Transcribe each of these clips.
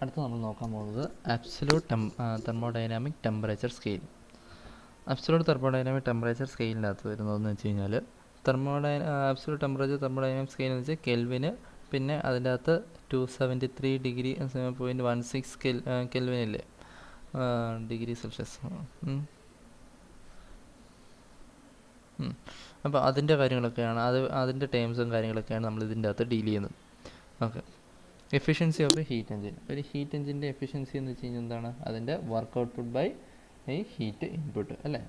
അടുത്ത നമ്മൾ നോക്കാൻ പോകുന്നത് absolute thermodynamic temperature scale. Absolute thermodynamic temperature സ്കെയിലിനകത്ത് വരുന്നതെന്ന് വെച്ച് കഴിഞ്ഞാൽ അബ്സല്യൂട്ട് ടെമ്പറേച്ചർ തെർമോഡൈനാമിക് സ്കെയിൽ എന്ന് വെച്ചാൽ കെൽവിന്, പിന്നെ അതിൻ്റെ അകത്ത് 273.16 കെൽവിനില്ലേ, ഡിഗ്രി സെൽഷ്യസ്. അപ്പോൾ അതിൻ്റെ കാര്യങ്ങളൊക്കെയാണ്, അതിൻ്റെ ടേംസും കാര്യങ്ങളൊക്കെയാണ് നമ്മൾ ഇതിൻ്റെ അകത്ത് ഡീൽ ചെയ്യുന്നത്. Okay. Efficiency of a heat engine. ഒരു ഹീറ്റ് എഞ്ചിൻ്റെ എഫിഷ്യൻസി എന്ന് വെച്ച് കഴിഞ്ഞാൽ എന്താണ്? അതിൻ്റെ വർക്ക് ഔട്ട്പുട്ട് ബൈ ഈ ഹീറ്റ് ഇൻപുട്ട് അല്ലേ,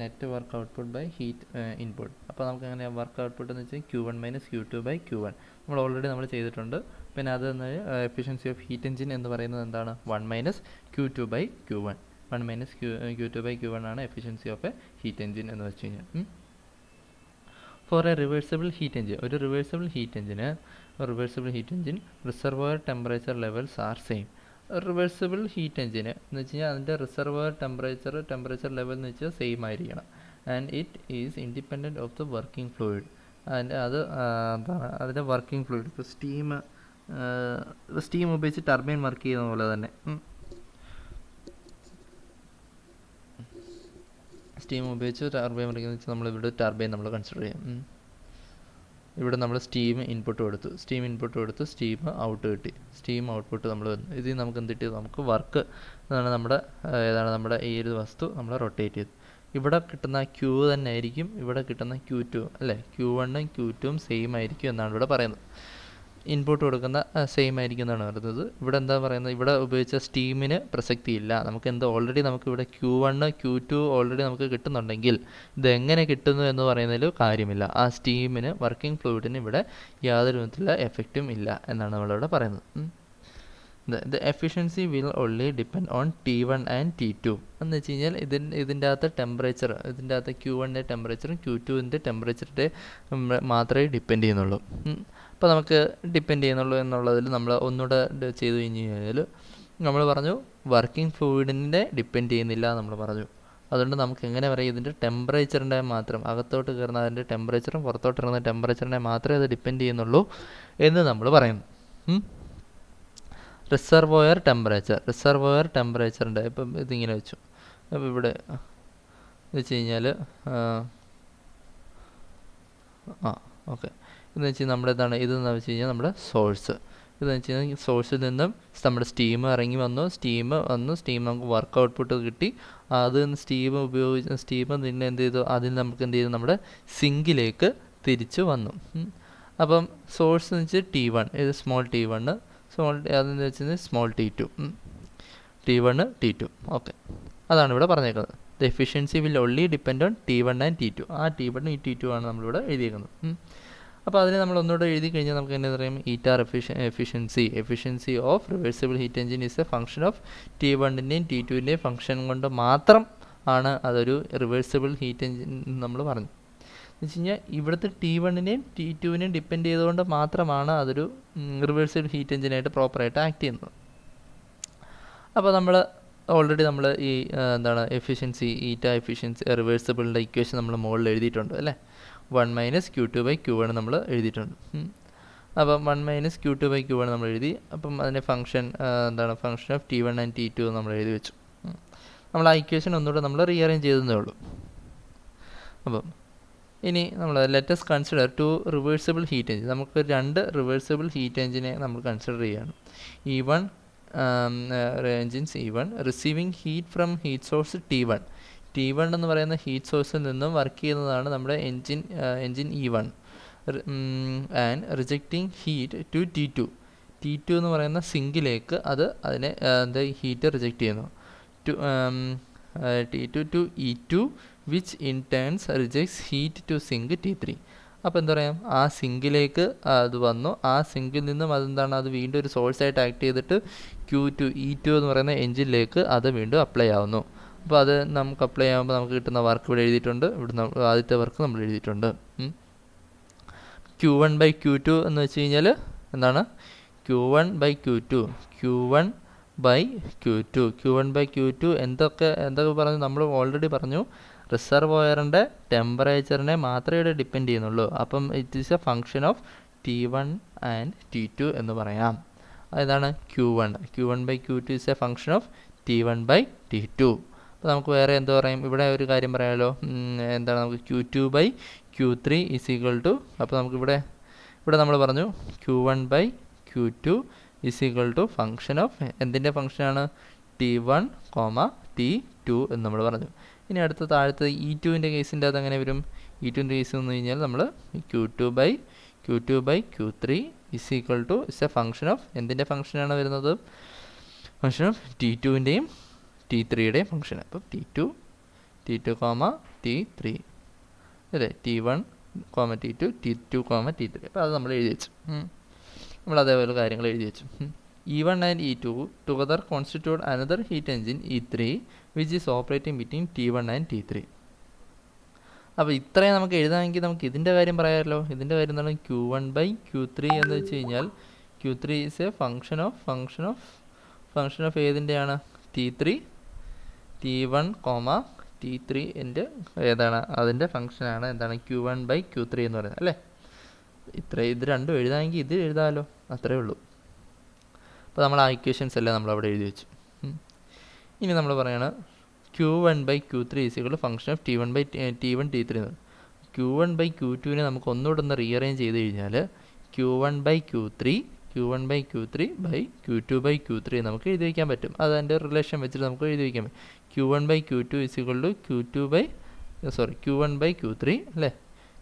net work output by heat input. അപ്പോൾ നമുക്ക് അങ്ങനെ വർക്ക് ഔട്ട്പുട്ട് എന്ന് വെച്ചാൽ Q1 - Q2 / Q1 നമ്മൾ ഓൾറെഡി ചെയ്തിട്ടുണ്ട്. പിന്നെ അത് എഫിഷ്യൻസി ഓഫ് ഹീറ്റ് എഞ്ചിൻ എന്ന് പറയുന്നത് എന്താണ്? 1 - Q2 / Q1. 1 - Q2 / Q1 ആണ് efficiency of a heat engine എന്ന് വെച്ച് കഴിഞ്ഞാൽ. For a reversible heat engine, ഒരു reversible heat engine reservoir temperature levels are same. Reversible heat എഞ്ചിന് എന്ന് വെച്ച് കഴിഞ്ഞാൽ അതിൻ്റെ റിസർവോയർ ടെമ്പറേച്ചർ ലെവൽ എന്ന് വെച്ചാൽ സെയിം ആയിരിക്കണം. And it is independent of the working fluid. എന്താണ് അതിൻ്റെ വർക്കിംഗ് ഫ്ലൂയിഡ്? ഇപ്പോൾ സ്റ്റീം ഉപയോഗിച്ച് ടർബൈൻ വർക്ക് ചെയ്യുന്ന പോലെ തന്നെ സ്റ്റീം ഉപയോഗിച്ച് ടർബൈൻ വർക്ക് ചെയ്യുന്ന വെച്ചാൽ നമ്മളിവിടെ ടർബൈൻ നമ്മൾ കൺസിഡർ ചെയ്യും. ഇവിടെ നമ്മൾ സ്റ്റീം ഇൻപുട്ട് കൊടുത്തു, സ്റ്റീം ഔട്ട് കിട്ടി, സ്റ്റീം ഔട്ട്പുട്ട് നമ്മൾ വന്നു. ഇതിൽ നമുക്ക് എന്ത് കിട്ടി? നമുക്ക് വർക്ക് ഏതാണ് നമ്മുടെ ഈ ഒരു വസ്തു നമ്മൾ റൊട്ടേറ്റ് ചെയ്തു. ഇവിടെ കിട്ടുന്ന Q തന്നെ ആയിരിക്കും ഇവിടെ കിട്ടുന്ന Q2 അല്ലേ. Q1 ഉം Q2 സെയിം ആയിരിക്കും എന്നാണ് ഇവിടെ പറയുന്നത്. ഇൻപുട്ട് കൊടുക്കുന്ന സെയിം ആയിരിക്കും എന്നാണ് പറയുന്നത്. ഇവിടെ എന്താ പറയുന്നത്? ഇവിടെ ഉപയോഗിച്ച സ്റ്റീമിന് പ്രസക്തിയില്ല. ഓൾറെഡി ഇവിടെ Q1 Q2 ഓൾറെഡി നമുക്ക് കിട്ടുന്നുണ്ടെങ്കിൽ ഇതെങ്ങനെ കിട്ടുന്നു എന്ന് പറയുന്നതിൽ കാര്യമില്ല. ആ സ്റ്റീമിന്, വർക്കിംഗ് ഫ്ലൂയിഡിന് ഇവിടെ യാതൊരു വിധത്തിലുള്ള എഫക്റ്റും ഇല്ല എന്നാണ് നമ്മളിവിടെ പറയുന്നത്. The efficiency will only depend on T1 and T2 എന്ന് വെച്ച് കഴിഞ്ഞാൽ ഇതിൻ്റെ അകത്ത് ടെമ്പറേച്ചർ, ഇതിൻ്റെ അകത്ത് Q1 ടെമ്പറേച്ചറും Q2 ടെമ്പറേച്ചറിൻ്റെ മാത്രമേ ഡിപ്പെൻഡ് ചെയ്യുന്നുള്ളൂ. അപ്പോൾ നമുക്ക് ഡിപ്പെൻഡ് ചെയ്യുന്നുള്ളൂ എന്നുള്ളതിൽ നമ്മൾ ഒന്നുകൂടെ ചെയ്തു കഴിഞ്ഞ് കഴിഞ്ഞാൽ നമ്മൾ പറഞ്ഞു വർക്കിംഗ് ഫ്ലൂയിഡിൻ്റെ ഡിപ്പെൻഡ് ചെയ്യുന്നില്ല നമ്മൾ പറഞ്ഞു. അതുകൊണ്ട് നമുക്ക് എങ്ങനെ പറയാം? ഇതിൻ്റെ ടെമ്പറേച്ചറിൻ്റെ മാത്രം, അകത്തോട്ട് കയറുന്ന അതിൻ്റെ ടെമ്പറേച്ചറും പുറത്തോട്ട് ഇറങ്ങുന്ന ടെമ്പറേച്ചറിനെ മാത്രമേ അത് ഡിപ്പെൻഡ് ചെയ്യുന്നുള്ളൂ എന്ന് നമ്മൾ പറയുന്നു. റിസർവോയർ ടെമ്പറേച്ചറിൻ്റെ ഇപ്പം ഇതിങ്ങനെ വെച്ചു. അപ്പോൾ ഇവിടെ വെച്ച് കഴിഞ്ഞാൽ ഓക്കെ, ഇതെന്ന് വെച്ച് നമ്മുടെ എന്താണ്? ഇതെന്ന് വെച്ച് കഴിഞ്ഞാൽ നമ്മുടെ സോഴ്സ്. ഇതെന്ന് വെച്ച് കഴിഞ്ഞാൽ സോഴ്സിൽ നിന്നും നമ്മുടെ സ്റ്റീം ഇറങ്ങി വന്നു, സ്റ്റീം നമുക്ക് വർക്ക് ഔട്ട്പുട്ട് കിട്ടി. അത് സ്റ്റീം പിന്നെ എന്ത് ചെയ്തു? അതിൽ നമുക്ക് എന്ത് ചെയ്തു? നമ്മുടെ സിങ്കിലേക്ക് തിരിച്ചു വന്നു. അപ്പം സോഴ്സ് എന്ന് വെച്ചാൽ T1, ഇത് സ്മോൾ T1, അതെന്ന് വെച്ചാൽ small T2, T1 T2. Okay, അതാണ് ഇവിടെ പറഞ്ഞേക്കുന്നത്. The efficiency will only depend on T1 and T2. ആ T1 ഈ T2 ആണ് നമ്മളിവിടെ എഴുതിയേക്കുന്നത്. അപ്പോൾ അതിനെ നമ്മൾ ഒന്നുകൂടെ എഴുതി കഴിഞ്ഞാൽ നമുക്ക് എന്താ പറയും? Eta R efficiency of reversible heat engine is a function of T1-ൻ്റെയും T2-ൻ്റെയും ഫംഗ്ഷൻ കൊണ്ട് മാത്രം ആണ് അതൊരു റിവേഴ്സിബിൾ ഹീറ്റ് എഞ്ചിൻ നമ്മൾ പറഞ്ഞു. എന്ന് വെച്ച് കഴിഞ്ഞാൽ ഇവിടുത്തെ T1-നെയും T2-നെയും ഡിപ്പെൻഡ് ചെയ്തുകൊണ്ട് മാത്രമാണ് അതൊരു റിവേഴ്സിബിൾ ഹീറ്റ് എഞ്ചിനായിട്ട് പ്രോപ്പറായിട്ട് ആക്ട് ചെയ്യുന്നത്. അപ്പോൾ ഓൾറെഡി ഈ എന്താണ് ഈറ്റ എഫിഷ്യൻസി റിവേഴ്സിബിളിൻ്റെ ഇക്വേഷൻ നമ്മൾ മുകളിൽ എഴുതിയിട്ടുണ്ട് അല്ലേ. 1 - Q2 / Q1 നമ്മൾ എഴുതിയിട്ടുണ്ട്. അപ്പം 1 - Q2 / Q1 നമ്മൾ എഴുതി. അപ്പം അതിൻ്റെ function function of T1 and T2 നമ്മൾ എഴുതി വെച്ചു. നമ്മൾ ആ ഇക്വേഷൻ ഒന്നുകൂടെ നമ്മൾ റീഅറേഞ്ച് ചെയ്തതേ ഉള്ളൂ. അപ്പം ഇനി let's consider 2 reversible heat engine. നമുക്ക് 2 റിവേഴ്സിബിൾ ഹീറ്റ് എഞ്ചിനെ നമ്മൾ കൺസിഡർ ചെയ്യുകയാണ്. Engines E1 receiving heat from heat source T1 എന്ന് പറയുന്ന ഹീറ്റ് സോഴ്സിൽ നിന്നും വർക്ക് ചെയ്യുന്നതാണ് നമ്മുടെ engine E1. And rejecting heat to T2 എന്ന് പറയുന്ന സിങ്കിലേക്ക് അതിനെ ഹീറ്റ് റിജക്റ്റ് ചെയ്യുന്നു. T2 to E2 which in turns rejects heat to sink T3. അപ്പോൾ എന്താ പറയുക? ആ സിങ്കിലേക്ക് അത് വന്നു, ആ സിങ്കിൽ നിന്നും അത് വീണ്ടും ഒരു സോഴ്സായിട്ട് ആക്ട് ചെയ്തിട്ട് E2 എന്ന് പറയുന്ന എഞ്ചിനിലേക്ക് അത് വീണ്ടും അപ്ലൈ ആവുന്നു. അപ്പോൾ അത് നമുക്ക് അപ്ലൈ ആകുമ്പോൾ നമുക്ക് കിട്ടുന്ന വർക്ക് ഇവിടെ എഴുതിയിട്ടുണ്ട്. ആദ്യത്തെ വർക്ക് നമ്മൾ എഴുതിയിട്ടുണ്ട്. Q1 / Q2 എന്ന് വെച്ച് കഴിഞ്ഞാൽ എന്താണ്? Q1 / Q2 എന്തൊക്കെ പറഞ്ഞു? നമ്മൾ ഓൾറെഡി പറഞ്ഞു റിസർവോയറിൻ്റെ ടെമ്പറേച്ചറിനെ മാത്രമേ ഇവിടെ ഡിപ്പെൻഡ് ചെയ്യുന്നുള്ളൂ. അപ്പം it is A function of T1 and T2 എന്ന് പറയാം. അതാണ് Q1. Q1 by Q2 is a function of T1 by T2. അപ്പോൾ നമുക്ക് വേറെ എന്താ പറയും, ഇവിടെ ഒരു കാര്യം പറയാമല്ലോ, എന്താണ് നമുക്ക് Q2 by Q3 is equal to, അപ്പോൾ നമുക്കിവിടെ നമ്മൾ പറഞ്ഞു Q1 by Q2 is equal to function of എന്തിൻ്റെ ഫംഗ്ഷനാണ്, T1, T2 എന്ന് നമ്മൾ പറഞ്ഞു. ഇനി അടുത്ത താഴത്ത് E2ൻ്റെ കേസിൻ്റെ അത് എങ്ങനെ വരും, E2ൻ്റെ കേസ് എന്ന് കഴിഞ്ഞാൽ നമ്മൾ Q2 by Q3 is equal to is a function of എന്തിൻ്റെ ഫംഗ്ഷനാണ് വരുന്നത്, ഫംഗ്ഷൻ ഓഫ് T2ൻ്റെയും T3യുടെയും ഫംഗ്ഷൻ. അപ്പം T2, T3 അല്ലേ, T1, T2, T2, T3. അപ്പോൾ അത് നമ്മൾ എഴുതി വെച്ചു. നമ്മൾ അതേപോലെ കാര്യങ്ങൾ എഴുതി വെച്ചു. E1 and E2 together constitute another heat engine E3 which is operating between T1 and T3. അപ്പോൾ ഇത്രയും നമുക്ക് എഴുതാമെങ്കിൽ നമുക്ക് ഇതിൻ്റെ കാര്യം പറയാമല്ലോ. ഇതിൻ്റെ കാര്യം എന്താണ്, Q1 by Q3 എന്ന് വെച്ച് കഴിഞ്ഞാൽ Q3 is a function of ഏതിൻ്റെയാണ്, T3, T1, T3 എൻ്റെ ഏതാണ് അതിൻ്റെ ഫംഗ്ഷനാണ് എന്താണ് Q1 by Q3 എന്ന് പറയുന്നത് അല്ലേ. ഇത് രണ്ടും എഴുതാമെങ്കിൽ ഇത് എഴുതാമല്ലോ, അത്രയേ ഉള്ളൂ. അപ്പോൾ നമ്മൾ ആ ഇക്വേഷൻസ് എല്ലാം നമ്മളവിടെ എഴുതി വെച്ചു. ഇനി നമ്മൾ പറയണം Q1 by Q3 is equal to function of T1 by T3 എന്ന്. Q1 by Q2നെ നമുക്ക് ഒന്നുകൂടെ ഒന്ന് റീഅറേഞ്ച് ചെയ്ത് കഴിഞ്ഞാൽ Q1 by Q3 by Q2 by Q3 നമുക്ക് എഴുതി വയ്ക്കാൻ പറ്റും. അത് അതിൻ്റെ റിലേഷൻ വെച്ചിട്ട് നമുക്ക് എഴുതി വയ്ക്കാൻ പറ്റും. Q1 by Q2 is equal to Q1 by Q3 അല്ലേ,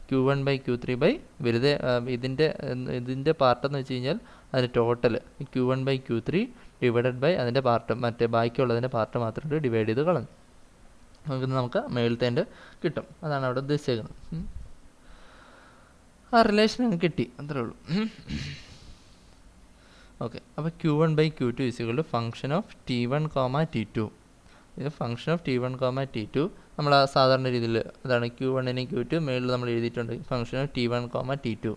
Q1 by Q3 by വെറുതെ ഇതിൻ്റെ പാർട്ടെന്ന് വെച്ച് കഴിഞ്ഞാൽ അതിൻ്റെ total Q1 by Q3 divided by അതിൻ്റെ പാർട്ട്, മറ്റേ ബാക്കിയുള്ളതിൻ്റെ പാർട്ട് മാത്രം ഡിവൈഡ് ചെയ്ത് കളഞ്ഞു. നമുക്ക് മേളത്തേൻ്റെ കിട്ടും. അതാണ് അവിടെ ഉദ്ദേശിച്ചേക്കുന്നത്. ആ റിലേഷൻ അങ്ങ് കിട്ടി, അത്രേ ഉള്ളൂ. ഓക്കെ, അപ്പോൾ Q1 by Q2 is equal to function of T1, T2. ഇത് ഫംഗ്ഷൻ ഓഫ് T1, T2 നമ്മൾ ആ സാധാരണ രീതിയിൽ അതാണ് Q1നെയും Q2 മേളിൽ നമ്മൾ എഴുതിയിട്ടുണ്ട് ഫംഗ്ഷൻ ഓഫ് T1, T2.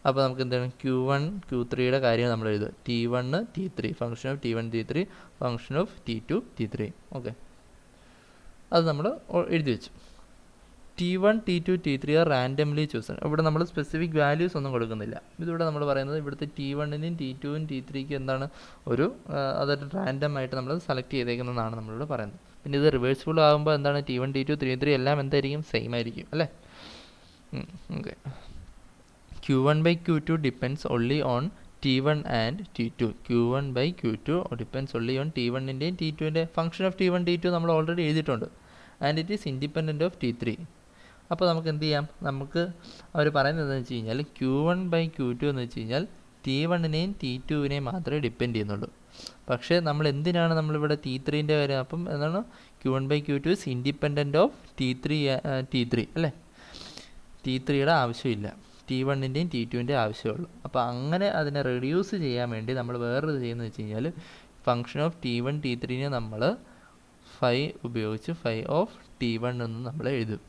അപ്പോൾ നമുക്ക് എന്താണ് Q1, Q3യുടെ കാര്യം നമ്മൾ എഴുതുക, T1, T3, function of T1, T3, function of T2, T3. Okay, അത് നമ്മൾ എഴുതി വെച്ചു. T1, T2, T3 R randomly chosen. ഇവിടെ നമ്മൾ സ്പെസിഫിക് വാല്യൂസ് ഒന്നും കൊടുക്കുന്നില്ല. ഇതിവിടെ നമ്മൾ പറയുന്നത് ഇവിടുത്തെ T1നും T2നും T3ക്കും എന്താണ് ഒരു അതൊരു റാൻഡം ആയിട്ട് നമ്മൾ സെലക്ട് ചെയ്തേക്കുന്നതാണ് നമ്മളിവിടെ പറയുന്നത്. പിന്നെ ഇത് റിവേഴ്സിബിൾ ആകുമ്പോൾ എന്താണ് T1, T2, T3 എല്ലാം എന്തായിരിക്കും, സെയിം ആയിരിക്കും അല്ലേ. Okay, Q1 by Q2 depends only on T1 and T2. Q1 by Q2 depends only on T1ൻ്റെയും T2ൻ്റെ ഫംഗ്ഷൻ ഓഫ് T1, T2 നമ്മൾ ഓൾറെഡി എഴുതിയിട്ടുണ്ട്. And it is independent of T3. അപ്പോൾ നമുക്ക് എന്ത് ചെയ്യാം, നമുക്ക് അവർ പറയുന്നത് എന്താണെന്ന് വെച്ച് കഴിഞ്ഞാൽ Q1 by Q2 എന്ന് വെച്ച് കഴിഞ്ഞാൽ T1നെയും T2വിനെയും മാത്രമേ ഡിപ്പെൻഡ് ചെയ്യുന്നുള്ളൂ. പക്ഷേ നമ്മൾ എന്തിനാണ് നമ്മളിവിടെ T3ൻ്റെ കാര്യം, അപ്പം എന്താണ് Q1 by Q2 is independent of T3 അല്ലേ. T3യുടെ ആവശ്യമില്ല, T1ൻ്റെയും T2ൻ്റെയും ആവശ്യമുള്ളൂ. അപ്പോൾ അങ്ങനെ അതിനെ റെഡ്യൂസ് ചെയ്യാൻ വേണ്ടി നമ്മൾ വേറൊരു ചെയ്യുന്നത് വെച്ച് കഴിഞ്ഞാൽ ഫംഗ്ഷൻ ഓഫ് T1, T3നെ നമ്മൾ 5 ഉപയോഗിച്ച് 5 ഓഫ് T1 എന്ന് നമ്മൾ എഴുതും.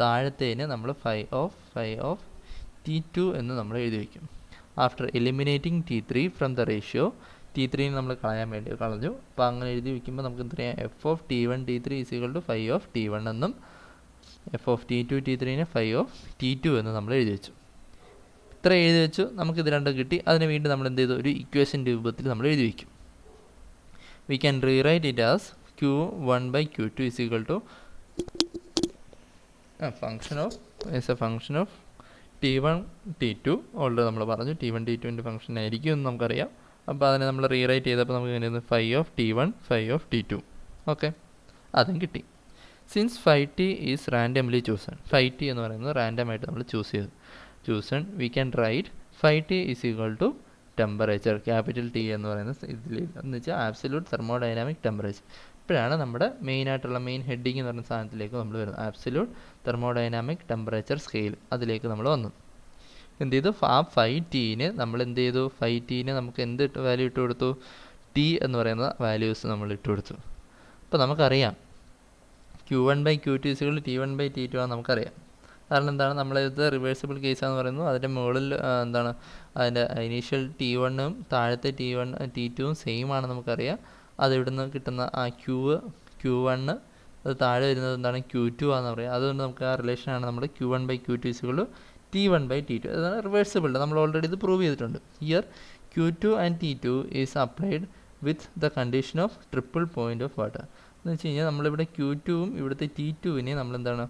താഴത്തേന് നമ്മൾ 5 ഓഫ് T2 എന്ന് നമ്മൾ എഴുതി വയ്ക്കും. After eliminating T3 from the ratio, T3നെ നമ്മൾ കളയാൻ വേണ്ടി കളഞ്ഞു. അപ്പോൾ അങ്ങനെ എഴുതി വയ്ക്കുമ്പോൾ നമുക്ക് എന്ത് ചെയ്യാം, F of T1, T3 is equal to 5 of T1 എന്നും F of T2, T3നെ 5 of T2 എന്ന് നമ്മൾ എഴുതി വെച്ചു. ഇത്ര എഴുതി വെച്ചു, നമുക്കിത് രണ്ടും കിട്ടി. അതിന് വേണ്ടി നമ്മൾ എന്ത് ചെയ്തു, ഒരു ഇക്വേഷൻ രൂപത്തിൽ നമ്മൾ എഴുതി വയ്ക്കും. We can rewrite it as Q1 by Q2 is equal to function of T1, T2. Already നമ്മൾ പറഞ്ഞു T1, T2ൻ്റെ ഫംഗ്ഷൻ ആയിരിക്കും എന്ന് നമുക്കറിയാം. അപ്പോൾ അതിനെ നമ്മൾ റീറൈറ്റ് ചെയ്തപ്പോൾ നമുക്ക് എങ്ങനെയാണ് 5 of T1, 5 of T2. Okay, അതും കിട്ടി. Since 5T is randomly chosen, 5T എന്ന് പറയുന്നത് റാൻഡമായിട്ട് നമ്മൾ chosen we can write 5T is equal to temperature, capital T എന്ന് പറയുന്നത് ഇതിൽ എന്ന് വെച്ചാൽ ആബ്സല്യൂട്ട് തെർമോഡൈനാമിക് ടെമ്പറേച്ചർ. ഇപ്പോഴാണ് നമ്മുടെ മെയിൻ ഹെഡിങ് എന്ന് പറഞ്ഞ സാധനത്തിലേക്ക് നമ്മൾ വരുന്നത്. ആബ്സല്യൂട്ട് തെർമോഡൈനാമിക് ടെമ്പറേച്ചർ സ്കെയിൽ, അതിലേക്ക് നമ്മൾ വന്നു. എന്ത് ചെയ്തു, ആ 5Tനെ നമ്മൾ എന്ത് ചെയ്തു, 5Tനെ നമുക്ക് എന്ത് വാല്യൂ ഇട്ട് കൊടുത്തു, T എന്ന് പറയുന്ന വാല്യൂസ് നമ്മൾ ഇട്ട് കൊടുത്തു. അപ്പോൾ നമുക്കറിയാം Q1 by Q2 is equal to T1 by T2 ആണ് നമുക്കറിയാം. കാരണം എന്താണ്, നമ്മളിത് റിവേഴ്സിബിൾ കേസാണെന്ന് പറയുന്നു. അതിൻ്റെ മുകളിൽ എന്താണ് അതിൻ്റെ ഇനീഷ്യൽ T1ഉം താഴത്തെ T2ഉം സെയിം ആണ് നമുക്കറിയാം. അത് ഇവിടുന്ന് കിട്ടുന്ന ആ Q1 അത് താഴെ വരുന്നത് എന്താണ് Q2 ആണെന്ന് പറയാം. അതുകൊണ്ട് നമുക്ക് ആ റിലേഷനാണ് നമ്മൾ Q1 by Q2 is equal to T1 by T2. അതാണ് റിവേഴ്സിബിൾ, നമ്മൾ ഓൾറെഡി ഇത് പ്രൂവ് ചെയ്തിട്ടുണ്ട്. Here Q2 and T2 is applied with the condition of triple point of water. എന്ന് വെച്ച് കഴിഞ്ഞാൽ നമ്മളിവിടെ Q2ഉം ഇവിടുത്തെ T2വിനെ നമ്മളെന്താണ്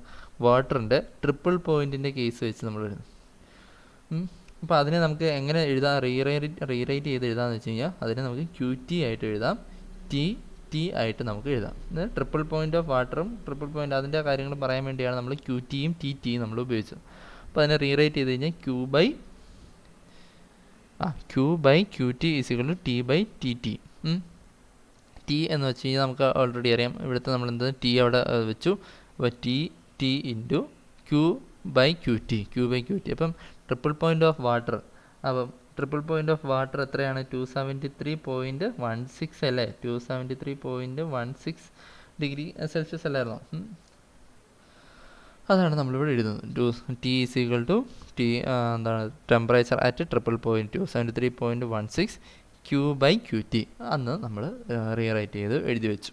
വാട്ടറിൻ്റെ ട്രിപ്പിൾ പോയിൻറ്റിൻ്റെ കേസ് വെച്ച് നമ്മൾ എഴുതും. അപ്പോൾ അതിനെ നമുക്ക് എങ്ങനെ എഴുതാം, റീറൈറ്റ് ചെയ്ത് എഴുതാമെന്ന് വെച്ച് കഴിഞ്ഞാൽ അതിനെ നമുക്ക് QT ആയിട്ട് എഴുതാം, T ആയിട്ട് നമുക്ക് എഴുതാം. ട്രിപ്പിൾ പോയിൻ്റ് ഓഫ് വാട്ടറും ട്രിപ്പിൾ പോയിൻ്റ് അതിൻ്റെ കാര്യങ്ങൾ പറയാൻ വേണ്ടിയാണ് നമ്മൾ QTയും TTയും നമ്മൾ ഉപയോഗിച്ചത്. അപ്പോൾ അതിനെ റീറൈറ്റ് ചെയ്ത് കഴിഞ്ഞാൽ Q by QT is equal to T by TT. T എന്ന് വെച്ച് കഴിഞ്ഞാൽ നമുക്ക് ഓൾറെഡി അറിയാം, ഇവിടുത്തെ നമ്മൾ എന്ത് T അവിടെ വെച്ചു. അപ്പോൾ T into Q by QT. അപ്പം ട്രിപ്പിൾ പോയിൻ്റ് ഓഫ് വാട്ടർ, അപ്പം ട്രിപ്പിൾ പോയിൻ്റ് ഓഫ് വാട്ടർ എത്രയാണ്? 273.16 അല്ലേ? 273.16 ഡിഗ്രി സെൽഷ്യസ് അല്ലായിരുന്നോ? അതാണ് നമ്മളിവിടെ എഴുതുന്നത്. T is equal to എന്താണ് temperature at triple point 273.16 Q by QT അന്ന് നമ്മൾ റീറൈറ്റ് ചെയ്ത് എഴുതി വെച്ചു.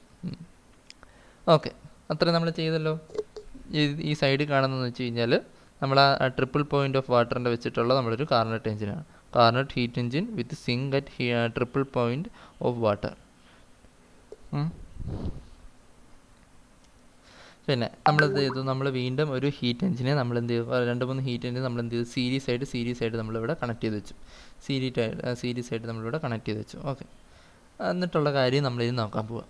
ഓക്കെ, അത്രയും നമ്മൾ ചെയ്തല്ലോ. ഈ സൈഡിൽ കാണുന്നതെന്ന് വെച്ച് കഴിഞ്ഞാൽ നമ്മൾ ആ ട്രിപ്പിൾ പോയിൻ്റ് ഓഫ് വാട്ടറിൻ്റെ വെച്ചിട്ടുള്ള നമ്മളൊരു കാർനറ്റ് എഞ്ചിനാണ്. Carnot heat engine with sink at triple point of water. പിന്നെ നമ്മളെന്ത് ചെയ്തു, നമ്മൾ വീണ്ടും ഒരു ഹീറ്റ് എഞ്ചിനെ നമ്മൾ എന്ത് ചെയ്തു, 2-3 ഹീറ്റ് എഞ്ചിൻ നമ്മൾ എന്ത് ചെയ്തു, സീരീസ് ആയിട്ട് നമ്മളിവിടെ കണക്ട് ചെയ്ത് വെച്ചു. സീരീസ് ആയിട്ട് നമ്മളിവിടെ കണക്ട് ചെയ്ത് വെച്ചു. ഓക്കെ, എന്നിട്ടുള്ള കാര്യം നമ്മളിത് നോക്കാൻ പോവാം.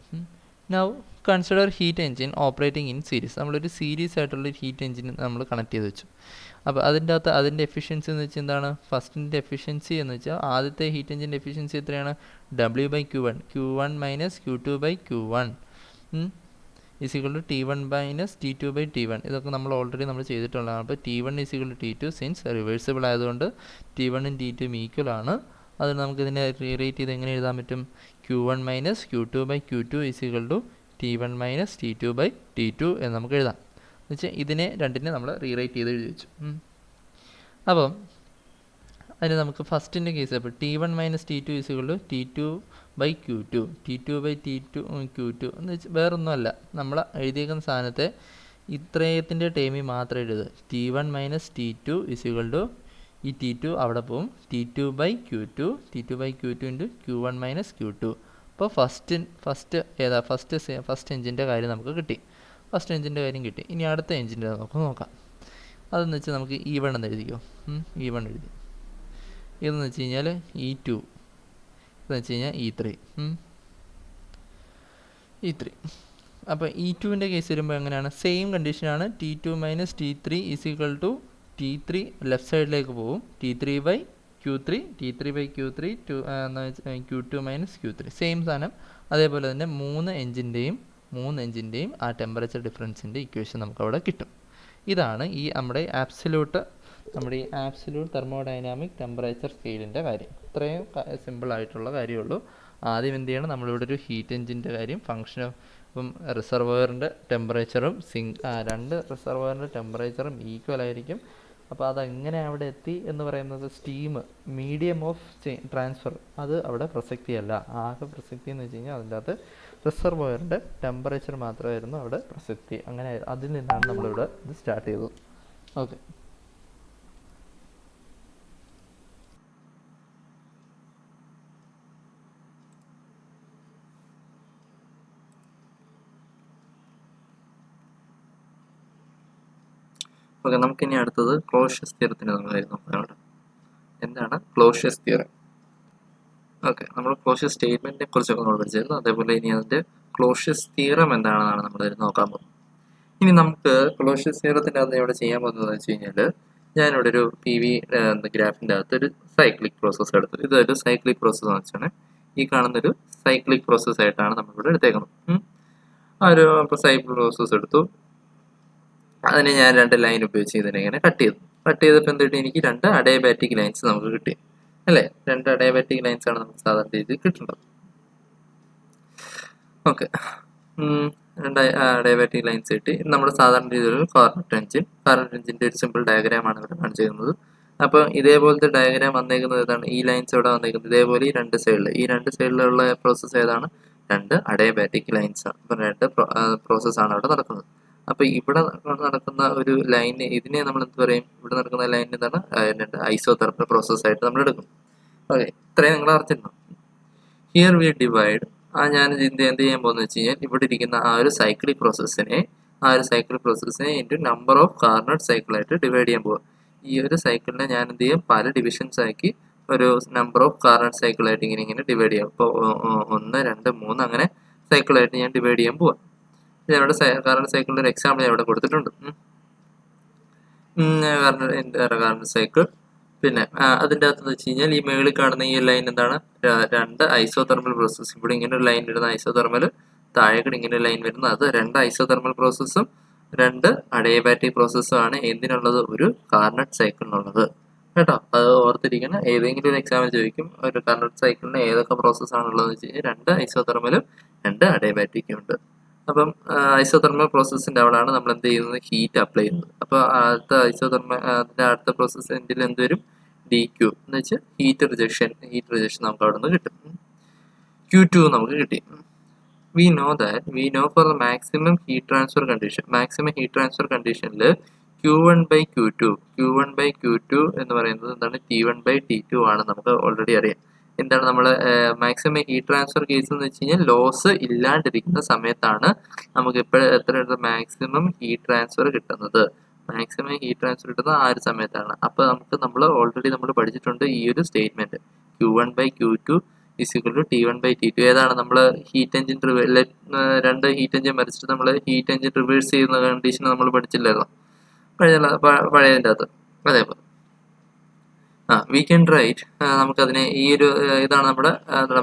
Now consider heat engine operating in series. നമ്മളൊരു സീരീസ് ആയിട്ടുള്ളൊരു ഹീറ്റ് എഞ്ചിൻ നമ്മൾ കണക്ട് ചെയ്ത് വെച്ചു. അപ്പോൾ അതിൻ്റെ എഫിഷ്യൻസി എന്ന് വെച്ചാൽ എന്താണ്? ഫസ്റ്റിൻ്റെ എഫിഷ്യൻസി എന്ന് വെച്ചാൽ ആദ്യത്തെ ഹീറ്റ് എഞ്ചിൻ്റെ എഫിഷ്യൻസി എത്രയാണ്? W/Q1 Q1 is equal to T1 minus T2/T1. ഇതൊക്കെ നമ്മൾ ഓൾറെഡി ചെയ്തിട്ടുള്ളതാണ്. അപ്പോൾ T1 is equal to T2 since reversible ആയതുകൊണ്ട് T1ഉം T2ഉം ഈക്വൽ ആണ്. അതിന് നമുക്കിതിനെ റീറേറ്റ് ചെയ്ത് എങ്ങനെ എഴുതാൻ പറ്റും? Q1 minus Q2/Q2 is equal to T1 minus T2/T2 എന്ന് നമുക്ക് എഴുതാം. എന്ന് വെച്ചാൽ ഇതിനെ രണ്ടിനെ നമ്മൾ റീറേറ്റ് ചെയ്ത് എഴുതി വെച്ചു. അപ്പം അതിന് നമുക്ക് ഫസ്റ്റിൻ്റെ കേസ് അപ്പോൾ T1 minus T2 is equal to T2/Q2 Q2 എന്ന് വെച്ചാൽ വേറൊന്നുമല്ല, നമ്മൾ എഴുതിയേക്കുന്ന സാധനത്തെ ഇത്രയത്തിൻ്റെ ടേമിൽ മാത്രം എഴുതുക. T1 minus T2 is equal to ഈ T2 അവിടെ പോവും, T2/Q2 into Q1 minus Q2. അപ്പോൾ ഫസ്റ്റ് എഞ്ചിൻ്റെ കാര്യം നമുക്ക് കിട്ടി. ഇനി അടുത്ത എഞ്ചിൻ്റെ നമുക്ക് നോക്കാം. അതെന്ന് വെച്ചാൽ നമുക്ക് E1 എന്ന് എഴുതിക്കോ. E1 എഴുതി. ഇതെന്ന് വെച്ച് കഴിഞ്ഞാൽ E2, ഇതെന്ന് വെച്ച് കഴിഞ്ഞാൽ E3. അപ്പോൾ E2വിൻ്റെ കേസ് വരുമ്പോൾ എങ്ങനെയാണ്? സെയിം കണ്ടീഷനാണ്. T2 minus T3 is equal to T3 left സൈഡിലേക്ക് പോകും, T3/Q3 Q2 minus Q3 same സാധനം. അതേപോലെ തന്നെ മൂന്ന് എഞ്ചിൻ്റെയും ആ ടെമ്പറേച്ചർ ഡിഫറൻസിൻ്റെ ഇക്വേഷൻ നമുക്കവിടെ കിട്ടും. ഇതാണ് നമ്മുടെ ആബ്സല്യൂട്ട് തെർമോഡൈനാമിക് ടെമ്പറേച്ചർ സ്കെയിലിൻ്റെ കാര്യം. ഇത്രയും സിമ്പിളായിട്ടുള്ള കാര്യമുള്ളൂ. ആദ്യം എന്ത് ചെയ്യണം, നമ്മളിവിടെ ഒരു ഹീറ്റ് എഞ്ചിൻ്റെ കാര്യം ഫംഗ്ഷൻ ഇപ്പം റിസർവോയറിൻ്റെ ടെമ്പറേച്ചറും രണ്ട് റിസർവോയറിൻ്റെ ടെമ്പറേച്ചറും ഈക്വൽ ആയിരിക്കും. അപ്പോൾ അതെങ്ങനെ അവിടെ എത്തി എന്ന് പറയുന്നത് സ്റ്റീം മീഡിയം ഓഫ് ട്രാൻസ്ഫർ അത് അവിടെ പ്രസക്തിയല്ല. ആകെ പ്രസക്തി എന്ന് വെച്ച് കഴിഞ്ഞാൽ അതിൻ്റെ അകത്ത് റിസർവോയറിൻ്റെ ടെമ്പറേച്ചർ മാത്രമായിരുന്നു അവിടെ പ്രസക്തി. അങ്ങനെ അതിൽ നിന്നാണ് നമ്മളിവിടെ ഇത് സ്റ്റാർട്ട് ചെയ്തത്. ഓക്കെ, നമുക്കിനി അടുത്തത് ക്ലോഷ്യസ് തിയറത്തിന് നമ്മളായിരുന്നു നോക്കാം. എന്താണ് ക്ലോഷ്യസ് തിയറം? ഓക്കെ, നമ്മൾ ക്ലോഷ്യസ് സ്റ്റേറ്റ്മെന്റിനെ കുറിച്ചൊക്കെ നമ്മൾ പഠിച്ചിരുന്നു. അതേപോലെ ഇനി അതിന്റെ ക്ലോഷ്യസ് തിയറം എന്താണെന്നാണ് നമ്മൾ നോക്കാൻ പോകുന്നത്. ഇനി നമുക്ക് ക്ലോഷ്യസ് തിയറത്തിന്റെ അകത്ത് ഇവിടെ ചെയ്യാൻ പോകുന്നത് വെച്ച് കഴിഞ്ഞാൽ, ഞാനിവിടെ ഒരു PV ഗ്രാഫിന്റെ അകത്ത് ഒരു സൈക്ലിക് പ്രോസസ്സ് എടുത്തു. ഇതൊരു സൈക്ലിക് പ്രോസസ്സ് എന്ന് വെച്ചാൽ ഈ കാണുന്നൊരു സൈക്ലിക് പ്രോസസ്സ് ആയിട്ടാണ് നമ്മളിവിടെ എടുത്തേക്കുന്നത്. ആ ഒരു സൈക്ലിക് പ്രോസസ്സ് എടുത്തു. അതിനെ ഞാൻ 2 ലൈൻ ഉപയോഗിച്ച് ഇതിനെ ഇങ്ങനെ കട്ട് ചെയ്തപ്പോൾ എന്തിട്ട് എനിക്ക് 2 അഡയബാറ്റിക് ലൈൻസ് നമുക്ക് കിട്ടി അല്ലേ? 2 അഡയബാറ്റിക് ലൈൻസ് ആണ് നമുക്ക് സാധാരണ രീതിയിൽ കിട്ടേണ്ടത്. ഓക്കെ, 2 അഡയബാറ്റിക് ലൈൻസ് കിട്ടി. നമ്മുടെ സാധാരണ രീതിയിലൊരു കാർനറ്റ് എഞ്ചിൻ്റെ ഒരു സിമ്പിൾ ഡയഗ്രാമാണ് ഇവിടെ കാണിച്ചിരിക്കുന്നത്. അപ്പോൾ ഇതേപോലത്തെ ഡയഗ്രാം വന്നേക്കുന്നത് ഏതാണ്? ഈ ലൈൻസ് ഇവിടെ വന്നേക്കുന്നത് ഇതേപോലെ ഈ രണ്ട് സൈഡിലുള്ള പ്രോസസ്സ് ഏതാണ്? 2 അഡയബാറ്റിക് ലൈൻസ് ആണ്. അപ്പം 2 പ്രോസസ്സാണ് അവിടെ നടക്കുന്നത്. അപ്പോൾ ഇവിടെ നടക്കുന്ന ഒരു ലൈന് ഇതിനെ നമ്മൾ എന്ത് പറയും? ഇവിടെ നടക്കുന്ന ലൈൻ എന്താണ്? ഐസോതെർമൽ പ്രോസസ്സായിട്ട് നമ്മൾ എടുക്കും. ഓക്കെ, ഇത്രയും നിങ്ങൾ അറിഞ്ഞിരുന്നു. ഹിയർ വി ഡിവൈഡ്, ഞാൻ എന്ത് ചെയ്യാൻ പോകുന്നത് വെച്ച് കഴിഞ്ഞാൽ ഇവിടെ ഇരിക്കുന്ന ആ ഒരു സൈക്ലിക് പ്രോസസ്സിനെ ഇൻറ്റു നമ്പർ ഓഫ് കാർണറ്റ് സൈക്കിളായിട്ട് ഡിവൈഡ് ചെയ്യാൻ പോകുക. ഈ ഒരു സൈക്കിളിനെ ഞാൻ എന്ത് ചെയ്യും, പല ഡിവിഷൻസ് ആക്കി ഒരു നമ്പർ ഓഫ് കാർണറ്റ് സൈക്കിളായിട്ട് ഇങ്ങനെ ഡിവൈഡ് ചെയ്യാം. ഇപ്പോൾ 1, 2, 3 അങ്ങനെ സൈക്കിളായിട്ട് ഞാൻ ഡിവൈഡ് ചെയ്യാൻ പോവാം. ഇവിടെ കാർണറ്റ് സൈക്കിളിൻ്റെ ഒരു എക്സാമ്പിൾ ഞാൻ ഇവിടെ കൊടുത്തിട്ടുണ്ട്. Carnot cycle. പിന്നെ അതിൻ്റെ അകത്ത് വെച്ച് കഴിഞ്ഞാൽ ഈ മേളിൽ കാണുന്ന ഈ ലൈൻ എന്താണ്, 2 ഐസോതെർമൽ പ്രോസസ്സ്. ഇവിടെ ഇങ്ങനെ ഒരു ലൈൻ വരുന്ന ഐസോതെർമൽ, താഴേക്കൂടെ ഇങ്ങനെ ഒരു ലൈൻ വരുന്നത്, അത് 2 ഐസോതെർമൽ പ്രോസസ്സും 2 അഡിയബാറ്റിക് പ്രോസസ്സും ആണ് എന്തിനുള്ളത്, ഒരു കാർണറ്റ് സൈക്കിളിനുള്ളത് കേട്ടോ. അത് ഓർത്തിരിക്കണം. ഏതെങ്കിലും ഒരു എക്സാമിൽ ചോദിക്കും ഒരു കാർണറ്റ് സൈക്കിളിന് ഏതൊക്കെ പ്രോസസ്സാണുള്ളതെന്ന് വെച്ച് കഴിഞ്ഞാൽ 2 ഐസോതെർമലും 2 അഡിയബാറ്റിക്കും ഉണ്ട്. അപ്പം ഐസോതെർമൽ പ്രോസസ്സിൻ്റെ അവിടെയാണ് നമ്മൾ എന്ത് ചെയ്യുന്നത്, ഹീറ്റ് അപ്ലൈ ചെയ്യുന്നത്. അപ്പോൾ അതിൻ്റെ അടുത്ത പ്രോസസ്സ് എന്ത് വരും, DQ എന്ന് വെച്ചാൽ ഹീറ്റ് റിജക്ഷൻ നമുക്ക് അവിടെ നിന്ന് കിട്ടും. Q2 നമുക്ക് കിട്ടി. we know for the maximum heat transfer conditionൽ Q1/Q2 എന്ന് പറയുന്നത് എന്താണ്, T1/T2 ആണ്. നമുക്ക് ഓൾറെഡി അറിയാം. എന്താണ് നമ്മൾ മാക്സിമം ഹീറ്റ് ട്രാൻസ്ഫർ കേസ് എന്ന് വെച്ച് കഴിഞ്ഞാൽ ലോസ് ഇല്ലാണ്ടിരിക്കുന്ന സമയത്താണ് നമുക്ക് എത്ര മാക്സിമം ഹീറ്റ് ട്രാൻസ്ഫർ കിട്ടുന്നത്. ആ ഒരു സമയത്താണ്. അപ്പോൾ നമ്മൾ ഓൾറെഡി പഠിച്ചിട്ടുണ്ട് ഈ ഒരു സ്റ്റേറ്റ്മെന്റ്, Q1/Q2 = T1/T2. ഏതാണ് നമ്മൾ ഹീറ്റ് എഞ്ചിൻ 2 ഹീറ്റ് എഞ്ചിൻ വരച്ചിട്ട് നമ്മൾ ഹീറ്റ് എഞ്ചിൻ റിവേഴ്സ് ചെയ്യുന്ന കണ്ടീഷൻ നമ്മൾ പഠിച്ചില്ലായിരുന്നു പഴയതിൻ്റെ അകത്ത്. അതേപോലെ വി ക്യാൻ റൈറ്റ്, നമുക്കതിനെ ഈ ഒരു ഇതാണ് നമ്മുടെ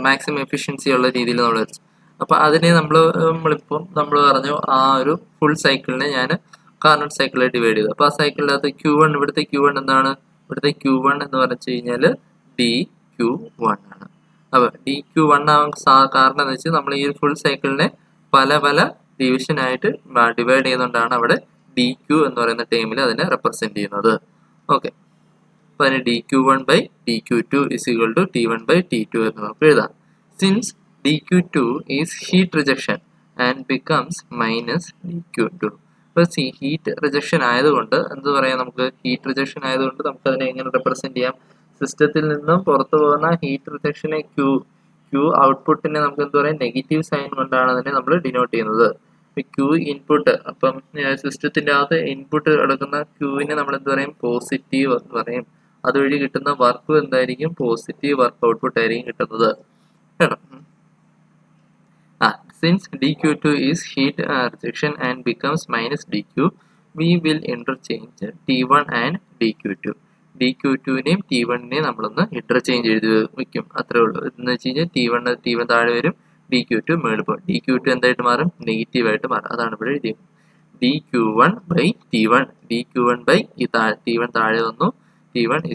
മാക്സിമം എഫിഷ്യൻസി ഉള്ള രീതിയിൽ നമ്മൾ വരച്ചു. അപ്പോൾ അതിനെ നമ്മളിപ്പം പറഞ്ഞു ആ ഒരു ഫുൾ സൈക്കിളിനെ ഞാൻ കാർണറ്റ് സൈക്കിളായി ഡിവൈഡ് ചെയ്തു. അപ്പോൾ ആ സൈക്കിളിനകത്ത് Q1, ഇവിടുത്തെ Q1 എന്താണ്, ഇവിടുത്തെ Q1 എന്ന് പറഞ്ഞു കഴിഞ്ഞാൽ DQ1 ആണ്. അപ്പോൾ DQ1 ആവാൻ കാരണം എന്ന് വെച്ചാൽ നമ്മൾ ഈ ഫുൾ സൈക്കിളിനെ പല ഡിവിഷനായിട്ട് ഡിവൈഡ് ചെയ്യുന്നതുകൊണ്ടാണ് അവിടെ DQ എന്ന് പറയുന്ന ടേമിൽ അതിനെ റെപ്രസെന്റ് ചെയ്യുന്നത്. ഓക്കെ, അപ്പോൾ അതിന് DQ1/DQ2 = T1/T2 എന്ന് നമുക്ക് എഴുതാം. Since DQ2 is heat rejection and becomes -DQ2. ഇപ്പോൾ ഹീറ്റ് റിജക്ഷൻ ആയതുകൊണ്ട് നമുക്ക് അതിനെ എങ്ങനെ റെപ്രസെന്റ് ചെയ്യാം, സിസ്റ്റത്തിൽ നിന്നും പുറത്തു പോകുന്ന ഹീറ്റ് റിജക്ഷനെ Q ഔട്ട്പുട്ടിനെ നമുക്ക് നെഗറ്റീവ് സൈൻ കൊണ്ടാണ് അതിനെ നമ്മൾ ഡിനോട്ട് ചെയ്യുന്നത്. Q ഇൻപുട്ട്, അപ്പം സിസ്റ്റത്തിന്റെ അകത്ത് ഇൻപുട്ട് കിടക്കുന്ന Qനെ നമ്മൾ പോസിറ്റീവ് എന്ന് പറയും. അതുവഴി കിട്ടുന്ന വർക്ക് എന്തായിരിക്കും, പോസിറ്റീവ് വർക്ക് ഔട്ട്പുട്ട് ആയിരിക്കും കിട്ടുന്നത് കേട്ടോ. Since DQ2 is heat rejection and becomes -DQ, we will interchange T1 and DQ2. DQ2നെയും T1നെയും നമ്മളൊന്ന് ഇന്റർചേഞ്ച് ചെയ്ത് വെക്കും, അത്രേ ഉള്ളൂ. എന്ന് വെച്ച് കഴിഞ്ഞാൽ T1 താഴെ വരും, DQ2 മേളിൽ പോകും. DQ2 എന്തായിട്ട് മാറും, നെഗറ്റീവായിട്ട് മാറും. അതാണ് ഇവിടെ എഴുതിയത്. DQ1/T1, T1 താഴെ വന്നു, T1 =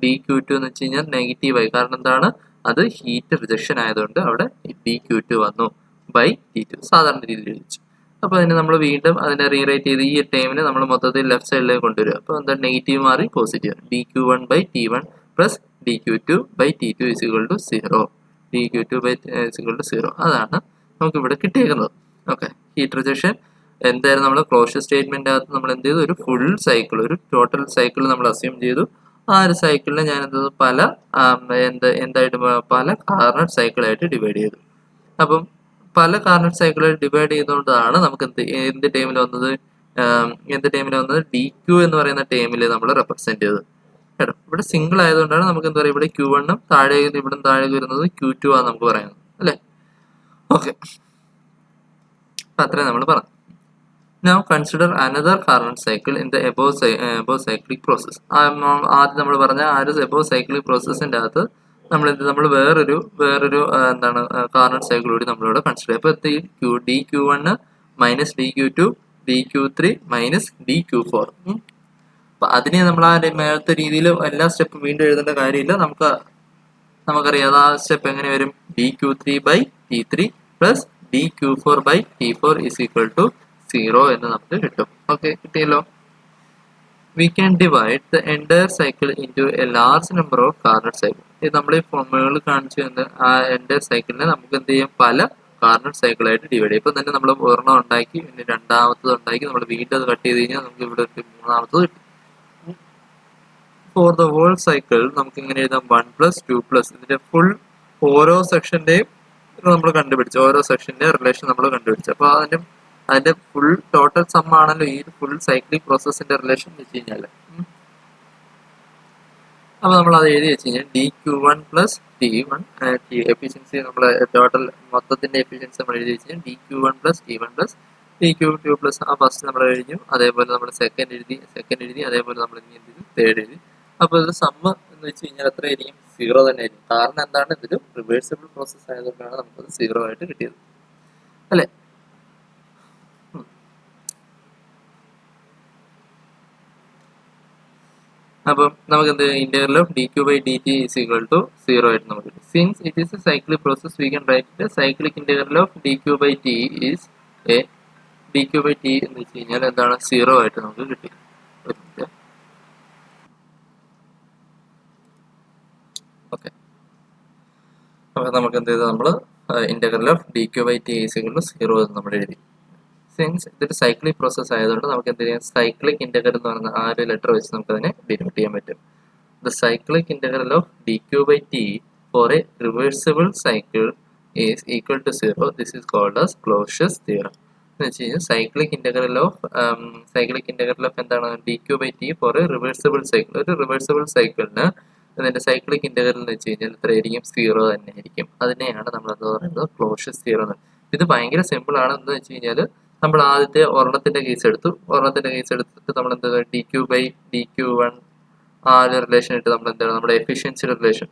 DQ2 എന്ന് വെച്ച് കഴിഞ്ഞാൽ നെഗറ്റീവായി. കാരണം എന്താണ്, അത് ഹീറ്റ് റിജക്ഷൻ ആയതുകൊണ്ട് അവിടെ DQ2 വന്നു T2 സാധാരണ രീതിയിൽ എഴുതിച്ചു. അപ്പോൾ അതിന് നമ്മൾ വീണ്ടും അതിനെ റീറൈറ്റ് ചെയ്ത് ഈ ടൈമിനെ നമ്മൾ മൊത്തത്തിൽ ലെഫ്റ്റ് സൈഡിലേക്ക് കൊണ്ടുവരിക. അപ്പോൾ എന്താ, നെഗറ്റീവ് മാറി പോസിറ്റീവ്. DQ1/T1 + DQ2/T2 = 0. DQ2/0 അതാണ് നമുക്ക് ഇവിടെ കിട്ടിയേക്കുന്നത്. ഓക്കെ, ഹീറ്റ് റിജക്ഷൻ എന്തായാലും നമ്മൾ ക്ലോഷർ സ്റ്റേറ്റ്മെന്റ് അകത്ത് നമ്മൾ എന്ത് ചെയ്തു, ഒരു ഫുൾ സൈക്കിൾ, ഒരു ടോട്ടൽ സൈക്കിൾ നമ്മൾ അസ്യൂം ചെയ്തു. ആ ഒരു സൈക്കിളിനെ ഞാൻ പല കാർണറ്റ് സൈക്കിളായിട്ട് ഡിവൈഡ് ചെയ്തു. അപ്പം പല കാർണറ്റ് സൈക്കിളായിട്ട് ഡിവൈഡ് ചെയ്തുകൊണ്ടാണ് നമുക്ക് എന്ത് ടൈമിൽ വന്നത്, DQ എന്ന് പറയുന്ന ടൈമിൽ നമ്മൾ റെപ്രസെന്റ് ചെയ്തത് കേട്ടോ. ഇവിടെ സിംഗിൾ ആയതുകൊണ്ടാണ് നമുക്ക് ഇവിടെ Q1 താഴേക്ക് ഇവിടെ താഴേക്ക് വരുന്നത് Q2 ആണ് നമുക്ക് പറയുന്നത് അല്ലേ. ഓക്കെ, അത്രേ നമ്മൾ പറഞ്ഞു. Now consider another Carnot cycle in the above cyclic process. ആദ്യം നമ്മൾ പറഞ്ഞ ആ ഒരു above cyclic processന്റെ അകത്ത് നമ്മൾ വേറൊരു കാർണറ്റ് സൈക്കിൾ കൂടി നമ്മളിവിടെ കൺസിഡർ ചെയ്യും. അപ്പോൾ DQ1 - DQ2, DQ3 - DQ4. അപ്പൊ അതിനെ നമ്മൾ ആ മേളത്തെ രീതിയിൽ എല്ലാ സ്റ്റെപ്പും വീണ്ടും എഴുതേണ്ട കാര്യമില്ല. നമുക്കറിയാം ആ സ്റ്റെപ്പ് എങ്ങനെ വരും, DQ3/T3 + DQ4/T4 = 0 എന്ന് നമുക്ക് കിട്ടും. ഓക്കെ, കിട്ടിയല്ലോ. We can divide the entire cycle into a large number of Carnot cycles. ഇത് നമ്മൾ ഈ ഫോമുകളിൽ കാണിച്ചു തന്ന ആ എൻറ്റയർ സൈക്കിളിനെ നമുക്ക് എന്ത് ചെയ്യാം, പല കാർണറ്റ് സൈക്കിളായിട്ട് ഡിവൈഡ് ചെയ്യും. ഇപ്പം തന്നെ നമ്മൾ ഒരെണ്ണം ഉണ്ടാക്കി, പിന്നെ രണ്ടാമത്തത് ഉണ്ടാക്കി, നമ്മൾ വീണ്ടും അത് കട്ട് ചെയ്ത് കഴിഞ്ഞാൽ നമുക്ക് ഇവിടെ മൂന്നാമത്തത് കിട്ടും. ഫോർ ദ ഹോൾ സൈക്കിൾ നമുക്ക് ഇങ്ങനെ എഴുതാം 1+2+. ഇതിന്റെ ഫുൾ ഓരോ സെക്ഷന്റെയും നമ്മൾ കണ്ടുപിടിച്ചു, ഓരോ സെക്ഷന്റെ റിലേഷൻ നമ്മൾ കണ്ടുപിടിച്ചു. അപ്പോൾ അതിന്റെ ഫുൾ ടോട്ടൽ സം ആണല്ലോ ഈ ഫുൾ സൈക്ലിക് പ്രോസസ്സിന്റെ റിലേഷൻ എന്ന് വെച്ച് കഴിഞ്ഞാൽ. അപ്പോൾ നമ്മൾ അത് എഴുതി വെച്ച് കഴിഞ്ഞാൽ dq1+t1 എഫിഷ്യൻസി നമ്മൾ ടോട്ടൽ മൊത്തത്തിന്റെ എഫിഷ്യൻസി നമ്മൾ എഴുതി വെച്ച് കഴിഞ്ഞാൽ dq1+t1+dq2+. ആ ഫസ്റ്റ് നമ്മൾ എഴുതി, അതേപോലെ നമ്മൾ സെക്കൻഡ് എഴുതി, അതേപോലെ നമ്മൾ ഇനി എന്ത് ചെയ്തു, തേർഡ് എഴുതി. അപ്പോൾ ഇത് സമ്മ് എന്ന് വെച്ച് കഴിഞ്ഞാൽ എത്ര ആയിരിക്കും? 0 തന്നെ ആയിരിക്കും. കാരണം എന്താണ്, ഇതൊരു റിവേഴ്സിബിൾ പ്രോസസ് ആയതുകൊണ്ടാണ് നമുക്കത് 0 ആയിട്ട് കിട്ടിയത്, അല്ലേ? അപ്പം നമുക്ക് എന്ത് integral of dq/dt is equal to 0 ആയിട്ട് നമുക്ക് കിട്ടും. Since it is A cyclic process V can right it cyclic integral of dq/t is A dq/t എന്ന് വെച്ച് കഴിഞ്ഞാൽ എന്താണ്? 0 ആയിട്ട് നമുക്ക് കിട്ടി. ഓക്കെ, അപ്പോൾ നമുക്ക് എന്ത് ചെയ്താൽ നമ്മൾ integral of dq/t is equal to 0 എന്ന് നമ്മൾ എഴുതി. സിൻസ് ഇതൊരു സൈക്ലിക് പ്രോസസ് ആയതുകൊണ്ട് നമുക്ക് എന്ത് ചെയ്യാം? സൈക്ലിക് ഇന്റഗ്രൽ എന്ന് പറയുന്ന ആ ഒരു ലെറ്റർ വെച്ച് നമുക്ക് അതിനെ ഡിനോട്ട് ചെയ്യാൻ പറ്റും. The cyclic integral of dq/t for a reversible cycle is equal to 0. This is called as Clausius theorem. എന്ന് വെച്ച് കഴിഞ്ഞാൽ സൈക്ലിക് ഇന്റഗ്രൽ ഓഫ് എന്താണ്? dq/t for a reversible cycle. ഒരു റിവേഴ്സിബിൾ സൈക്കിളിന് അതിന്റെ സൈക്ലിക് ഇന്റഗ്രൽ എന്ന് വെച്ച് കഴിഞ്ഞാൽ എത്രയായിരിക്കും? 0 തന്നെ ആയിരിക്കും. അതിനെയാണ് നമ്മൾ എന്താ പറയുന്നത്? Clausius theorem. ഇത് ഭയങ്കര സിമ്പിൾ ആണ്. എന്ന് വെച്ച് കഴിഞ്ഞാൽ നമ്മൾ ആദ്യത്തെ ഒരെണ്ണത്തിന്റെ കേസ് എടുത്തിട്ട് നമ്മൾ എന്താ dq/dq1 ആ ഒരു റിലേഷൻ ഇട്ട് നമ്മൾ എന്താണ് നമ്മുടെ എഫിഷ്യൻസി റിലേഷൻ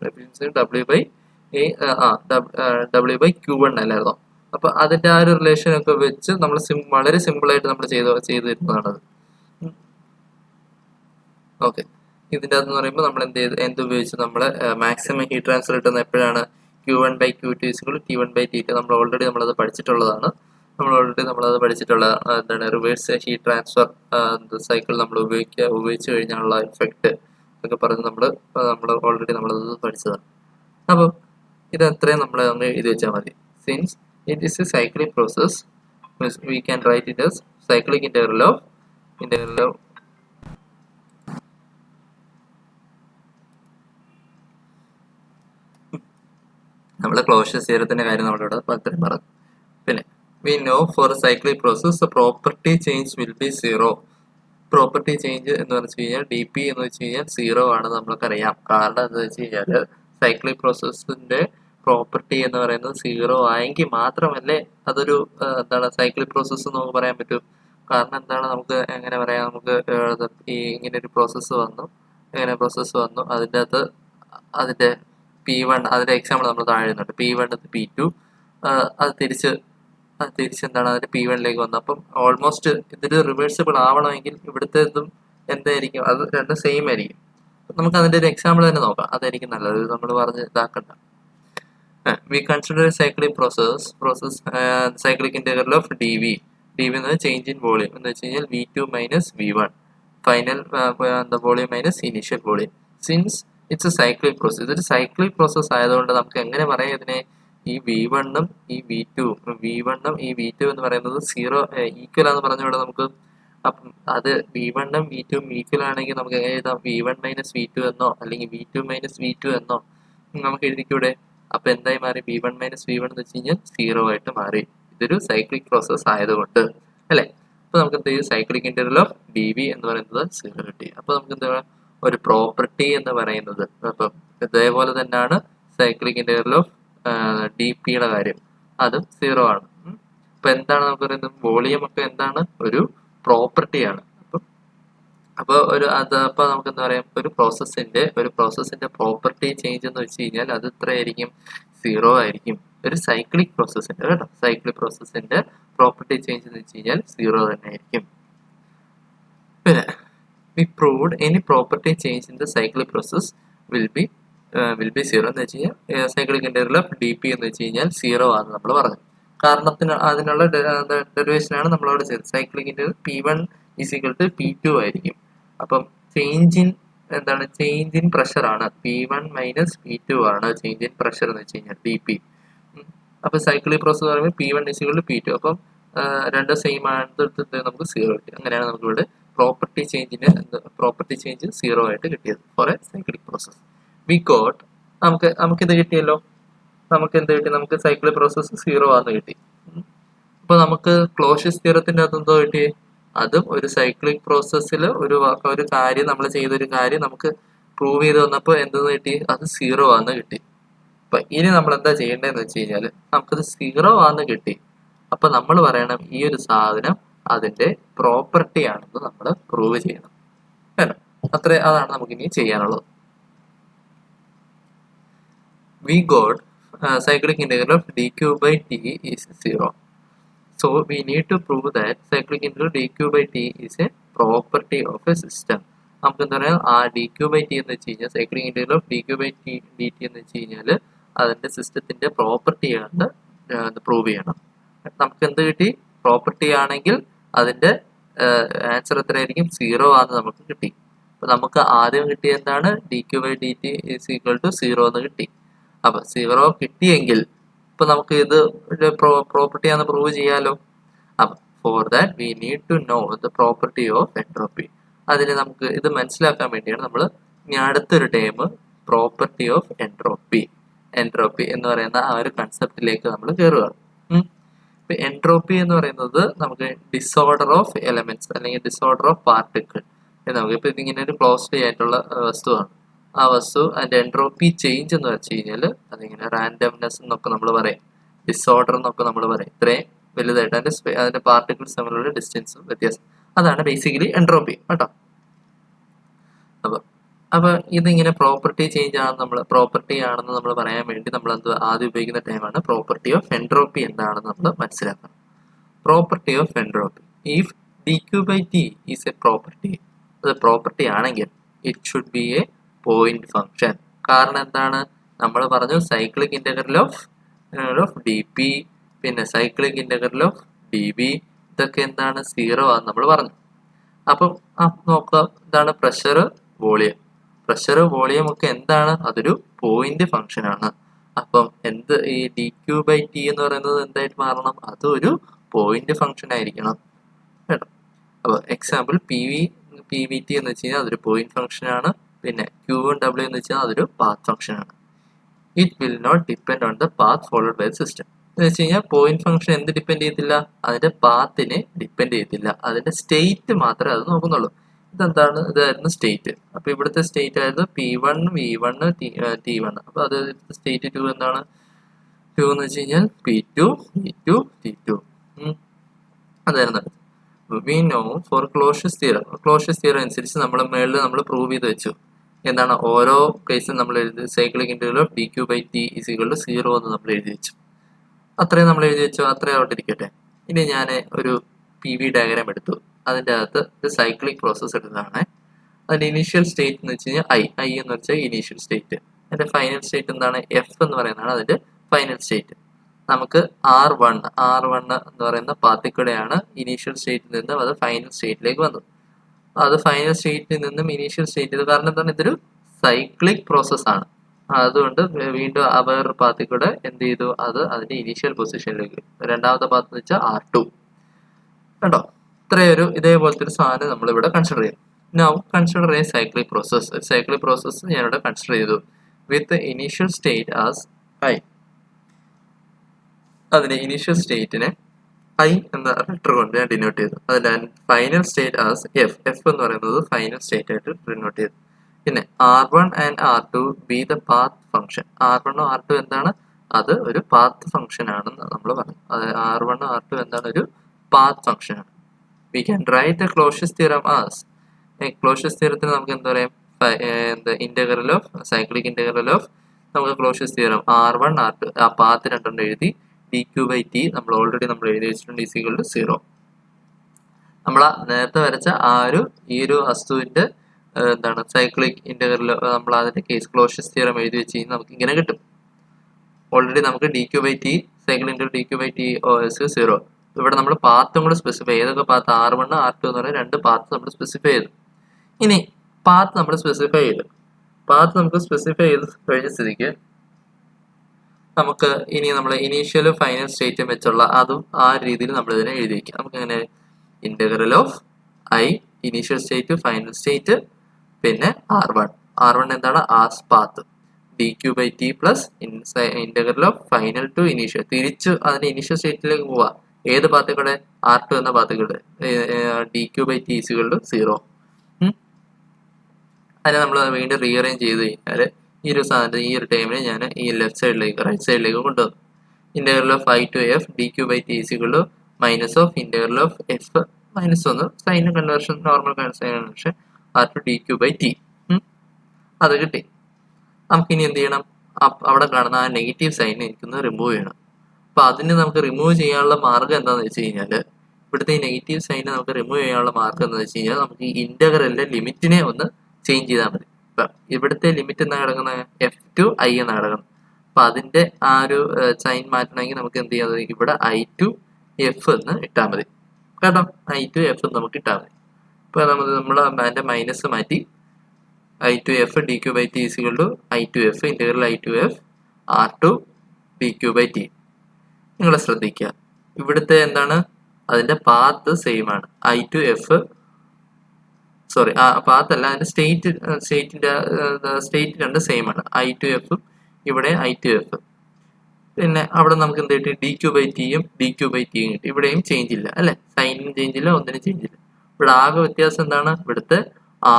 w/q1 അല്ലായിരുന്നോ? അപ്പൊ അതിന്റെ ആ ഒരു റിലേഷൻ ഒക്കെ വെച്ച് നമ്മൾ വളരെ സിമ്പിൾ ആയിട്ട് നമ്മൾ ചെയ്തിരുന്നതാണത്. ഓക്കെ, ഇതിന്റെ അകത്ത് പറയുമ്പോൾ നമ്മൾ എന്ത് ഉപയോഗിച്ച് നമ്മൾ മാക്സിമം ഹീറ്റ് ട്രാൻസ്ഫർ കിട്ടുന്ന എപ്പോഴാണ്? q1/q2 = t1/t2. നമ്മൾ ഓൾറെഡി നമ്മളത് പഠിച്ചിട്ടുള്ളതാണ്. എന്താണ് റിവേഴ്സ് ഹീറ്റ് ട്രാൻസ്ഫർ സൈക്കിൾ നമ്മൾ ഉപയോഗിച്ച് കഴിഞ്ഞാലുള്ള എഫക്റ്റ് എന്നൊക്കെ പറഞ്ഞ് നമ്മൾ ഓൾറെഡി നമ്മളത് പഠിച്ചതാണ്. അപ്പോൾ ഇത് അത്രയും നമ്മൾ അങ്ങ് എഴുതി വെച്ചാൽ മതി. Since it is A cyclic process V can right it as cyclic integral of നമ്മുടെ ക്ലോഷ്യസ് തിയറത്തിന്റെ കാര്യം നമ്മളിവിടെ അത്രയും പറഞ്ഞു. പിന്നെ we know for a cyclic process the property change will be 0. Property change എന്ന് വെച്ച് കഴിഞ്ഞാൽ dp എന്ന് വെച്ച് കഴിഞ്ഞാൽ 0 ആണ് നമ്മൾക്കറിയാം. കാരണം എന്താ വെച്ച് കഴിഞ്ഞാൽ സൈക്ലിക് പ്രോസസ്സിന്റെ പ്രോപ്പർട്ടി എന്ന് പറയുന്നത് 0 ആയെങ്കിൽ മാത്രമല്ലേ അതൊരു എന്താണ് സൈക്ലിക് പ്രോസസ്സ് നമുക്ക് പറയാൻ പറ്റൂ. കാരണം എന്താണ്, നമുക്ക് എങ്ങനെ പറയാം, നമുക്ക് ഈ ഇങ്ങനെ ഒരു പ്രോസസ്സ് വന്നു, അതിൻ്റെ അകത്ത് അതിന്റെ P1 അതിന്റെ എക്സാമ്പിൾ നമ്മൾ താഴെ എഴുതുന്നുണ്ട്. P1 P2 അത് തിരിച്ച് എന്താണ് അതിന്റെ P1 വന്നു. അപ്പം ഓൾമോസ്റ്റ് ഇതൊരു റിവേഴ്സിബിൾ ആവണമെങ്കിൽ ഇവിടുത്തെ ഇതും എന്തായിരിക്കും? അത് രണ്ടും സെയിം ആയിരിക്കും. നമുക്ക് അതിന്റെ ഒരു എക്സാമ്പിൾ തന്നെ നോക്കാം, അതായിരിക്കും നല്ലത്. നമ്മൾ പറഞ്ഞ് ഇതാക്കണ്ട. We consider cyclic process cyclic integral of dv എന്ന് ചേഞ്ച് ഇൻ വോളിയം എന്ന് വെച്ച് കഴിഞ്ഞാൽ v2 - v1 final volume minus initial volume. Since it's a cyclic process, ഇതൊരു സൈക്ലിക് പ്രോസസ് ആയതുകൊണ്ട് നമുക്ക് എങ്ങനെ പറയാം ഇതിനെ? ഈ v1ഉം ഈ v2 എന്ന് പറയുന്നത് 0 ഈക്വൽ ആണെന്ന് പറഞ്ഞുകൊണ്ട് നമുക്ക് അത് v1ഉം v2ഉം ഈക്വൽ ആണെങ്കിൽ നമുക്ക് എങ്ങനെ എഴുതാം? v1 - v2 എന്നോ അല്ലെങ്കിൽ v2 - v2 എന്നോ നമുക്ക് എഴുതിക്കൂടെ? അപ്പൊ എന്തായി മാറി? v1 - v1 എന്ന് വെച്ച് കഴിഞ്ഞാൽ 0 ആയിട്ട് മാറി. ഇതൊരു സൈക്ലിക് പ്രോസസ് ആയതുകൊണ്ട്, അല്ലെ? അപ്പൊ നമുക്ക് എന്ത് ചെയ്യും? സൈക്ലിക് ഇന്റഗ്രൽ ഓഫ് dv എന്ന് പറയുന്നത് 0 കിട്ടി. അപ്പൊ നമുക്ക് എന്താ ഒരു പ്രോപ്പർട്ടി എന്ന് പറയുന്നത്. അപ്പം ഇതേപോലെ തന്നെയാണ് സൈക്ലിക് ഇന്റഗ്രൽ ഓഫ് dpയുടെ കാര്യം, അതും 0 ആണ്. അപ്പൊ എന്താണ് നമുക്ക് പറയുന്നത്? വോളിയം ഒക്കെ എന്താണ്? ഒരു പ്രോപ്പർട്ടിയാണ്. അപ്പൊ നമുക്ക് എന്താ പറയാം, ഒരു പ്രോസസ്സിന്റെ പ്രോപ്പർട്ടി ചേഞ്ച് എന്ന് വെച്ച് കഴിഞ്ഞാൽ അത് എത്രയായിരിക്കും? 0 ആയിരിക്കും. ഒരു സൈക്ലിക് പ്രോസസ്സിന്റെ കേട്ടോ, സൈക്ലിക് പ്രോസസ്സിന്റെ പ്രോപ്പർട്ടി ചേഞ്ച് എന്ന് വെച്ച് കഴിഞ്ഞാൽ 0 തന്നെ ആയിരിക്കും. പിന്നെ we proved any property change in the cyclic process will be 0 എന്ന് വെച്ച് കഴിഞ്ഞാൽ സൈക്ലിക് ഇന്റഗ്രൽ ഓഫ് dp എന്ന് വെച്ച് കഴിഞ്ഞാൽ 0 ആണെന്ന് നമ്മൾ പറഞ്ഞു. കാരണത്തിന് അതിനുള്ള ഡെറിവേഷനാണ് നമ്മളവിടെ ചെയ്തത്. സൈക്ലിക് ഇന്റഗ്രൽ P1 = P2 ആയിരിക്കും. അപ്പം ചേഞ്ച് ഇൻ പ്രഷർ ആണ്. P1 - P2 ആണ് ചേഞ്ച് ഇൻ പ്രഷർ എന്ന് വെച്ച് കഴിഞ്ഞാൽ dp. അപ്പൊ സൈക്ലിക് പ്രോസസ് പറയുമ്പോൾ P1 = P2. അപ്പം രണ്ടും സെയിം ആണെന്ന് നമുക്ക് 0 കിട്ടി. അങ്ങനെയാണ് നമുക്ക് ഇവിടെ പ്രോപ്പർട്ടി ചേഞ്ച് 0 ആയിട്ട് കിട്ടിയത് for a cyclic process. We got നമുക്കിത് കിട്ടിയല്ലോ. നമുക്ക് എന്ത് കിട്ടി? നമുക്ക് സൈക്ലിക് പ്രോസസ് 0 ആണെന്ന് കിട്ടി. അപ്പൊ നമുക്ക് ക്ലോഷ്യസ് തിയറത്തിന്റെ അത് എന്തോ കിട്ടി? അതും ഒരു സൈക്ലിക് പ്രോസസ്സിൽ ഒരു കാര്യം നമ്മൾ ചെയ്തൊരു കാര്യം നമുക്ക് പ്രൂവ് ചെയ്ത് വന്നപ്പോൾ എന്തെന്ന് കിട്ടി? അത് 0 ആണെന്ന് കിട്ടി. അപ്പൊ ഇനി നമ്മൾ എന്താ ചെയ്യേണ്ടതെന്ന് വെച്ച് കഴിഞ്ഞാൽ നമുക്കത് 0 ആണെന്ന് കിട്ടി. അപ്പൊ നമ്മൾ പറയണം ഈ ഒരു സാധനം അതിന്റെ പ്രോപ്പർട്ടി ആണെന്ന് നമ്മൾ പ്രൂവ് ചെയ്യണം. അതാണ് നമുക്ക് ഇനി ചെയ്യാനുള്ളത്. We got cyclic integral of dq by t is 0. So we need to prove that cyclic integral dq by t is a property of a system. നമുക്ക് എന്താ പറയാ? ആ dq by t എന്ന് വെച്ച് കഴിഞ്ഞാൽ cyclic integral of dq by t dt എന്ന് വെച്ച് കഴിഞ്ഞാൽ അതിന്റെ സിസ്റ്റത്തിന്റെ പ്രോപ്പർട്ടി ആണ് പ്രൂവ് ചെയ്യണം. നമുക്ക് എന്ത് കിട്ടി? പ്രോപ്പർട്ടി ആണെങ്കിൽ അതിന്റെ ആൻസർ എത്രയായിരിക്കും? 0 ആണെന്ന് നമുക്ക് കിട്ടി. അപ്പൊ നമുക്ക് ആദ്യം കിട്ടിയ എന്താണ്? dq by dt is equal to 0 എന്ന് കിട്ടി. അപ്പൊ 0 കിട്ടിയെങ്കിൽ ഇപ്പൊ നമുക്ക് ഇത് പ്രോപ്പർട്ടി ആണെന്ന് പ്രൂവ് ചെയ്യാലോ. അപ്പൊ for that we need to know the property of entropy. അതിന് നമുക്ക് ഇത് മനസ്സിലാക്കാൻ വേണ്ടിയാണ് നമ്മൾ ഇനി അടുത്തൊരു ടേം പ്രോപ്പർട്ടി ഓഫ് എൻട്രോപ്പി എന്ന് പറയുന്ന ആ ഒരു കൺസെപ്റ്റിലേക്ക് നമ്മൾ കയറുകയാണ്. ഇപ്പൊ എൻട്രോപ്പി എന്ന് പറയുന്നത് നമുക്ക് ഡിസോർഡർ ഓഫ് എലമെന്റ്സ് അല്ലെങ്കിൽ ഡിസോർഡർ ഓഫ് പാർട്ടിക്കിൾ നമുക്ക് ഇപ്പൊ ഇതിങ്ങനെ ഒരു ക്ലോസ്ഡ് ആയിട്ടുള്ള വസ്തുവാണ്. ആ വസ്തു അതിന്റെ എൻട്രോപ്പി ചേഞ്ച് എന്ന് വെച്ച് കഴിഞ്ഞാൽ അതിങ്ങനെ റാൻഡംനെസ് എന്നൊക്കെ നമ്മൾ പറയും, ഡിസോർഡർ എന്നൊക്കെ നമ്മൾ പറയും. ഇത്രയും വലുതായിട്ട് അതിന്റെ പാർട്ടിക്കിൾസ് തമ്മിലുള്ള ഡിസ്റ്റൻസും വ്യത്യാസം, അതാണ് ബേസിക്കലി എൻട്രോപ്പി കേട്ടോ. അപ്പൊ ഇതിങ്ങനെ പ്രോപ്പർട്ടി ചേഞ്ച് പ്രോപ്പർട്ടി ആണെന്ന് നമ്മൾ പറയാൻ വേണ്ടി നമ്മൾ ആദ്യം ഉപയോഗിക്കുന്ന ടൈമാണ് പ്രോപ്പർട്ടി ഓഫ് എൻട്രോപ്പി എന്താണെന്ന് നമ്മൾ മനസ്സിലാക്കണം. Property of entropy. If dq by t is a property, അത് പ്രോപ്പർട്ടി ആണെങ്കിൽ it should be a point function. കാരണം എന്താണ്? നമ്മൾ പറഞ്ഞു cyclic integral of D P പിന്നെ cyclic integral of D B ഇതൊക്കെ എന്താണ്? 0 ആണെന്ന് നമ്മൾ പറഞ്ഞു. അപ്പം നോക്കുക, എന്താണ്? പ്രഷർ വോളിയം ഒക്കെ എന്താണ്? അതൊരു പോയിന്റ് ഫംഗ്ഷൻ ആണ്. അപ്പം ഈ dq by t എന്ന് പറയുന്നത് എന്തായിട്ട് മാറണം? അതൊരു പോയിന്റ് ഫംഗ്ഷൻ ആയിരിക്കണം കേട്ടോ. അപ്പൊ എക്സാമ്പിൾ പി വി ടി എന്ന് വെച്ച് കഴിഞ്ഞാൽ അതൊരു പോയിന്റ് ഫംഗ്ഷൻ ആണ്. പിന്നെ Q1W എന്ന് വെച്ചാൽ അതൊരു പാത്ത് ഫംഗ്ഷൻ ആണ്. It will not depend on the path followed by the system എന്ന് വെച്ച് കഴിഞ്ഞാൽ പോയിന്റ് ഫംഗ്ഷൻ എന്ത് ഡിപ്പെൻഡ് ചെയ്യത്തില്ല? അതിന്റെ പാത്തിനെ ഡിപ്പെൻഡ് ചെയ്യത്തില്ല, അതിന്റെ സ്റ്റേറ്റ് മാത്രമേ അത് നോക്കുന്നുള്ളൂ. ഇതായിരുന്നു സ്റ്റേറ്റ്. അപ്പൊ ഇവിടുത്തെ സ്റ്റേറ്റ് ആയിരുന്നു P1 V1 T1. അപ്പൊ അത് സ്റ്റേറ്റ് 2 എന്താണ്? 2 എന്ന് വെച്ച് കഴിഞ്ഞാൽ P2 V2 T2. അതായിരുന്നു. We know for Clausius theorem അനുസരിച്ച് നമ്മൾ പ്രൂവ് ചെയ്ത് വെച്ചു. എന്താണ്? ഓരോ കേസും നമ്മൾ എഴുതി cyclic integral of dq by t is equal to 0 എന്ന് നമ്മൾ എഴുതി വെച്ചു. അത്രയും നമ്മൾ എഴുതി വെച്ചു, അത്രയും അവിടെ ഇരിക്കട്ടെ. ഇനി ഞാൻ ഒരു PV ഡയഗ്രാം എടുത്തു. അതിൻ്റെ അകത്ത് ഒരു സൈക്ലിക് പ്രോസസ് എടുത്തതാണ്. അതിന്റെ ഇനീഷ്യൽ സ്റ്റേറ്റ് എന്ന് വെച്ച് കഴിഞ്ഞാൽ ഐ എന്ന് വെച്ചാൽ ഇനീഷ്യൽ സ്റ്റേറ്റ്. അതിന്റെ ഫൈനൽ സ്റ്റേറ്റ് എന്താണ്? എഫ് എന്ന് പറയുന്നതാണ് അതിന്റെ ഫൈനൽ സ്റ്റേറ്റ്. നമുക്ക് R1 എന്ന് പറയുന്ന പാർട്ടിക്കിളെയാണ് ഇനീഷ്യൽ സ്റ്റേറ്റിൽ നിന്നും അത് ഫൈനൽ സ്റ്റേറ്റിലേക്ക് വന്നത്. അത് ഫൈനൽ സ്റ്റേറ്റിൽ നിന്നും ഇനീഷ്യൽ സ്റ്റേറ്റിൽ, കാരണം എന്താണ്? ഇതൊരു സൈക്ലിക് പ്രോസസ് ആണ്. അതുകൊണ്ട് വീണ്ടും വേറൊരു പാർട്ടിക്കിളെ എന്ത് ചെയ്തു? അത് അതിന്റെ ഇനീഷ്യൽ പൊസിഷനിലേക്ക്. രണ്ടാമത്തെ പാത്ത് എന്ന് വെച്ചാൽ R2 കണ്ടോ. ഇതേപോലത്തെ ഒരു സാധനം നമ്മൾ ഇവിടെ കൺസിഡർ ചെയ്യും. Now consider A cyclic process. ഒരു സൈക്ലിക് പ്രോസസ് ഞാനിവിടെ കൺസിഡർ ചെയ്തു വിത്ത് ഇനീഷ്യൽ സ്റ്റേറ്റ് ആസ് ഐ. അതിന്റെ ഇനീഷ്യൽ സ്റ്റേറ്റിനെ ഐ എന്ന ലെറ്റർ കൊണ്ട് ഞാൻ ഡിനോട്ട് ചെയ്തു. അതിന്റെ ഫൈനൽ സ്റ്റേറ്റ് ആസ് എഫ് എന്ന് പറയുന്നത് ഫൈനൽ സ്റ്റേറ്റ് ആയിട്ട് ഡിനോട്ട് ചെയ്തു. പിന്നെ R1 and R2 B the path function. R1 R2 എന്താണ്? അത് ഒരു പാത്ത് ഫംഗ്ഷൻ ആണെന്ന് നമ്മൾ പറഞ്ഞു. അത് R1 R2 എന്താണ്? ഒരു പാത്ത് ഫംഗ്ഷൻ ആണ്. We can write the Clausius theorem as. Clausius തിയറത്തിന് നമുക്ക് എന്താ പറയാം? Integral of cyclic integral of നമുക്ക് ക്ലോഷ്യസ് തിയറം R1 R2 ആ പാത്ത് രണ്ടെണ്ണം എഴുതി dq by t നമ്മൾ എഴുതി വെച്ചിട്ടുണ്ട് is equal to 0. നമ്മൾ നേരത്തെ വരച്ച ഈ ഒരു വസ്തുവിന്റെ എന്താണ് സൈക്ലിക് ഇന്റഗ്രൽ നമ്മൾ അതിന്റെ കേസ് ക്ലോഷ്യസ് തിയറം എഴുതി വെച്ച് കഴിഞ്ഞാൽ നമുക്ക് ഇങ്ങനെ കിട്ടും. ഓൾറെഡി നമുക്ക് dq by t cyclic integral dq by t is 0. ഇവിടെ നമ്മൾ പാത്തും കൂടെ സ്പെസിഫൈ ചെയ്ത്, ഏതൊക്കെ പാത്ത്? R1 R2 എന്ന് പറയുന്ന രണ്ട് പാത്ത് നമ്മൾ സ്പെസിഫൈ ചെയ്തു. ഇനി പാത്ത് നമ്മൾ സ്പെസിഫൈ ചെയ്ത് കഴിഞ്ഞ സ്ഥിതിക്ക് നമുക്ക് ഇനി നമ്മൾ ഇനീഷ്യലും ഫൈനൽ സ്റ്റേറ്റും വെച്ചുള്ള അതും ആ രീതിയിൽ നമ്മൾ ഇതിനെ എഴുതി വയ്ക്കാം. നമുക്ക് ഇങ്ങനെ integral of I initial state, final state, പിന്നെ R1 എന്താണ് as path dq/t plus integral of final to initial, തിരിച്ച് അതിന്റെ ഇനീഷ്യൽ സ്റ്റേറ്റിലേക്ക് പോവാ. ഏത് പാത്തുകൂടെ? R2 എന്ന പാത്തുകൂടെ. dq/t equal to 0. അതിനെ നമ്മൾ വീണ്ടും റീഅറേഞ്ച് ചെയ്ത് കഴിഞ്ഞാൽ ഈ ഒരു സാധനത്തിന്, ഈ ഒരു ടൈമിനെ ഞാൻ ഈ ലെഫ്റ്റ് സൈഡിലേക്ക്, റൈറ്റ് സൈഡിലേക്ക് കൊണ്ടുവന്നു. Integral of I to F dq/t equal to minus of integral of F -1 sign conversion, normal sign conversion R2 dq/t. അത് കിട്ടി. നമുക്കിനി എന്ത് ചെയ്യണം? അവിടെ കാണുന്ന ആ നെഗറ്റീവ് സൈൻ എനിക്കൊന്ന് റിമൂവ് ചെയ്യണം. അപ്പൊ അതിന് നമുക്ക് റിമൂവ് ചെയ്യാനുള്ള മാർഗം എന്താണെന്ന് വെച്ച് കഴിഞ്ഞാൽ, ഇവിടുത്തെ ഈ നെഗറ്റീവ് സൈനെ നമുക്ക് റിമൂവ് ചെയ്യാനുള്ള മാർഗം എന്താണെന്ന് വെച്ച് കഴിഞ്ഞാൽ, നമുക്ക് ഈ ഇന്റഗ്രലിന്റെ ലിമിറ്റിനെ ഒന്ന് ചേഞ്ച് ചെയ്താൽ മതി. ഇപ്പം ഇവിടുത്തെ ലിമിറ്റ് എന്നാ കിടക്കുന്നത്? F to I എന്നാ കിടക്കുന്നത്. അപ്പൊ അതിന്റെ ആ ഒരു സൈൻ മാറ്റണമെങ്കിൽ നമുക്ക് എന്ത് ചെയ്യാം? ഇവിടെ I to F എന്ന് ഇട്ടാൽ മതി കേട്ടോ. I to F നമുക്ക് ഇട്ടാൽ മതി. ഇപ്പൊ നമ്മൾ അതിന്റെ മൈനസ് മാറ്റി I to F dq/t equal to I to F integral I to F R2 dq/t. നിങ്ങൾ ശ്രദ്ധിക്കുക, ഇവിടുത്തെ എന്താണ്? അതിന്റെ പാത്ത് സെയിം ആണ്. I to F, sorry, path അല്ല, അതിന്റെ സ്റ്റേറ്റ് രണ്ട് സെയിം ആണ്. I to F ഇവിടെ I to F. പിന്നെ അവിടെ നമുക്ക് എന്ത് കിട്ടി? dq/tയും dq/tയും കിട്ടി. ഇവിടെയും ചേഞ്ച് ഇല്ല അല്ലെ? സൈനിനും ചേഞ്ച് ഇല്ല, ഒന്നിനും ചേഞ്ച് ഇല്ല. ഇവിടെ ആകെ വ്യത്യാസം എന്താണ്? ഇവിടുത്തെ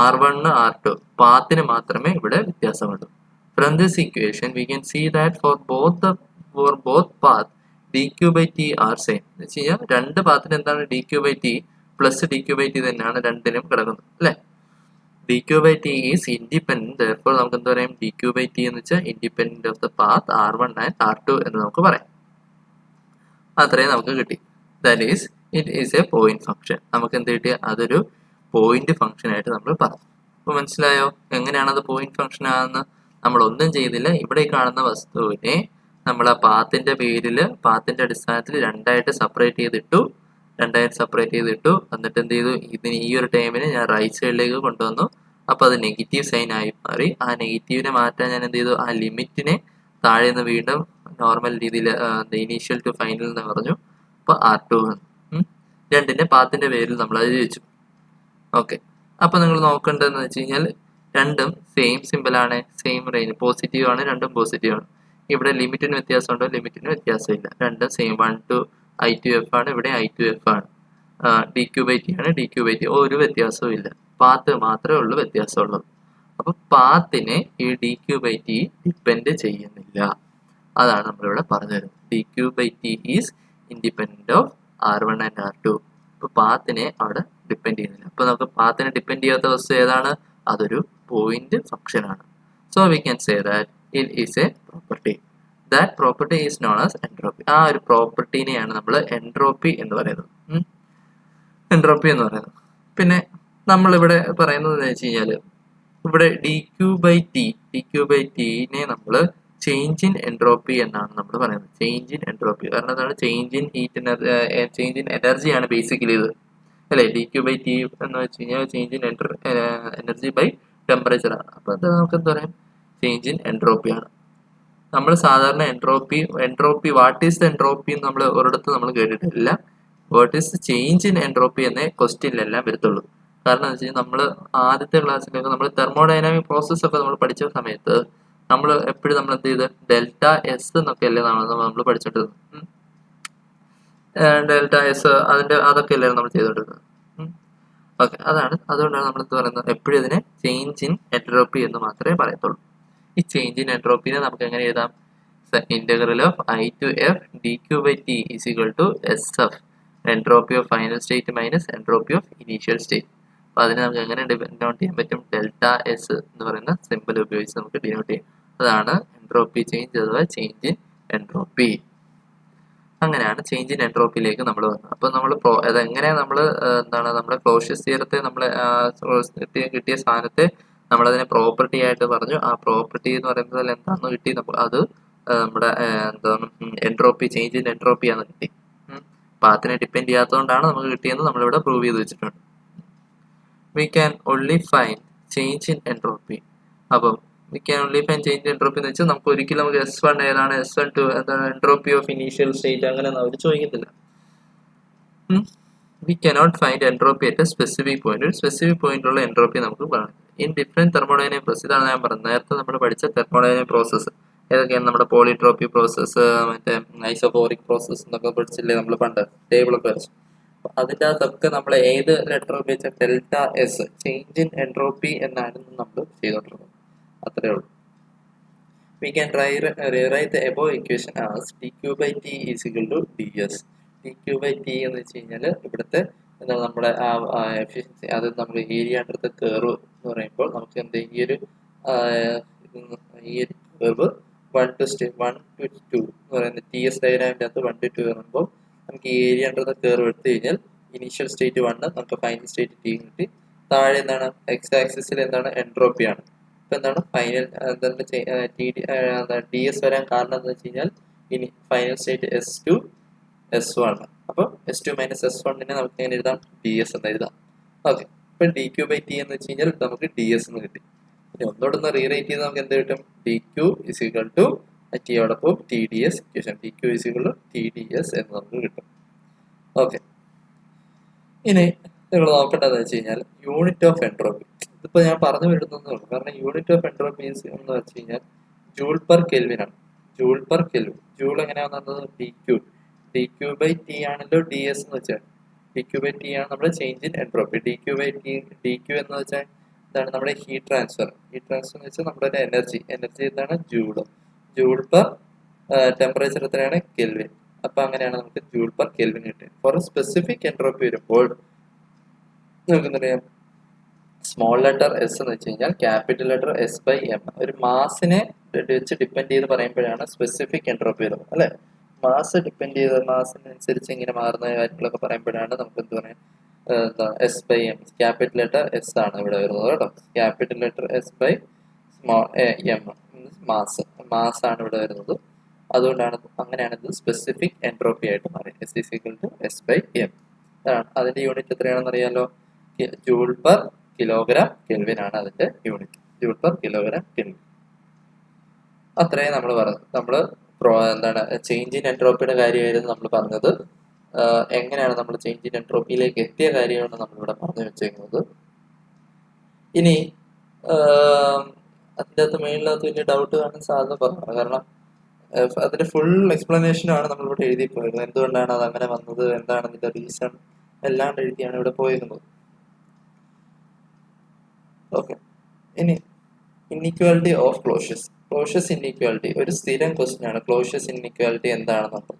R1 R2 പാത്തിന് മാത്രമേ ഇവിടെ വ്യത്യാസമുള്ളൂ. From this equation we can see that for both path dq/t are same. എന്ന് വെച്ച് കഴിഞ്ഞാൽ രണ്ട് പാത്തിന് എന്താണ്? dq/t പ്ലസ് dq/t തന്നെയാണ് രണ്ടിനും കിടക്കുന്നത് അല്ലെ? dq/t is independent, therefore നമുക്ക് എന്ത് പറയാം? dq/t എന്ന് വെച്ചാൽ independent of the path R1 and R2 എന്ന് നമുക്ക് പറയാം. അത്രയും നമുക്ക് കിട്ടി. That is it is A point function. നമുക്ക് എന്ത് കിട്ടിയ? അതൊരു പോയിന്റ് ഫംഗ്ഷൻ ആയിട്ട് നമ്മൾ പറഞ്ഞു. അപ്പൊ മനസ്സിലായോ എങ്ങനെയാണ് അത് പോയിന്റ് ഫംഗ്ഷൻ ആണെന്ന്? നമ്മൾ ഒന്നും ചെയ്തില്ല. ഇവിടെ കാണുന്ന വസ്തുവിനെ നമ്മൾ ആ പാത്തിന്റെ പേരില്, പാത്തിന്റെ അടിസ്ഥാനത്തിൽ രണ്ടായിട്ട് സെപ്പറേറ്റ് ചെയ്തിട്ടു. എന്നിട്ട് എന്ത് ചെയ്തു? ഇതിന് ഈ ഒരു ടൈമിന് ഞാൻ റൈറ്റ് സൈഡിലേക്ക് കൊണ്ടുവന്നു. അപ്പൊ അത് നെഗറ്റീവ് സൈൻ ആയി മാറി. ആ നെഗറ്റീവിനെ മാറ്റാൻ ഞാൻ എന്ത് ചെയ്തു? ആ ലിമിറ്റിനെ താഴെ നിന്ന് വീണ്ടും നോർമൽ രീതിയിൽ ഇനീഷ്യൽ ടു ഫൈനൽ എന്ന് പറഞ്ഞു. അപ്പൊ R2 രണ്ടിന്റെ പാത്തിന്റെ പേരിൽ നമ്മൾ അത് വെച്ചു. ഓക്കെ, അപ്പൊ നിങ്ങൾ നോക്കേണ്ടതെന്ന് വെച്ച് കഴിഞ്ഞാൽ രണ്ടും സെയിം സിമ്പിൾ ആണ്, സെയിം റേഞ്ച്, പോസിറ്റീവ് ആണ്, രണ്ടും പോസിറ്റീവ് ആണ്. ഇവിടെ ലിമിറ്റിന് വ്യത്യാസമുണ്ടോ? ലിമിറ്റിന് വ്യത്യാസമില്ല. രണ്ടും same. 1 to I to F ആണ്, ഇവിടെ I to F ആണ്. dq/t ആണ്, dq/t ഒരു വ്യത്യാസവും ഇല്ല. പാത്ത് മാത്രമേ ഉള്ളൂ വ്യത്യാസമുള്ളത്. അപ്പൊ പാത്തിനെ ഈ dq/t ഡിപ്പെൻഡ് ചെയ്യുന്നില്ല. അതാണ് നമ്മളിവിടെ പറഞ്ഞു തരുന്നത്. dq/t is independent of R1 and R2. അപ്പൊ പാത്തിനെ അവിടെ ഡിപ്പെൻഡ് ചെയ്യുന്നില്ല. അപ്പൊ നമുക്ക് പാത്തിനെ ഡിപ്പെൻഡ് ചെയ്യാത്ത വസ്തു ഏതാണ്? അതൊരു പോയിന്റ് ഫംഗ്ഷൻ ആണ്. So we can say that it is a property. That property is known as entropy. ആ ഒരു പ്രോപ്പർട്ടീനെയാണ് നമ്മൾ എൻട്രോപ്പി എന്ന് പറയുന്നത്. പിന്നെ നമ്മളിവിടെ പറയുന്നത് എന്ന് വെച്ച് കഴിഞ്ഞാൽ, ഇവിടെ dq/tനെ നമ്മൾ ചേഞ്ച് ഇൻ എൻട്രോപ്പി എന്നാണ് നമ്മൾ പറയുന്നത്. ചേഞ്ച് ഇൻ എൻട്രോപ്പി കാരണം എന്താണ്? ചേഞ്ച് ഇൻ എനർജിയാണ് ബേസിക്കലി ഇത് അല്ലെ? dq/t എന്ന് വെച്ച് കഴിഞ്ഞാൽ change in energy by temperature ആണ്. അപ്പൊ അത് നമുക്ക് എന്താ പറയാം? ചേഞ്ച് ഇൻ എൻട്രോപ്പി ആണ്. നമ്മൾ സാധാരണ entropy what is the entropy എന്ന് നമ്മൾ ഒരിടത്ത് നമ്മൾ കേട്ടിട്ടില്ല. What is change in entropy എന്നേ ക്വസ്റ്റ്യനിലെല്ലാം വരത്തുള്ളൂ. കാരണം എന്ന് വെച്ച് കഴിഞ്ഞാൽ നമ്മൾ ആദ്യത്തെ ക്ലാസ്സിലൊക്കെ നമ്മൾ തെർമോഡൈനാമിക് പ്രോസസ് ഒക്കെ നമ്മൾ പഠിച്ച സമയത്ത് നമ്മൾ എപ്പോഴും നമ്മൾ എന്ത് ചെയ്ത് ΔS എന്നൊക്കെ അല്ലേ നമ്മൾ പഠിച്ചിട്ടിരുന്നത്. ΔS അതൊക്കെ അല്ലേ നമ്മൾ ചെയ്തോണ്ടിരുന്നത്. ഓക്കെ, അതുകൊണ്ടാണ് നമ്മൾ എന്ത് പറയുന്നത്? എപ്പോഴും ഇതിനെ ചേഞ്ച് ഇൻ എൻട്രോപ്പി എന്ന് മാത്രമേ പറയത്തുള്ളൂ. ഈ ചേഞ്ച് ഇൻ എൻട്രോപ്പിനെ നമുക്ക് എങ്ങനെ എഴുതാം? Integral of I to F dq/t is equal to SF, entropy of final state minus entropy of initial state. അപ്പൊ അതിനെ നമുക്ക് എങ്ങനെ ഡിനോട്ട് ചെയ്യാൻ പറ്റും? ΔS എന്ന് പറയുന്ന സിമ്പിൾ ഉപയോഗിച്ച് നമുക്ക് ഡിനോട്ട് ചെയ്യാം. അതാണ് എൻട്രോപ്പി ചേഞ്ച് അഥവാ ചേഞ്ച് ഇൻ എൻട്രോപ്പി. അങ്ങനെയാണ് ചേഞ്ച് ഇൻ എൻട്രോപ്പിയിലേക്ക് നമ്മൾ വന്നത്. അപ്പൊ നമ്മൾ അതെങ്ങനെ നമ്മൾ എന്താണ് നമ്മുടെ ക്ലോഷ്യസ് തിയറത്തെ നമ്മളെ കിട്ടിയ സാധനത്തെ നമ്മളതിനെ പ്രോപ്പർട്ടി ആയിട്ട് പറഞ്ഞു. ആ പ്രോപ്പർട്ടി എന്ന് പറയുന്നത് എന്താണെന്ന് കിട്ടി? അത് നമ്മുടെ എന്താണ് എൻട്രോപ്പി, ചേഞ്ച് ഇൻ എൻട്രോപ്പി ആണ് കിട്ടി. പാത്തിനെ ഡിപ്പെൻഡ് ചെയ്യാത്തതുകൊണ്ടാണ് നമുക്ക് കിട്ടിയെന്ന് നമ്മളിവിടെ പ്രൂവ് ചെയ്ത് വെച്ചിട്ടുണ്ട്. We can only find change in entropy. അപ്പം we can only find change in entropy എന്ന് വെച്ചാൽ നമുക്ക് ഒരിക്കലും നമുക്ക് S1 ഏതാണ്, S12 എന്താണ്, എൻട്രോപ്പി ഓഫ് ഇനീഷ്യൽ സ്റ്റേറ്റ് അങ്ങനെ അവർ ചോദിക്കത്തില്ല. We cannot find entropy at a specific point. ഒരു സ്പെസിഫിക് പോയിന്റിലുള്ള എൻട്രോപ്പി നമുക്ക് പറയാം. ഇൻ ഡിഫറെൻറ്റ് തെർമോഡൈനാമിക് പ്രോസസ്, ഇതാണ് ഞാൻ പറഞ്ഞത് നേരത്തെ നമ്മൾ പഠിച്ച തെർമോഡൈനാമിക് പ്രോസസ്സ് ഏതൊക്കെയാണ്? നമ്മുടെ പോളിട്രോപ്പി പ്രോസസ്സ്, മറ്റേ ഐസോബോറിക് പ്രോസസ്സ് എന്നൊക്കെ പഠിച്ചില്ലേ നമ്മൾ പണ്ട് ടേബിളൊക്കെ വരച്ചു. അതിൻ്റെ അകത്തൊക്കെ നമ്മൾ ഏത് ലെറ്റർ ഉപയോഗിച്ച delta S change in entropy എന്നാണ് നമ്മൾ ചെയ്തോണ്ടിരുന്നത്. അത്രയേ ഉള്ളൂ. We can rewrite the above equation as dq by t is equal to ds. dq by t എന്ന് വെച്ച് കഴിഞ്ഞാൽ ഇവിടുത്തെ എന്താണ് നമ്മുടെ ആ എഫിഷ്യൻസി, അത് നമ്മൾ ഏരിയ അണ്ടർ കർവ് എന്ന് പറയുമ്പോൾ നമുക്ക് എന്ത് ഈ ഒരു കർവ് 1 to 2 എന്ന് പറയുന്നത് ടി എസ് ഡയഗ്രാമിൻ്റെ അകത്ത് 1 to 2 പറയുമ്പോൾ നമുക്ക് ഈ ഏരിയ അണ്ടർ കർവ് എടുത്തു കഴിഞ്ഞാൽ ഇനീഷ്യൽ സ്റ്റേറ്റ് 1, നമുക്ക് ഫൈനൽ സ്റ്റേറ്റ് ടി കിട്ടി. താഴെ എന്താണ് എക്സ് ആക്സിസിൽ എന്താണ് എൻട്രോപ്പിയാണ്. ഇപ്പം എന്താണ് ഫൈനൽ എന്താണ് ടി എസ് വരാൻ കാരണം എന്ന് വെച്ച് കഴിഞ്ഞാൽ ഇനി ഫൈനൽ സ്റ്റേറ്റ് S2 S1. അപ്പോൾ S2 മൈനസ് S1 നമുക്ക് എങ്ങനെ എഴുതാം? ഡി എസ് എന്ന് എഴുതാം. ഓക്കെ, ഇപ്പം ഡി ക്യൂ ബൈ ടി എന്ന് വെച്ച് കഴിഞ്ഞാൽ നമുക്ക് ഡി എസ് എന്ന് കിട്ടി. ഇനി ഒന്നുകൂടെ ഒന്ന് റീറൈറ്റ് ചെയ്ത് നമുക്ക് എന്ത് കിട്ടും? D Q is equal to ടിയോടൊപ്പം T D S equation, D Q is equal to T D S എന്ന് നമുക്ക് കിട്ടും. ഓക്കെ, ഇനി നിങ്ങൾ നോക്കേണ്ടതെന്ന് വെച്ച് കഴിഞ്ഞാൽ യൂണിറ്റ് ഓഫ് എൻട്രോപ്പി. ഇതിപ്പോൾ ഞാൻ പറഞ്ഞു വരുന്നതേ ഉള്ളൂ, കാരണം യൂണിറ്റ് ഓഫ് എൻട്രോപ്പി എന്ന് വെച്ച് കഴിഞ്ഞാൽ ജൂൾ പെർ കെൽവിൻ ആണ്. ജൂൾ പെർ കെൽവിൻ, ജൂൾ എങ്ങനെയാണെന്ന് പറഞ്ഞത് D Q, D Q by T ആണല്ലോ ഡി എസ് എന്ന് വെച്ചാൽ. ഡി ക്യൂ ബൈ ടി ആണ് നമ്മുടെ change in entropy. D Q by T, D Q എന്ന് വെച്ചാൽ ഇതാണ് നമ്മുടെ ഹീറ്റ് ട്രാൻസ്ഫർ. ഹീറ്റ് ട്രാൻസ്ഫർ എന്ന് വെച്ചാൽ നമ്മുടെ എനർജി എന്താണ്? ജൂള്. ജൂൾ പെർ ടെമ്പറേച്ചർ എത്രയാണ്? കെൽവിൻ. അപ്പം അങ്ങനെയാണ് നമുക്ക് ജൂൾ പെർ കെൽവിൻ കിട്ടുന്നത്. ഫോർ സ്പെസിഫിക് എൻട്രോപ്പി വരുമ്പോൾ നമുക്ക് എന്തറിയാം? സ്മോൾ ലെറ്റർ എസ് എന്ന് വെച്ച് കഴിഞ്ഞാൽ capital letter S by M. ഒരു മാസിനെ വെച്ച് ഡിപ്പെൻഡ് ചെയ്ത് പറയുമ്പോഴാണ് സ്പെസിഫിക് എൻട്രോപ്പി വരുന്നത്, അല്ലേ? മാസ് ഡിപ്പെൻഡ് ചെയ്ത് മാസിനനുസരിച്ച് ഇങ്ങനെ മാറുന്ന കാര്യങ്ങളൊക്കെ പറയുമ്പോഴാണ് നമുക്ക് എന്ത് പറയാം? S by M. Capital letter S ആണ് ഇവിടെ വരുന്നത് കേട്ടോ. Capital letter S by small M mass ആണ് ഇവിടെ വരുന്നത്. അതുകൊണ്ടാണ് അങ്ങനെയാണ് ഇത് സ്പെസിഫിക് എൻട്രോപ്പി ആയിട്ട് മാറി. S is equal to S by M. അതാണ് അതിന്റെ യൂണിറ്റ് എത്രയാണെന്ന് അറിയാലോ? ജൂൾ പെർ കിലോഗ്രാം കെൽവിൻ ആണ് അതിന്റെ unit. Joule per kilogram kelvin. അത്രയും നമ്മൾ പറഞ്ഞു. നമ്മൾ എന്താണ് ചേഞ്ച് ഇൻ എൻട്രോപ്പിയുടെ കാര്യമായിരുന്നു നമ്മൾ പറഞ്ഞത്. എങ്ങനെയാണ് നമ്മൾ ചേഞ്ച് ഇൻ എൻട്രോപ്പിയിലേക്ക് എത്തിയ കാര്യമാണ് നമ്മളിവിടെ പറഞ്ഞു വെച്ചേക്കുന്നത്. ഇനി അതിൻ്റെ അകത്ത് മെയിനിനകത്ത് വലിയ ഡൗട്ട് കാണാൻ സാധ്യത പറഞ്ഞു, കാരണം അതിന്റെ ഫുൾ എക്സ്പ്ലനേഷനാണ് നമ്മളിവിടെ എഴുതി പോയത്. എന്തുകൊണ്ടാണ് അത് അങ്ങനെ വന്നത്, എന്താണ് അതിന്റെ റീസൺ എല്ലാം എഴുതിയാണ് ഇവിടെ പോയിരുന്നത്. ഓക്കെ, ഇനി inequality of Clausius. Clausius inequality ഒരു സ്ഥിരം ക്വസ്റ്റ്യൻ ആണ്. ക്ലോഷ്യസ് ഇൻഇക്വാലിറ്റി എന്താണെന്നുള്ളത്,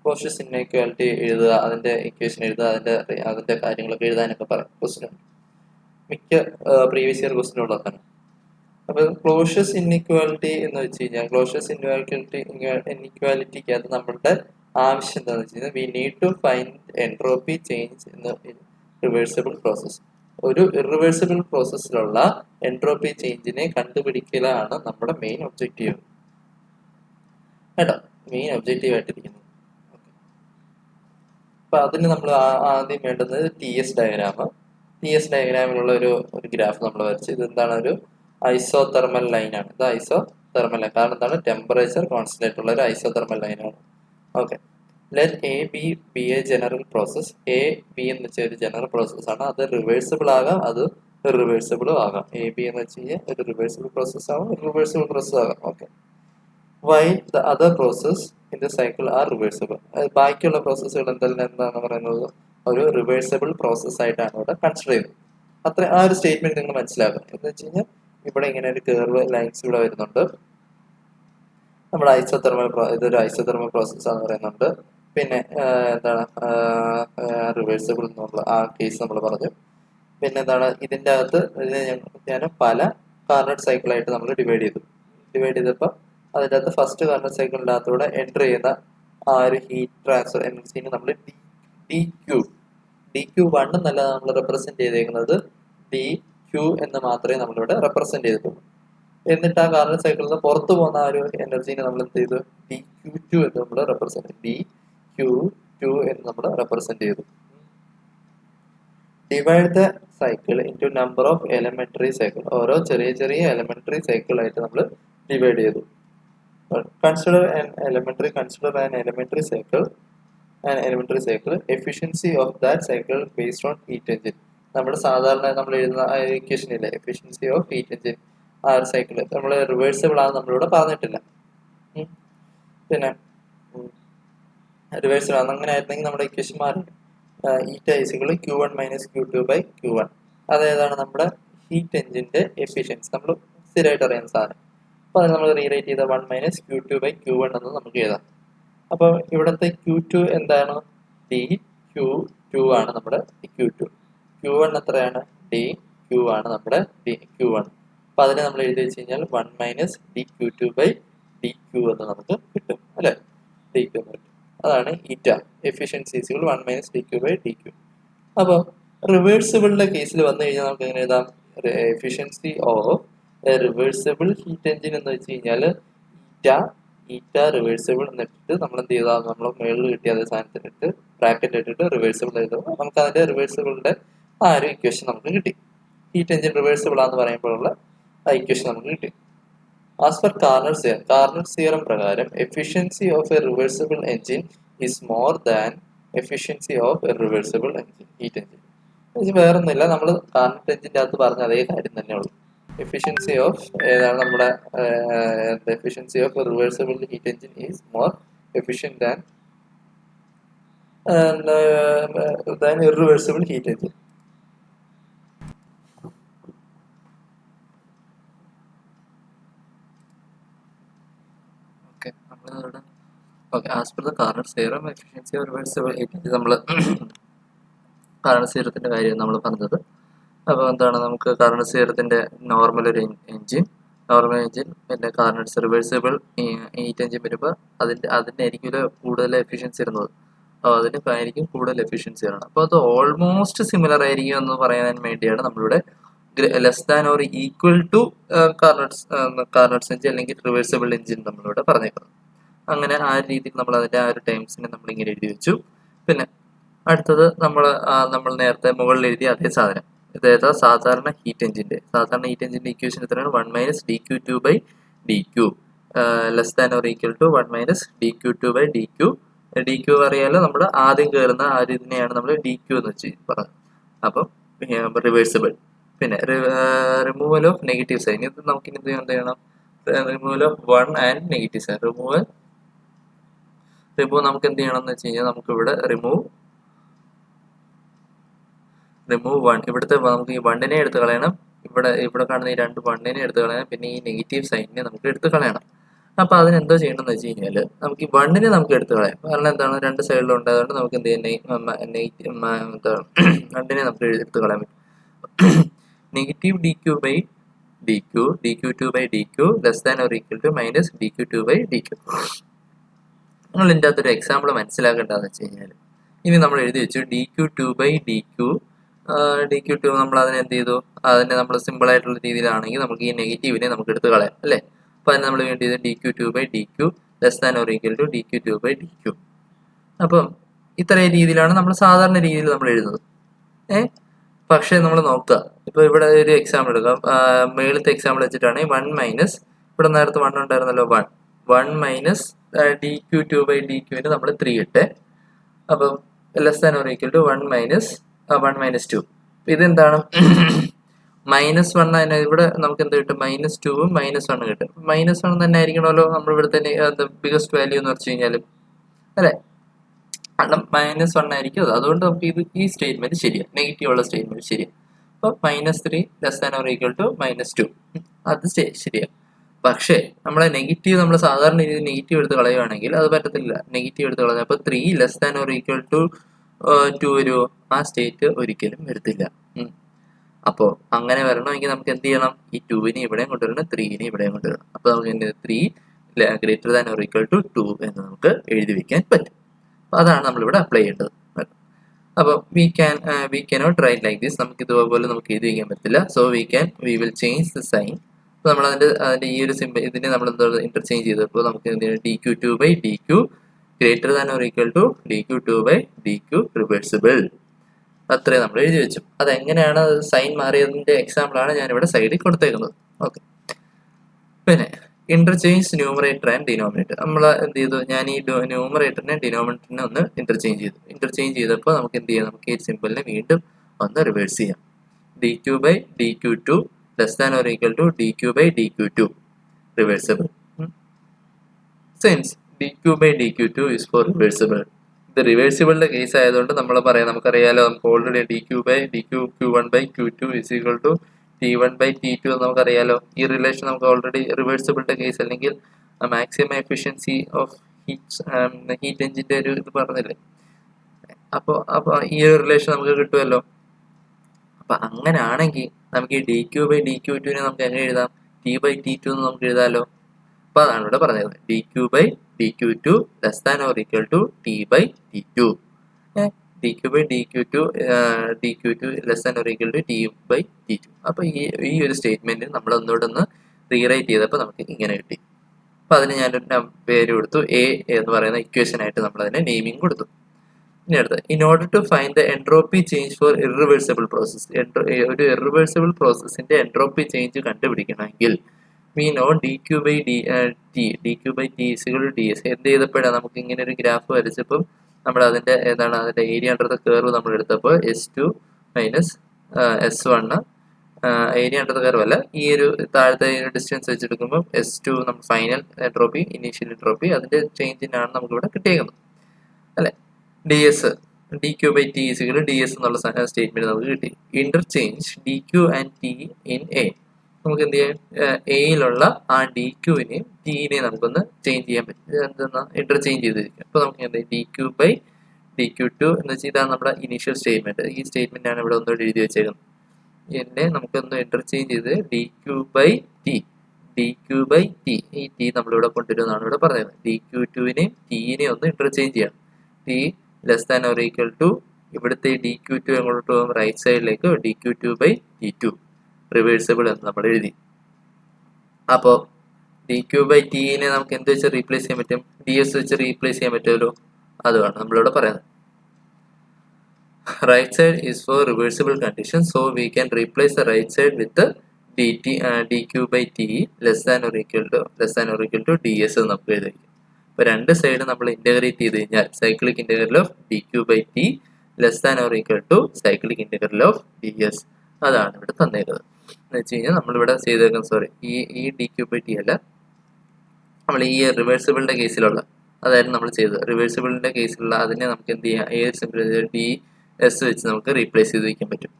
ക്ലോഷ്യസ് ഇൻഇക്വാലിറ്റി എഴുതുക, അതിന്റെ ഇക്വേഷൻ എഴുതുക, അതിന്റെ കാര്യങ്ങളൊക്കെ എഴുതാനൊക്കെ പറയും ക്വസ്റ്റ്യൻ. മിക്ക പ്രീവിയസ് ഇയർ ക്വസ്റ്റ്യൻ ഉള്ളതാണ്. അപ്പൊ ക്ലോഷ്യസ് ഇൻഇക്വാലിറ്റി എന്ന് വെച്ച് കഴിഞ്ഞാൽ ക്ലോഷ്യസ് ഇൻഇക്വാലിറ്റിക്കകത്ത് നമ്മളുടെ ആവശ്യം എന്താണെന്ന് വെച്ച് കഴിഞ്ഞാൽ we need to find entropy change in reversible process. ഒരു ഇറിവേഴ്സിബിൾ പ്രോസസ്സിലുള്ള എൻട്രോപ്പി ചേഞ്ചിനെ കണ്ടുപിടിക്കലാണ് നമ്മുടെ മെയിൻ ഒബ്ജക്റ്റീവ് കേട്ടോ, മെയിൻ ഒബ്ജക്റ്റീവ് ആയിട്ടിരിക്കുന്നത്. അപ്പൊ അതിന് നമ്മൾ ആദ്യം വേണ്ടുന്നത് T S diagram. T S ഡയഗ്രാമിലുള്ള ഒരു ഗ്രാഫ് നമ്മൾ വരച്ച്, ഇതെന്താണ്? ഒരു ഐസോതെർമൽ ലൈനാണ്. ഇത് ഐസോതെർമൽ ലൈൻ, കാരണം എന്താണ്? ടെമ്പറേച്ചർ കോൺസ്റ്റന്റ് ആയിട്ടുള്ള ഒരു ഐസോതെർമൽ ലൈനാണ്. Okay, let A B A general process. A B എന്ന് വെച്ചാൽ ഒരു ജനറൽ പ്രോസസ് ആണ്. അത് റിവേഴ്സിബിൾ ആകാം, അത് ഇറിവേഴ്സിബിളും ആകാം. എ ബി എന്ന് വെച്ച് കഴിഞ്ഞാൽ ഒരു റിവേഴ്സിബിൾ പ്രോസസ് ആകാം, റിവേഴ്സിബിൾ പ്രോസസ് ആകാം. Okay, why the other process in the cycle are reversible. ബാക്കിയുള്ള പ്രോസസ്സുകൾ എന്താണ് പറയുന്നത്? ഒരു റിവേഴ്സിബിൾ പ്രോസസ് ആയിട്ടാണ് ഇവിടെ കൺസിഡർ ചെയ്യുന്നത്. അത്ര ആ ഒരു സ്റ്റേറ്റ്മെന്റ് നിങ്ങൾ മനസ്സിലാക്കുക. എന്ന് വെച്ച് കഴിഞ്ഞാൽ ഇവിടെ ഇങ്ങനെ ഒരു കർവ് ലൈൻസ് ഇവിടെ വരുന്നുണ്ട്. നമ്മുടെ ഇതൊരു ഐസോതെർമൽ പ്രോസസ് ആണെന്ന് പറയുന്നുണ്ട്. പിന്നെ എന്താണ് റിവേഴ്സിബിൾ എന്നുള്ള ആ കേസ് നമ്മൾ പറഞ്ഞു. പിന്നെ എന്താണ് ഇതിൻ്റെ അകത്ത് ഞാൻ പല കാർനട്ട് സൈക്കിളായിട്ട് നമ്മൾ ഡിവൈഡ് ചെയ്തപ്പോൾ അതിൻ്റെ അകത്ത് ഫസ്റ്റ് കാർനട്ട് സൈക്കിളിൻ്റെ അകത്തൂടെ എൻ്റർ ചെയ്യുന്ന ആ ഒരു ഹീറ്റ് ട്രാൻസ്ഫർ എനർജീനെ നമ്മൾ ഡി ക്യൂ 1 എന്നല്ല നമ്മൾ റെപ്രസെന്റ് ചെയ്തേക്കുന്നത്, ഡി ക്യൂ എന്ന് മാത്രമേ നമ്മളിവിടെ റെപ്രസെന്റ് ചെയ്തിട്ടുള്ളൂ. എന്നിട്ട് ആ കാർനട്ട് സൈക്കിളിൽ നിന്ന് പുറത്തു പോകുന്ന ആ ഒരു എനർജീനെ നമ്മൾ എന്ത് ചെയ്തു? ഡി ക്യൂ 2 എന്ന് നമ്മൾ റെപ്രസെന്റ് ചെയ്തു. Divide the cycle into number of elementary cycle. ഓരോ ചെറിയ ചെറിയ എലമെന്ററി സൈക്കിൾ ആയിട്ട് നമ്മൾ ഡിവൈഡ് ചെയ്തു. Consider an elementary cycle an elementary cycle, efficiency of that cycle based on heat engine. നമ്മുടെ സാധാരണ നമ്മൾ എഴുതുന്ന ഇക്വേഷൻ ഇല്ലേ, എഫിഷ്യൻസി ഓഫ് ഹീറ്റ് എഞ്ചിൻ, ആ ഒരു സൈക്കിൾ നമ്മൾ റിവേഴ്സിബിൾ ആണ് നമ്മളിവിടെ പറഞ്ഞിട്ടില്ല. പിന്നെ റിവേഴ്സിബിൾ ആണ്, അങ്ങനെ ആയിരുന്നെങ്കിൽ നമ്മുടെ ഇക്വേഷൻ മാറി. ഈറ്റ is equal Q1 minus Q2 by Q1. അതേതാണ് നമ്മുടെ ഹീറ്റ് എഞ്ചിന്റെ എഫിഷ്യൻസി, നമ്മൾ സ്ഥിരമായിട്ട് അറിയുന്ന സാധനം. അപ്പോൾ അത് നമ്മൾ റീറൈറ്റ് ചെയ്ത 1 മൈനസ് Q2 ബൈ Q1 എന്ന് നമുക്ക് എഴുതാം. അപ്പോൾ ഇവിടുത്തെ Q2 എന്താണ്? dQ2 ആണ് നമ്മുടെ Q2. Q1 എത്രയാണ്? dQ ആണ് നമ്മുടെ Q1. അപ്പോൾ അതിനെ നമ്മൾ എഴുതി വെച്ച് കഴിഞ്ഞാൽ 1 മൈനസ് dQ2 ബൈ dQ എന്ന് നമുക്ക് കിട്ടും അല്ലേ? dQ എന്ന് കിട്ടും. അതാണ് eta, efficiency 1 minus dQ by dQ. അപ്പോൾ റിവേഴ്സിബിളിന്റെ കേസിൽ വന്നു കഴിഞ്ഞാൽ നമുക്ക് എങ്ങനെ എഴുതാം? Efficiency of reversible heat engine എന്ന് വെച്ച് കഴിഞ്ഞാൽ ഈറ്റ റിവേഴ്സിബിൾ എന്നിട്ട് നമ്മൾ എന്ത് ചെയ്താൽ നമ്മൾ മേളിൽ കിട്ടിയ അതേ സാധനത്തിനിട്ട് ബ്രാക്കറ്റ് ഇട്ടിട്ട് റിവേഴ്സിബിൾ എഴുതുമ്പോൾ നമുക്ക് അതിന്റെ റിവേഴ്സിബിളിന്റെ ആ ഒരു ഇക്വേഷൻ നമുക്ക് കിട്ടി. ഹീറ്റ് എഞ്ചിൻ റിവേഴ്സിബിൾ ആണെന്ന് പറയുമ്പോഴുള്ള ആ ഇക്വേഷൻ നമുക്ക് കിട്ടി. ആസ് പെർ കാർനർ തിയറം പ്രകാരം efficiency of A reversible engine is more than efficiency of A reversible engine, heat engine. ഇത് വേറൊന്നുമില്ല, നമ്മൾ കാർനറ്റ് എഞ്ചിൻ്റെ അകത്ത് പറഞ്ഞ അതേ കാര്യം തന്നെയുള്ളൂ. എഫിഷ്യൻസി ഓഫ് ഏതാണ് നമ്മുടെ efficiency of reversible heat engine is more efficient than irreversible heat engine. As per the Carnot theorem efficiency of reversible heat engine, നമ്മൾ കാർനറ്റ് തിയറത്തിൻ്റെ കാര്യം നമ്മൾ പറഞ്ഞത്. അപ്പോൾ എന്താണ്, നമുക്ക് കാർനറ്റ് തിയറത്തിൻ്റെ നോർമൽ ഒരു എഞ്ചിൻ, പിന്നെ കാർനറ്റ്സ് റിവേഴ്സിബിൾ ഹീറ്റ് എഞ്ചിൻ വരുമ്പോൾ അതിനായിരിക്കും കൂടുതൽ എഫിഷ്യൻസി വരുന്നത്. അപ്പോൾ അതിനായിരിക്കും കൂടുതൽ എഫിഷ്യൻസി വരുന്നത്. അപ്പോൾ അത് ഓൾമോസ്റ്റ് സിമിലർ ആയിരിക്കും എന്ന് പറയാൻ വേണ്ടിയാണ് നമ്മളിവിടെ less than or equal to Carnot's engine അല്ലെങ്കിൽ റിവേഴ്സിബിൾ എഞ്ചിൻ നമ്മളിവിടെ പറഞ്ഞേക്കുന്നത്. അങ്ങനെ ആ രീതിയിൽ നമ്മൾ അതിൻ്റെ ആ ഒരു ടൈംസിനെ നമ്മളിങ്ങനെ എഴുതി വെച്ചു. പിന്നെ അടുത്തത് നമ്മൾ നേരത്തെ മുകളിൽ എഴുതിയ അതേ സാധനം, ഇതേതാ സാധാരണ ഹീറ്റ് എഞ്ചിൻ്റെ ഇക്വേഷൻ എത്രയാണ്? 1 minus dQ2 by dQ less than or equal to 1 minus dQ2 by dQ. dQ അറിയാലോ, നമ്മൾ ആദ്യം കയറുന്ന ആ ഇതിനെയാണ് നമ്മൾ dQ എന്ന് വെച്ച് പറഞ്ഞത്. അപ്പം റിവേഴ്സിബിൾ. പിന്നെ റിമൂവൽ ഓഫ് നെഗറ്റീവ് സൈൻ, ഇത് നമുക്കിനി എന്ത് ചെയ്യണം? Removal of 1 and negative sign. Remove നമുക്ക് എന്ത് ചെയ്യണം എന്ന് വെച്ച് കഴിഞ്ഞാൽ നമുക്കിവിടെ റിമൂവ് 1. ഇവിടുത്തെ നമുക്ക് ഈ 1നെ എടുത്ത് കളയണം, ഇവിടെ കാണുന്ന ഈ 2 1നെ എടുത്ത് കളയണം, പിന്നെ ഈ നെഗറ്റീവ് സൈനിനെ നമുക്ക് എടുത്ത് കളയണം. അപ്പോൾ അതിനെന്തോ ചെയ്യണമെന്ന് വെച്ച് കഴിഞ്ഞാൽ നമുക്ക് ഈ 1നെ നമുക്ക് എടുത്ത് കളയാം. കാരണം എന്താണ്, 2 സൈഡിലും ഉണ്ടായതുകൊണ്ട് നമുക്ക് എന്ത് ചെയ്യാം? 2നെ നമുക്ക് എടുത്ത് കളയാൻ പറ്റും. Negative dQ2 by dQ less than or equal to minus dQ2 by dQ. നിങ്ങൾ ഇതിൻ്റെ അകത്തൊരു എക്സാമ്പിൾ മനസ്സിലാക്കേണ്ടതെന്ന് വെച്ച് കഴിഞ്ഞാൽ, ഇനി നമ്മൾ എഴുതി വെച്ചു dQ2 ബൈ dQ2 നമ്മൾ അതിനെ എന്ത് ചെയ്തു? അതിനെ നമ്മൾ സിമ്പിൾ ആയിട്ടുള്ള രീതിയിലാണെങ്കിൽ നമുക്ക് ഈ നെഗറ്റീവിനെ നമുക്ക് എടുത്ത് കളയാം അല്ലേ? അപ്പോൾ അതിന് നമ്മൾ വേണ്ടിയത് dQ2 by dQ less than or equal to dQ2 by dQ. അപ്പം ഇത്രയും രീതിയിലാണ് നമ്മൾ സാധാരണ രീതിയിൽ നമ്മൾ എഴുതുന്നത്. പക്ഷേ നമ്മൾ നോക്കുക, ഇപ്പോൾ ഇവിടെ ഒരു എക്സാമ്പിൾ എടുക്കാം. മേളത്തെ എക്സാമ്പിൾ വെച്ചിട്ടാണ് 1 മൈനസ്, ഇവിടെ നേരത്തെ 1 ഉണ്ടായിരുന്നല്ലോ, 1 മൈനസ് dQ2 ബൈ dQന് നമ്മൾ 3 ഇട്ട്. അപ്പം less than or equal to 1 minus 2. ഇതെന്താണ്? -1 തന്നെ. ഇവിടെ നമുക്ക് എന്ത് കിട്ടും? -2ഉം -1 കിട്ടും. -1 തന്നെ ആയിരിക്കണമല്ലോ നമ്മൾ ഇവിടുത്തെ ബിഗസ്റ്റ് വാല്യൂ എന്ന് വെച്ച് കഴിഞ്ഞാൽ അല്ലേ? കാരണം -1 ആയിരിക്കും അത്. അതുകൊണ്ട് നമുക്ക് ഈ സ്റ്റേറ്റ്മെന്റ് ശരിയാണ്, നെഗറ്റീവ് ഉള്ള സ്റ്റേറ്റ്മെന്റ് ശരിയാണ്. അപ്പോൾ -3 less than or equal to -2 അത് ശരിയാണ്. പക്ഷേ നമ്മളെ നെഗറ്റീവ് നമ്മൾ സാധാരണ രീതിയിൽ നെഗറ്റീവ് എടുത്ത് കളയുകയാണെങ്കിൽ അത് പറ്റത്തില്ല. നെഗറ്റീവ് എടുത്ത് കളഞ്ഞാൽ അപ്പോൾ 3 less than or equal to 2 വരുമോ? ആ സ്റ്റേറ്റ് ഒരിക്കലും വരത്തില്ല. അപ്പോൾ അങ്ങനെ വരണമെങ്കിൽ നമുക്ക് എന്ത് ചെയ്യണം? ഈ 2നെ ഇവിടെയും കൊണ്ടുവരണം, 3നെ ഇവിടെയും കൊണ്ടുവരണം. അപ്പോൾ നമുക്ക് എന്ത് 3 greater than or equal to 2 എന്ന് നമുക്ക് എഴുതി വെക്കാൻ പറ്റും. അപ്പോൾ അതാണ് നമ്മളിവിടെ അപ്ലൈ ചെയ്യേണ്ടത്. അപ്പോൾ we cannot write like this. നമുക്ക് ഇതുപോലെ നമുക്ക് എഴുതി വയ്ക്കാൻ പറ്റില്ല. So we will change the sign. അപ്പോൾ നമ്മൾ അതിൻ്റെ ഈ ഒരു ഇതിനെ നമ്മൾ എന്താ ഇന്റർചേഞ്ച് ചെയ്തപ്പോൾ നമുക്ക് എന്ത് ചെയ്യണം? dQ2 by dQ greater than or equal to dQ2 by dQ reversible. അത്രയും നമ്മൾ എഴുതി വെച്ചു. അതെങ്ങനെയാണ് സൈൻ മാറിയതിൻ്റെ എക്സാമ്പിളാണ് ഞാനിവിടെ സൈഡിൽ കൊടുത്തേക്കുന്നത്. ഓക്കെ. പിന്നെ ഇന്റർചേഞ്ച് ന്യൂമറേറ്റർ ആൻഡ് ഡിനോമിനേറ്റർ. നമ്മൾ എന്ത് ചെയ്തു, ഞാൻ ഈ ന്യൂമറേറ്ററിനെ ഡിനോമിനേറ്ററിനെ ഒന്ന് ഇന്റർചേഞ്ച് ചെയ്തു. ഇന്റർചേഞ്ച് ചെയ്തപ്പോൾ നമുക്ക് എന്ത് ചെയ്യാം, നമുക്ക് ഈ സിമ്പിളിനെ വീണ്ടും ഒന്ന് റിവേഴ്സ് ചെയ്യാം. D Q by D Q two less than or equal to D Q by D Q two reversible. Since D Q by D Q two is for reversible, ഇത് റിവേഴ്സിബിളിന്റെ കേസ് ആയതുകൊണ്ട് നമ്മൾ പറയാം, നമുക്കറിയാലോ, നമുക്ക് already D Q by D Q Q one by Q two is equal to T one by T two എന്ന് നമുക്കറിയാലോ. ഈ റിലേഷൻ നമുക്ക് ഓൾറെഡി റിവേഴ്സിബിളിന്റെ കേസ് അല്ലെങ്കിൽ മാക്സിമം എഫിഷ്യൻസി ഓഫ് ഹീറ്റ് എഞ്ചിന്റെ ഒരു ഇത് പറഞ്ഞില്ലേ. അപ്പോൾ ഈ ഒരു റിലേഷൻ നമുക്ക് കിട്ടുമല്ലോ. അപ്പൊ അങ്ങനെ ആണെങ്കിൽ നമുക്ക് ഈ D Q by D Q ടുവിനെ നമുക്ക് എങ്ങനെ എഴുതാം, ടി ബൈ ടി ടു എന്ന് നമുക്ക് എഴുതാമല്ലോ. അപ്പൊ അതാണ് ഇവിടെ പറഞ്ഞത്, D Q by D Q two less than or equal to T by T two. D Q by D Q two less than or equal to T by T two. അപ്പൊ ഈ ഒരു statement നമ്മൾ ഒന്നുകൂടെ ഒന്ന് rewrite ചെയ്തപ്പോൾ നമുക്ക് ഇങ്ങനെ കിട്ടി. അപ്പൊ അതിന് ഞാനൊരു പേര് കൊടുത്തു, എ എന്ന് പറയുന്ന ഇക്വേഷൻ ആയിട്ട് നമ്മൾ അതിനെ നെയിമിംഗ് കൊടുത്തു. ഇനി അടുത്ത്, in order to find the entropy change for irreversible process, ഒരു ഇറിവേഴ്സിബിൾ പ്രോസസ്സിന്റെ എൻട്രോപ്പി ചേഞ്ച് കണ്ടുപിടിക്കണമെങ്കിൽ we know D Q by D Q by T ഇസികൾ D S. എന്ത് ചെയ്തപ്പോഴാണ് നമുക്ക് ഇങ്ങനെ ഒരു ഗ്രാഫ് വരച്ചപ്പം നമ്മൾ അതിന്റെ ഏതാണ് അതിന്റെ ഏരിയ അണ്ടർ ദ കർവ് നമ്മൾ എടുത്തപ്പോൾ S2 minus S1, area under the curve അല്ല, ഈ ഒരു താഴത്തെ ഡിസ്റ്റൻസ് വെച്ചെടുക്കുമ്പോൾ S2 നമ്മൾ ഫൈനൽ എൻട്രോപ്പി, ഇനീഷ്യൽ എൻട്രോപ്പി, അതിന്റെ ചേഞ്ചിനാണ് നമുക്ക് ഇവിടെ കിട്ടിയേക്കുന്നത് അല്ലെ. D S, D Q by T ഇസികൾ D S എന്നുള്ള സ്റ്റേറ്റ്മെന്റ് നമുക്ക് കിട്ടി. Interchange D Q and T in a, നമുക്ക് എന്ത് ചെയ്യാം, എയിലുള്ള ആ ഡി ക്യൂവിനെയും ടിനെയും നമുക്കൊന്ന് ചേഞ്ച് ചെയ്യാൻ പറ്റും, എന്തെന്നാ ഇന്റർചേഞ്ച് ചെയ്തിരിക്കും. അപ്പൊ നമുക്ക് എന്താ D Q by D Q two എന്ന് വെച്ചാൽ ഇതാണ് നമ്മുടെ ഇനീഷ്യൽ സ്റ്റേറ്റ്മെന്റ്. ഈ സ്റ്റേറ്റ്മെന്റ് ആണ് ഇവിടെ ഒന്നുകൂടി എഴുതി വെച്ചേക്കുന്നത്. എന്നെ നമുക്കൊന്ന് ഇന്റർചേഞ്ച് ചെയ്ത് D Q by T, D Q by T, ഈ ടി നമ്മളിവിടെ കൊണ്ടുവരുമെന്നാണ് ഇവിടെ പറയുന്നത്. ഡി ക്യൂ ടുവിനെയും ടിനെയും ഒന്ന് ഇന്റർചേഞ്ച് ചെയ്യാം. T less than or equal to ഇവിടുത്തെ ഡി ക്യൂ ടു എങ്ങോട്ട് പോകും, റൈറ്റ് സൈഡിലേക്ക് D Q two by T two reversible എന്ന് നമ്മൾ എഴുതി. അപ്പോൾ ഡി ക്യൂ ബൈ ടിനെ നമുക്ക് എന്ത് വെച്ച് റീപ്ലേസ് ചെയ്യാൻ പറ്റും, ഡി എസ് വെച്ച് റീപ്ലേസ് ചെയ്യാൻ പറ്റുമല്ലോ. അതുമാണ് നമ്മളിവിടെ പറയുന്നത്. Right side is for reversible condition, so we can replace the right side with D Q by T less than or equal to D S എന്ന് നമുക്ക് എഴുതി. അപ്പൊ രണ്ട് സൈഡ് നമ്മൾ ഇന്റഗ്രേറ്റ് ചെയ്ത് കഴിഞ്ഞാൽ cyclic integral of D Q by T less than or equal to cyclic integral of D S. അതാണ് ഇവിടെ തന്നേക്കുന്നത്. എന്ന് വെച്ച് കഴിഞ്ഞാൽ നമ്മളിവിടെ ചെയ്തേക്കുന്നത്, സോറി, ഈ ഡി ക്യൂ ബൈ ടി അല്ല, നമ്മൾ ഈ റിവേഴ്സിബിളിന്റെ കേസിലുള്ള അതായിരുന്നു നമ്മൾ ചെയ്തത്. റിവേഴ്സിബിളിന്റെ കേസിലുള്ള അതിനെ നമുക്ക് എന്ത് ചെയ്യാം, ഏത് സിമ്പിൾ ഡി എസ് വെച്ച് നമുക്ക് റീപ്ലേസ് ചെയ്ത് വയ്ക്കാൻ പറ്റും.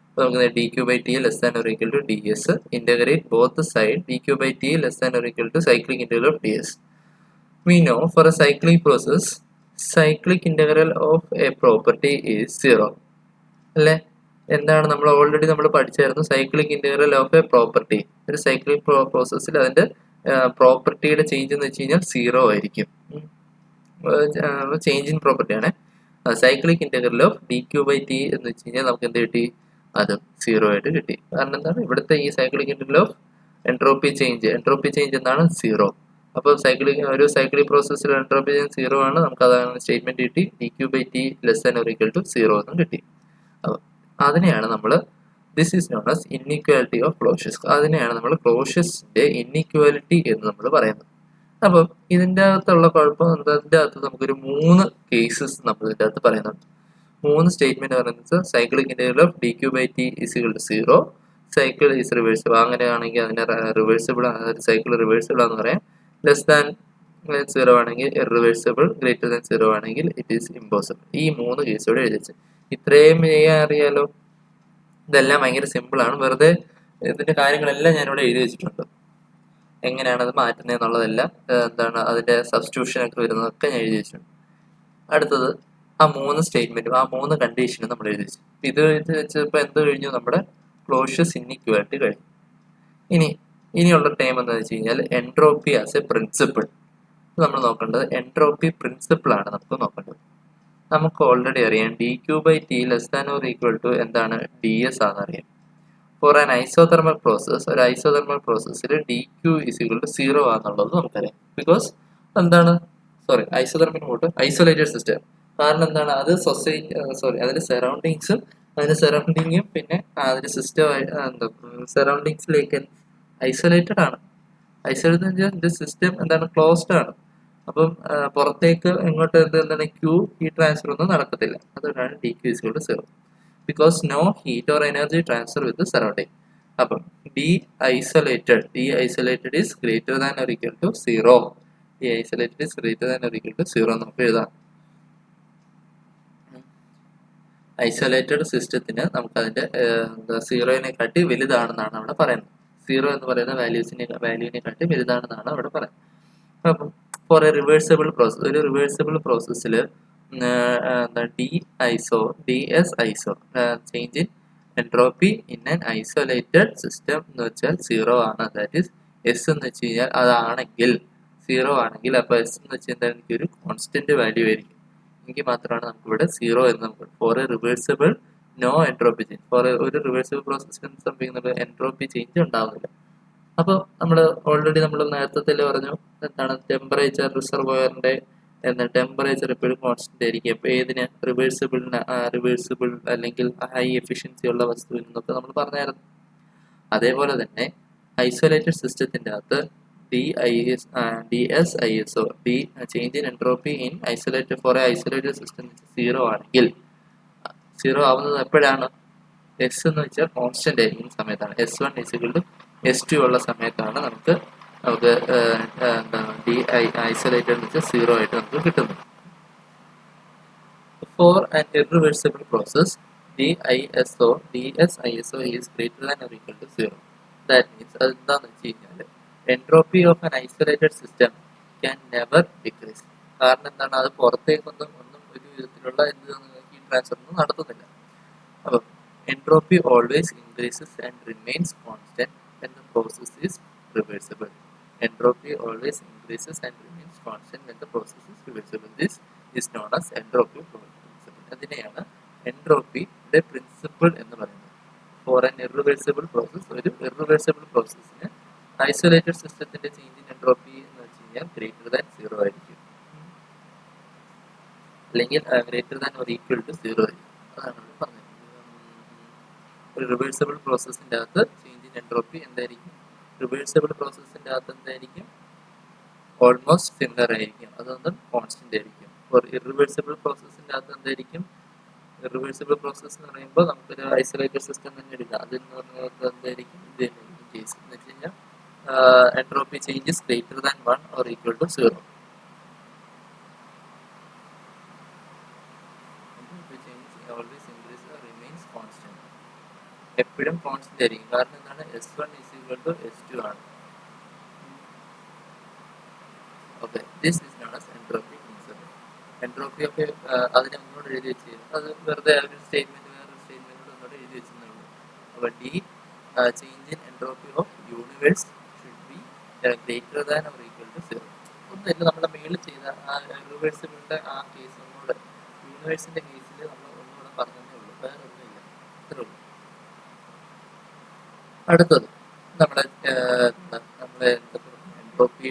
അപ്പോൾ നമുക്ക് D Q by T less than or equal to D S, integrate both side D Q by T less than or equal to cyclic integral of D S. We know for a cyclic process, cyclic integral of a property is 0. അല്ലേ, എന്താണ് നമ്മൾ already നമ്മൾ പഠിച്ചായിരുന്നു, cyclic integral of a property. ഒരു cyclic പ്രോസസ്സിൽ അതിന്റെ പ്രോപ്പർട്ടിയുടെ change എന്ന് വെച്ച് കഴിഞ്ഞാൽ 0 ആയിരിക്കും. ചേഞ്ച് ഇൻ പ്രോപ്പർട്ടി ആണ്. Cyclic integral of D Q by T എന്ന് വെച്ച് കഴിഞ്ഞാൽ നമുക്ക് എന്ത് കിട്ടി, അത് 0 ആയിട്ട് കിട്ടി. കാരണം എന്താണ്, ഇവിടുത്തെ ഈ cyclic integral of entropy change എന്താണ്, 0. അപ്പോൾ ഒരു സൈക്ലിക് പ്രോസസ്സിൽ എൻട്രോപ്പി ചേഞ്ച് 0 ആണ്. നമുക്ക് അതാണ് സ്റ്റേറ്റ്മെന്റ് കിട്ടി, D Q by T less than or equal to 0 എന്നും കിട്ടി. അപ്പോൾ അതിനെയാണ് നമ്മൾ this is known as inequality of Clausius. അതിനെയാണ് നമ്മൾ ക്ലോഷ്യസിന്റെ ഇൻഇക്വാലിറ്റി എന്ന് നമ്മൾ പറയുന്നത്. അപ്പം ഇതിൻ്റെ അകത്തുള്ള കുഴപ്പം ഇതിൻ്റെ അകത്ത് നമുക്കൊരു 3 കേസസ് നമ്മൾ ഇതിൻ്റെ അകത്ത് പറയുന്നുണ്ട്. 3 സ്റ്റേറ്റ്മെന്റ് പറയുന്നത് cyclic integral of D Q by T is equal to 0, cycle is reversible, അങ്ങനെയാണെങ്കിൽ അതിനെ റിവേഴ്സിബിൾ, സൈക്കിൾ റിവേഴ്സിബിൾ എന്ന് പറയാം. ലെസ് ദാൻ 0 ആണെങ്കിൽ ഇറിവേഴ്സിബിൾ, ഗ്രേറ്റർ ദാൻ 0 ആണെങ്കിൽ ഇറ്റ് ഈസ് ഇമ്പോസിബിൾ. ഈ 3 കേസോടെ എഴുതിച്ച് ഇത്രയും ചെയ്യാൻ അറിയാലോ. ഇതെല്ലാം ഭയങ്കര സിമ്പിൾ ആണ്. വെറുതെ ഇതിന്റെ കാര്യങ്ങളെല്ലാം ഞാനിവിടെ എഴുതി വെച്ചിട്ടുണ്ട്. എങ്ങനെയാണ് അത് മാറ്റുന്നത് എന്നുള്ളതെല്ലാം, എന്താണ് അതിന്റെ സബ്സ്റ്റിറ്റ്യൂഷൻ ഒക്കെ വരുന്നതൊക്കെ ഞാൻ എഴുതി വെച്ചിട്ടുണ്ട്. അടുത്തത് ആ 3 സ്റ്റേറ്റ്മെന്റും ആ 3 കണ്ടീഷനും നമ്മൾ എഴുതി വെച്ചു. ഇത് വെച്ചപ്പോൾ എന്ത് കഴിഞ്ഞു, നമ്മുടെ ക്ലോഷ്യസ് ഇൻഇക്വാലിറ്റി കഴിഞ്ഞു. ഇനിയുള്ള ടൈം എന്താണെന്ന് വെച്ച് കഴിഞ്ഞാൽ എൻട്രോപ്പി ആസ് എ പ്രിൻസിപ്പിൾ. നമ്മൾ നോക്കേണ്ടത് എൻട്രോപ്പി പ്രിൻസിപ്പിൾ ആണ് നമുക്ക് നോക്കേണ്ടത്. നമുക്ക് ഓൾറെഡി അറിയാം D Q by T less than or equal to എന്താണ്, ഡി എസ് ആണെന്നറിയാം. ഫോർ ആൻ ഐസോതെർമൽ പ്രോസസ്, ഒരു ഐസോതെർമൽ പ്രോസസ്സിൽ D Q is equal to 0 ആണെന്നുള്ളത് നമുക്കറിയാം. ബിക്കോസ് എന്താണ്, സോറി, ഐസോതെർമൽ പോട്ട് ഐസൊലേറ്റഡ് സിസ്റ്റം. കാരണം എന്താണ്, അത് അതിന്റെ സറൗണ്ടിങ്ങും പിന്നെ അതിന്റെ സിസ്റ്റം സറൗണ്ടിങ്സിലേക്ക് ഐസൊലേറ്റഡ് ആണ്. ഐസൊലേറ്റഡ് എന്ന് വെച്ചാൽ സിസ്റ്റം എന്താണ് ക്ലോസ്ഡ് ആണ്. അപ്പം പുറത്തേക്ക് എങ്ങോട്ട് എന്താണ് ക്യൂ ഹീറ്റ് ട്രാൻസ്ഫർ ഒന്നും നടക്കത്തില്ല. അതുകൊണ്ടാണ് D Q is equal to 0 because no heat or energy transfer with surrounding. അപ്പം D isolated is greater than or equal to 0. D isolated is greater than or equal to 0 നമുക്ക് എഴുതാം. Isolated സിസ്റ്റത്തിന് നമുക്ക് അതിന്റെ സീറോയിനെക്കാട്ടി വലുതാണെന്നാണ് അവിടെ പറയുന്നത്. 0 എന്ന് പറയുന്ന വാല്യൂവിനെക്കാട്ടി വലുതാണെന്നാണ് അവിടെ പറയുന്നത്. അപ്പം ഫോർ എ റിവേഴ്സിബിൾ പ്രോസസ്, ഒരു റിവേഴ്സിബിൾ പ്രോസസ്സിൽ D S iso change in entropy in an isolated system എന്ന് വെച്ചാൽ 0 ആണ്. ദാറ്റ് ഈസ് എസ് എന്ന് വെച്ച് കഴിഞ്ഞാൽ അതാണെങ്കിൽ 0 ആണെങ്കിൽ അപ്പോൾ എസ് എന്ന് വെച്ച് കഴിഞ്ഞാൽ എനിക്കൊരു കോൺസ്റ്റന്റ് വാല്യൂ ആയിരിക്കും. എങ്കിൽ മാത്രമാണ് നമുക്ക് ഇവിടെ 0 എന്ന് നമുക്ക് for a reversible no entropy change. For ഒരു റിവേഴ്സിബിൾ പ്രോസസ്സിന് സംഭവിക്കുന്നത് എൻട്രോപ്പി ചേഞ്ച് ഉണ്ടാവുന്നില്ല. അപ്പോൾ നമ്മൾ ഓൾറെഡി നമ്മൾ നേരത്തെ പറഞ്ഞു എന്താണ് ടെമ്പറേച്ചർ റിസർവോയറിന്റെ ടെമ്പറേച്ചർ എപ്പോഴും കോൺസ്റ്റന്റ് ആയിരിക്കും. അപ്പോൾ ഏതിന് റിവേഴ്സിബിൾ അല്ലെങ്കിൽ ഹൈ എഫിഷ്യൻസി ഉള്ള വസ്തുവിൽ നിന്നൊക്കെ നമ്മൾ പറഞ്ഞായിരുന്നു. അതേപോലെ തന്നെ ഐസൊലേറ്റഡ് സിസ്റ്റത്തിന്റെ അകത്ത് change in entropy in isolated for isolated system 0 ആണെങ്കിൽ 0 ആവുന്നത് എപ്പോഴാണ്? എസ് എന്ന് വെച്ചാൽ കോൺസ്റ്റന്റ് ആയിരിക്കുന്ന സമയത്താണ്. S1 S2 ഉള്ള സമയത്താണ് നമുക്ക് എന്താണ് ഐസൊലേറ്റഡ് എന്ന് വെച്ചാൽ 0 ആയിട്ട് നമുക്ക് കിട്ടുന്നത്. Four an irreversible process DSISO is greater than or equal to 0. That means അതെന്താന്ന് വെച്ച് കഴിഞ്ഞാൽ entropy of an isolated system can never decrease. കാരണം എന്താണ്, അത് പുറത്തേക്കൊന്നും ഒരു വിധത്തിലുള്ള ഹീറ്റ് ട്രാൻസ്ഫർ ഒന്നും നടത്തുന്നില്ല. അപ്പം entropy always increases and remains constant when the process is reversible. Entropy always increases and remains constant when the process is reversible. This is known as entropy principle. അതിനെയാണ് എൻട്രോപ്പിയുടെ പ്രിൻസിപ്പിൾ എന്ന് പറയുന്നത്. For an irreversible process, ഒരു irreversible പ്രോസസ്സിന് isolated സിസ്റ്റത്തിന്റെ change in entropy എന്ന് വെച്ച് കഴിഞ്ഞാൽ greater than 0 ആയിരിക്കും, അല്ലെങ്കിൽ greater than or equal to 0 ആയിരിക്കും. അതാണ് പറഞ്ഞത്. ഒരു റിവേഴ്സിബിൾ പ്രോസസ്സിന്റെ അകത്ത് ചേഞ്ച് ഇൻ എൻട്രോപ്പി എന്തായിരിക്കും? റിവേഴ്സിബിൾ പ്രോസസ്സിന്റെ അകത്ത് എന്തായിരിക്കും? ഓൾമോസ്റ്റ് സിമിലർ ആയിരിക്കും, അതൊന്നും കോൺസ്റ്റന്റ് ആയിരിക്കും. ഫോർ ഇറിവേഴ്സിബിൾ പ്രോസസ്സിന്റെ അകത്ത് എന്തായിരിക്കും? ഇറിവേഴ്സിബിൾ പ്രോസസ് എന്ന് പറയുമ്പോൾ നമുക്കൊരു ഐസൊലേറ്റഡ് സിസ്റ്റം തന്നെ എടുക്കാം. അതിൽ നിന്ന് എന്തായിരിക്കും? ഇത് തന്നെയായിരിക്കും കേസ് എന്ന് വെച്ച് കഴിഞ്ഞാൽ entropy changes greater than 1 or equal to 0. എപ്പോഴും കോൺസ്റ്റന്റ് ആയിരിക്കും. കാരണം എന്താണ്? S1 S2 ആണ്. Okay, this is known as entropy principle. Entropy ഒക്കെ അതിനെ ഒന്നുകൂടെ എഴുതി വെച്ച് അത് വെറുതെ ഒരു സ്റ്റേറ്റ്മെന്റ് വേറൊരു സ്റ്റേറ്റ്മെന്റ് ഒന്നുകൂടെ എഴുതി വെച്ചേ ഉള്ളൂ. അപ്പോൾ change in entropy of universe should be greater than or equal to 0. ഒന്നുമില്ല, നമ്മുടെ മേളിൽ ചെയ്ത ആ റിവേഴ്സിബിളിന്റെ ആ കേസ് ഒന്നുകൂടെ യൂണിവേഴ്സിന്റെ കേസിൽ നമ്മൾ ഒന്നുകൂടെ പറഞ്ഞതേ ഉള്ളൂ, വേറെ ഒന്നുമില്ല, ഇത്രേ ഉള്ളൂ. അടുത്തത് നമ്മുടെ എൻട്രോപ്പി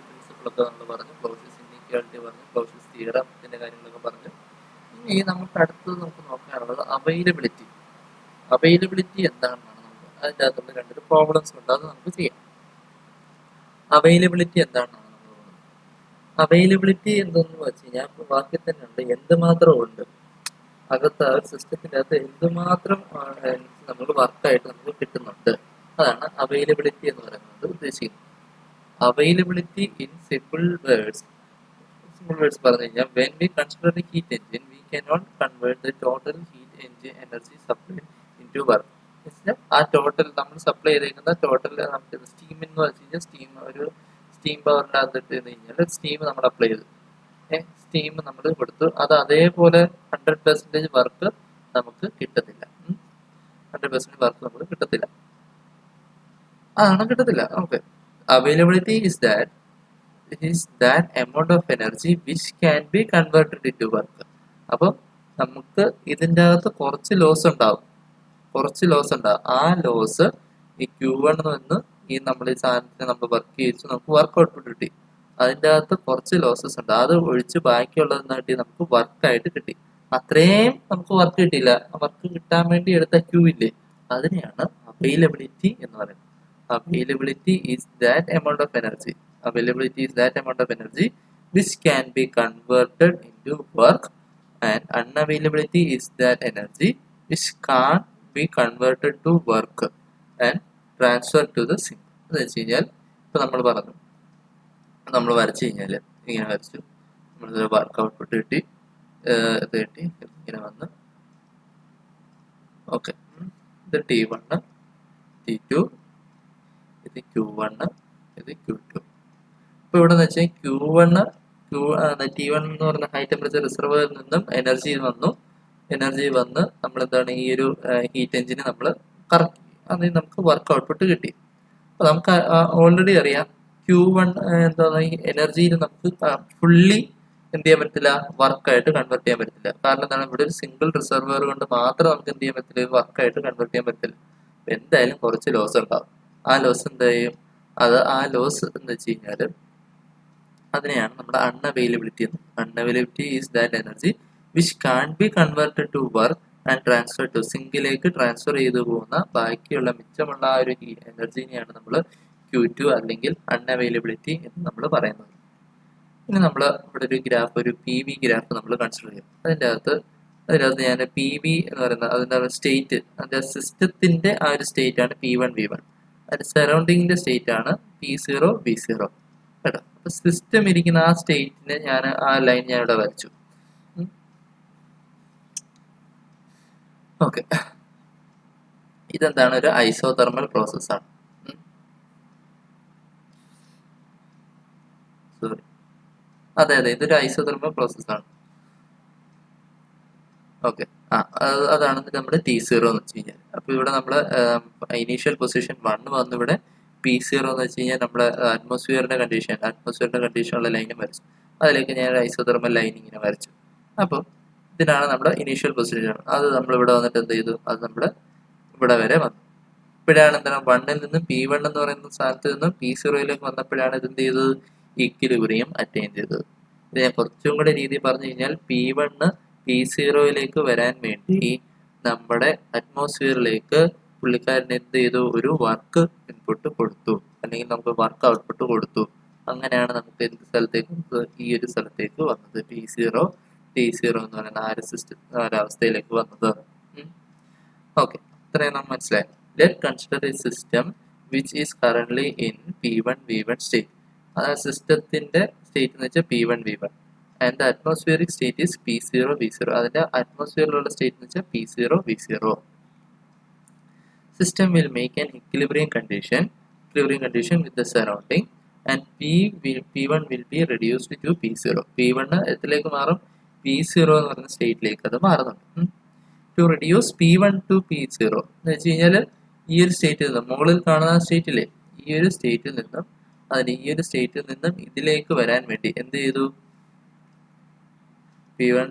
പ്രിൻസിപ്പിൾ ഒക്കെ നമ്മൾ പറഞ്ഞു, ക്ലോഷ്യസ് ഇനീക്വാലിറ്റി പറഞ്ഞു, ക്ലോഷ്യസ് തിയറത്തിന്റെ കാര്യങ്ങളൊക്കെ പറഞ്ഞു. ഇനി നമുക്ക് അടുത്തത് നമുക്ക് നോക്കാനുള്ളത് അവൈലബിലിറ്റി. അവൈലബിലിറ്റി എന്താണെന്നാണ് നമുക്ക് അതിൻ്റെ അകത്തുള്ള രണ്ടൊരു പ്രോബ്ലംസ് ഉണ്ട്, അത് നമുക്ക് ചെയ്യാം. അവൈലബിലിറ്റി എന്താണെന്നാണ് നമ്മൾ പറയുന്നത്. അവൈലബിലിറ്റി എന്തെന്ന് വെച്ച് കഴിഞ്ഞാൽ വാക്യം തന്നെ ഉണ്ട്, എന്തുമാത്രം ഉണ്ട് അകത്ത്, ആ ഒരു സിസ്റ്റത്തിന്റെ അകത്ത് എന്തുമാത്രം നമ്മൾ വർക്കായിട്ട് നമുക്ക് കിട്ടുന്നുണ്ട്, അതാണ് അവൈലബിലിറ്റി എന്ന് പറയുന്നത് ഉദ്ദേശിക്കുന്നത്. അവൈലബിലിറ്റി ഇൻ സിമ്പിൾ വേർഡ്സ് പറഞ്ഞു കഴിഞ്ഞാൽ when we consider the heat engine we cannot convert the total heat engine energy supplied into work. ആ ടോട്ടൽ നമ്മൾ സപ്ലൈ ചെയ്തേക്കുന്ന ടോട്ടൽ നമുക്ക് സ്റ്റീം എന്ന് വെച്ച് കഴിഞ്ഞാൽ ഒരു സ്റ്റീം പവറിൻ്റെ അകത്തിട്ട് കഴിഞ്ഞാൽ സ്റ്റീം നമ്മൾ അപ്ലൈ ചെയ്തു, സ്റ്റീം നമ്മൾ കൊടുത്തു, അത് അതേപോലെ 100% വർക്ക് നമുക്ക് കിട്ടത്തില്ല. 100% വർക്ക് നമുക്ക് കിട്ടത്തില്ല, അതാണ് കിട്ടത്തില്ല. Okay, availability is that amount of energy which can be converted into work. അപ്പം നമുക്ക് ഇതിൻ്റെ അകത്ത് കുറച്ച് ലോസ് ഉണ്ടാവും. ആ ലോസ് ഈ Q1 നിന്ന് ഈ നമ്മൾ ഈ സാധനത്തിന് നമ്മൾ വർക്ക് ചെയ്യിച്ചു നമുക്ക് വർക്ക് ഔട്ട്പുട്ട് കിട്ടി. അതിൻ്റെ അകത്ത് കുറച്ച് ലോസസ് ഉണ്ട്, അത് ഒഴിച്ച് ബാക്കിയുള്ളതെന്ന് കിട്ടി നമുക്ക് വർക്കായിട്ട് കിട്ടി. അത്രയും നമുക്ക് വർക്ക് കിട്ടിയില്ല, വർക്ക് കിട്ടാൻ വേണ്ടി എടുത്ത ക്യൂ ഇല്ലേ, അതിനെയാണ് അവൈലബിലിറ്റി എന്ന് പറയുന്നത്. Availability is that amount of energy. Availability is that amount of energy which can be converted into work, and unavailability is that energy which can't be converted to work and transferred to the sink. എന്ന് വെച്ച് കഴിഞ്ഞാൽ ഇപ്പോൾ നമ്മൾ പറഞ്ഞു, നമ്മൾ വരച്ചു കഴിഞ്ഞാൽ ഇങ്ങനെ വരച്ചു, നമ്മൾ വർക്ക് ഔട്ട്പുട്ട് കിട്ടി, ഇത് കിട്ടി, ഇങ്ങനെ വന്ന് ഓക്കെ. ഇത് T1, T2, ഇത് Q1, ഇത് Q2. ഇപ്പോൾ ഇവിടെ എന്ന് വെച്ചാൽ Q1 T1 എന്ന് പറഞ്ഞ ഹൈ ടെമ്പറേച്ചർ റിസർവറിൽ നിന്നും എനർജി വന്ന് നമ്മൾ എന്താണ് ഈ ഒരു ഹീറ്റ് എഞ്ചിന് നമ്മൾ കറക്കി, അതിൽ നമുക്ക് വർക്ക് ഔട്ട്പുട്ട് കിട്ടി. അപ്പോൾ നമുക്ക് ഓൾറെഡി അറിയാം Q1 എന്താണ് ഈ എനർജിയിൽ നമുക്ക് ഫുള്ളി എന്ത് ചെയ്യാൻ പറ്റില്ല, വർക്കായിട്ട് കൺവേർട്ട് ചെയ്യാൻ പറ്റില്ല. കാരണം എന്താണ്, ഇവിടെ ഒരു സിംഗിൾ റിസർവർ കൊണ്ട് മാത്രം നമുക്ക് എന്ത് ചെയ്യാൻ പറ്റില്ല, വർക്കായിട്ട് കൺവേർട്ട് ചെയ്യാൻ പറ്റില്ല. എന്തായാലും കുറച്ച് ലോസ് ഉണ്ടാവും. ആ ലോസ് എന്താ ചെയ്യും, ആ ലോസ് എന്ന് വെച്ച് കഴിഞ്ഞാൽ അതിനെയാണ് നമ്മുടെ അൺഅവൈലബിലിറ്റി എന്ന്. Unavailability is that energy which can be converted to work and transfer to സിങ്കിലേക്ക് ട്രാൻസ്ഫർ ചെയ്തു പോകുന്ന ബാക്കിയുള്ള മിച്ചമുള്ള ആ ഒരു എനർജിനെയാണ് നമ്മൾ Q2 അല്ലെങ്കിൽ അൺഅവൈലബിലിറ്റി എന്ന് നമ്മൾ പറയുന്നത്. ഇനി നമ്മൾ ഇവിടെ ഒരു ഗ്രാഫ്, ഒരു PV ഗ്രാഫ് നമ്മൾ കൺസിഡർ ചെയ്യും. അതിൻ്റെ അകത്ത് ഞാൻ PV എന്ന് പറയുന്നത് അതിൻ്റെ സ്റ്റേറ്റ്, അതിൻ്റെ സിസ്റ്റത്തിൻ്റെ ആ ഒരു സ്റ്റേറ്റ് ആണ് P1 V1, അതിൻ്റെ സറൗണ്ടിങ്ങിൻ്റെ സ്റ്റേറ്റ് ആണ് P0 V0 കേട്ടോ. അപ്പോൾ സിസ്റ്റം ഇരിക്കുന്ന ആ സ്റ്റേറ്റിന് ആ ലൈൻ ഞാൻ ഇവിടെ വരച്ചു. ഓക്കെ, ഇതെന്താണ്, ഒരു ഐസോതെർമൽ പ്രോസസ്സാണ്. സോറി, അതെ ഇതൊരു ഐസോതെർമൽ പ്രോസസ്സാണ്. ഓക്കെ, അതാണ് നമ്മുടെ T0 എന്ന് വെച്ച് കഴിഞ്ഞാൽ. അപ്പോൾ ഇവിടെ നമ്മൾ ഇനീഷ്യൽ പൊസിഷൻ 1 വന്നു, ഇവിടെ P0 എന്ന് വെച്ച് കഴിഞ്ഞാൽ നമ്മുടെ അറ്റ്മോസ്ഫിയറിൻ്റെ കണ്ടീഷനുള്ള ലൈനും വരച്ചു. അതിലേക്ക് ഞാൻ ഐസോതെർമൽ ലൈൻ ഇങ്ങനെ വരച്ചു. അപ്പോൾ ഇതിനാണ് നമ്മുടെ ഇനീഷ്യൽ പൊസിഷൻ. അത് നമ്മളിവിടെ വന്നിട്ട് എന്ത് ചെയ്തു, അത് നമ്മുടെ ഇവിടെ വരെ വന്നു. ഇപ്പോഴാണ് എന്താണ് 1-ൽ നിന്നും P1 എന്ന് പറയുന്ന സ്ഥാനത്ത് നിന്നും P0യിലേക്ക് വന്നപ്പോഴാണ് ഇത് എന്ത് ചെയ്തത്, ഇക്വിലിബ്രിയം അറ്റൈൻ ചെയ്തത്. ഇത് ഞാൻ കുറച്ചും കൂടെ രീതി പറഞ്ഞു കഴിഞ്ഞാൽ P1 P0യിലേക്ക് വരാൻ വേണ്ടി നമ്മുടെ അറ്റ്മോസ്ഫിയറിലേക്ക് പുള്ളിക്കാരൻ എന്ത് ചെയ്തു, ഒരു വർക്ക് ഇൻപുട്ട് കൊടുത്തു, അല്ലെങ്കിൽ നമുക്ക് വർക്ക് ഔട്ട്പുട്ട് കൊടുത്തു. അങ്ങനെയാണ് നമുക്ക് എന്ത് സ്ഥലത്തേക്ക്, ഈ ഒരു സ്ഥലത്തേക്ക് വന്നത്, T0 എന്ന് പറയുന്ന ഒരവസ്ഥയിലേക്ക് വന്നത്. ഓക്കെ, ഇത്രയും നമ്മൾ മനസ്സിലായി. Let consider A system which is currently in P1 V1 state. ആ സിസ്റ്റത്തിന്റെ സ്റ്റേറ്റ് എന്ന് വെച്ചാൽ P1 V1 and the atmospheric state is P0 V0. അതിന്റെ അറ്റ്മോസ്ഫിയറിലുള്ള സ്റ്റേറ്റ് എന്ന് വെച്ചാൽ P0 V0. System will make an equilibrium condition with the surrounding, and P1 will be reduced to P0. P1 എത്തിലേക്ക് മാറും, P0 എന്ന് പറയുന്ന സ്റ്റേറ്റിലേക്ക് അത് മാറുന്നുണ്ട്. To reduce P1 to P0 എന്ന് വെച്ച് കഴിഞ്ഞാൽ ഈ ഒരു സ്റ്റേറ്റിൽ നിന്നും, മുകളിൽ കാണുന്ന സ്റ്റേറ്റിലെ ഈ ഒരു സ്റ്റേറ്റിൽ നിന്നും ഇതിലേക്ക് വരാൻ വേണ്ടി എന്ത് ചെയ്തു, P1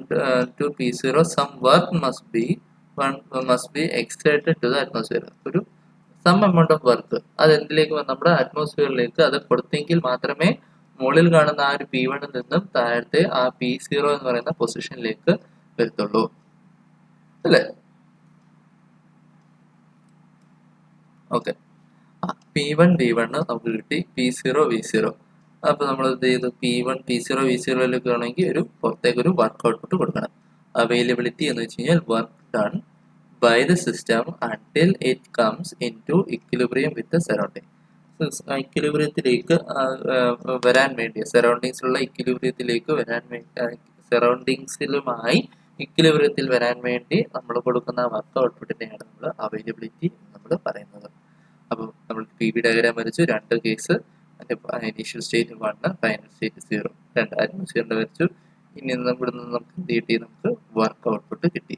to P0 some work must be exerted to the atmosphere. ഒരു സം എമൗണ്ട് ഓഫ് വർക്ക് അത് എന്തിലേക്ക് നമ്മുടെ അറ്റ്മോസ്ഫിയറിലേക്ക് അത് കൊടുത്തെങ്കിൽ മാത്രമേ മുകളിൽ കാണുന്ന ആ ഒരു P1 നിന്നും താഴത്തെ ആ P0 എന്ന് പറയുന്ന പൊസിഷനിലേക്ക് വരത്തുള്ളൂ, അല്ലേ? ഓക്കെ, P1 V1 നമുക്ക് കിട്ടി, P0 V0. അപ്പോൾ നമ്മൾ എന്ത് ചെയ്തു, P1 P0 V0യിലേക്ക് ആണെങ്കിൽ പുറത്തേക്കൊരു വർക്ക് ഔട്ട്പുട്ട് കൊടുക്കണം. അവൈലബിലിറ്റി എന്ന് വെച്ച് കഴിഞ്ഞാൽ work done by the system until it comes into equilibrium with the surrounding. ഇക്വിലിബ്രിയത്തിലേക്ക് വരാൻ വേണ്ടി, സറൗണ്ടിങ്സിലുള്ള ഇക്വിലിബ്രിയത്തിലേക്ക് വരാൻ വേണ്ടി, സറൗണ്ടിങ്സിലുമായി ഇക്വിലിബ്രിയത്തിൽ വരാൻ വേണ്ടി നമ്മൾ കൊടുക്കുന്ന വർക്ക് ഔട്ട്പുട്ടിനെയാണ് നമ്മൾ അവൈലബിലിറ്റി നമ്മൾ പറയുന്നത്. അപ്പോൾ നമ്മൾ PV ഡയഗ്രാം വരച്ചു, 2 case, initial state 1, final state 0, 2 അറ്റ്മോസ്ഫിയറിൻ്റെ വരച്ചു. ഇനി ഇവിടെ നിന്ന് നമുക്ക് എന്ത് കിട്ടി, നമുക്ക് വർക്ക് ഔട്ട്പുട്ട് കിട്ടി.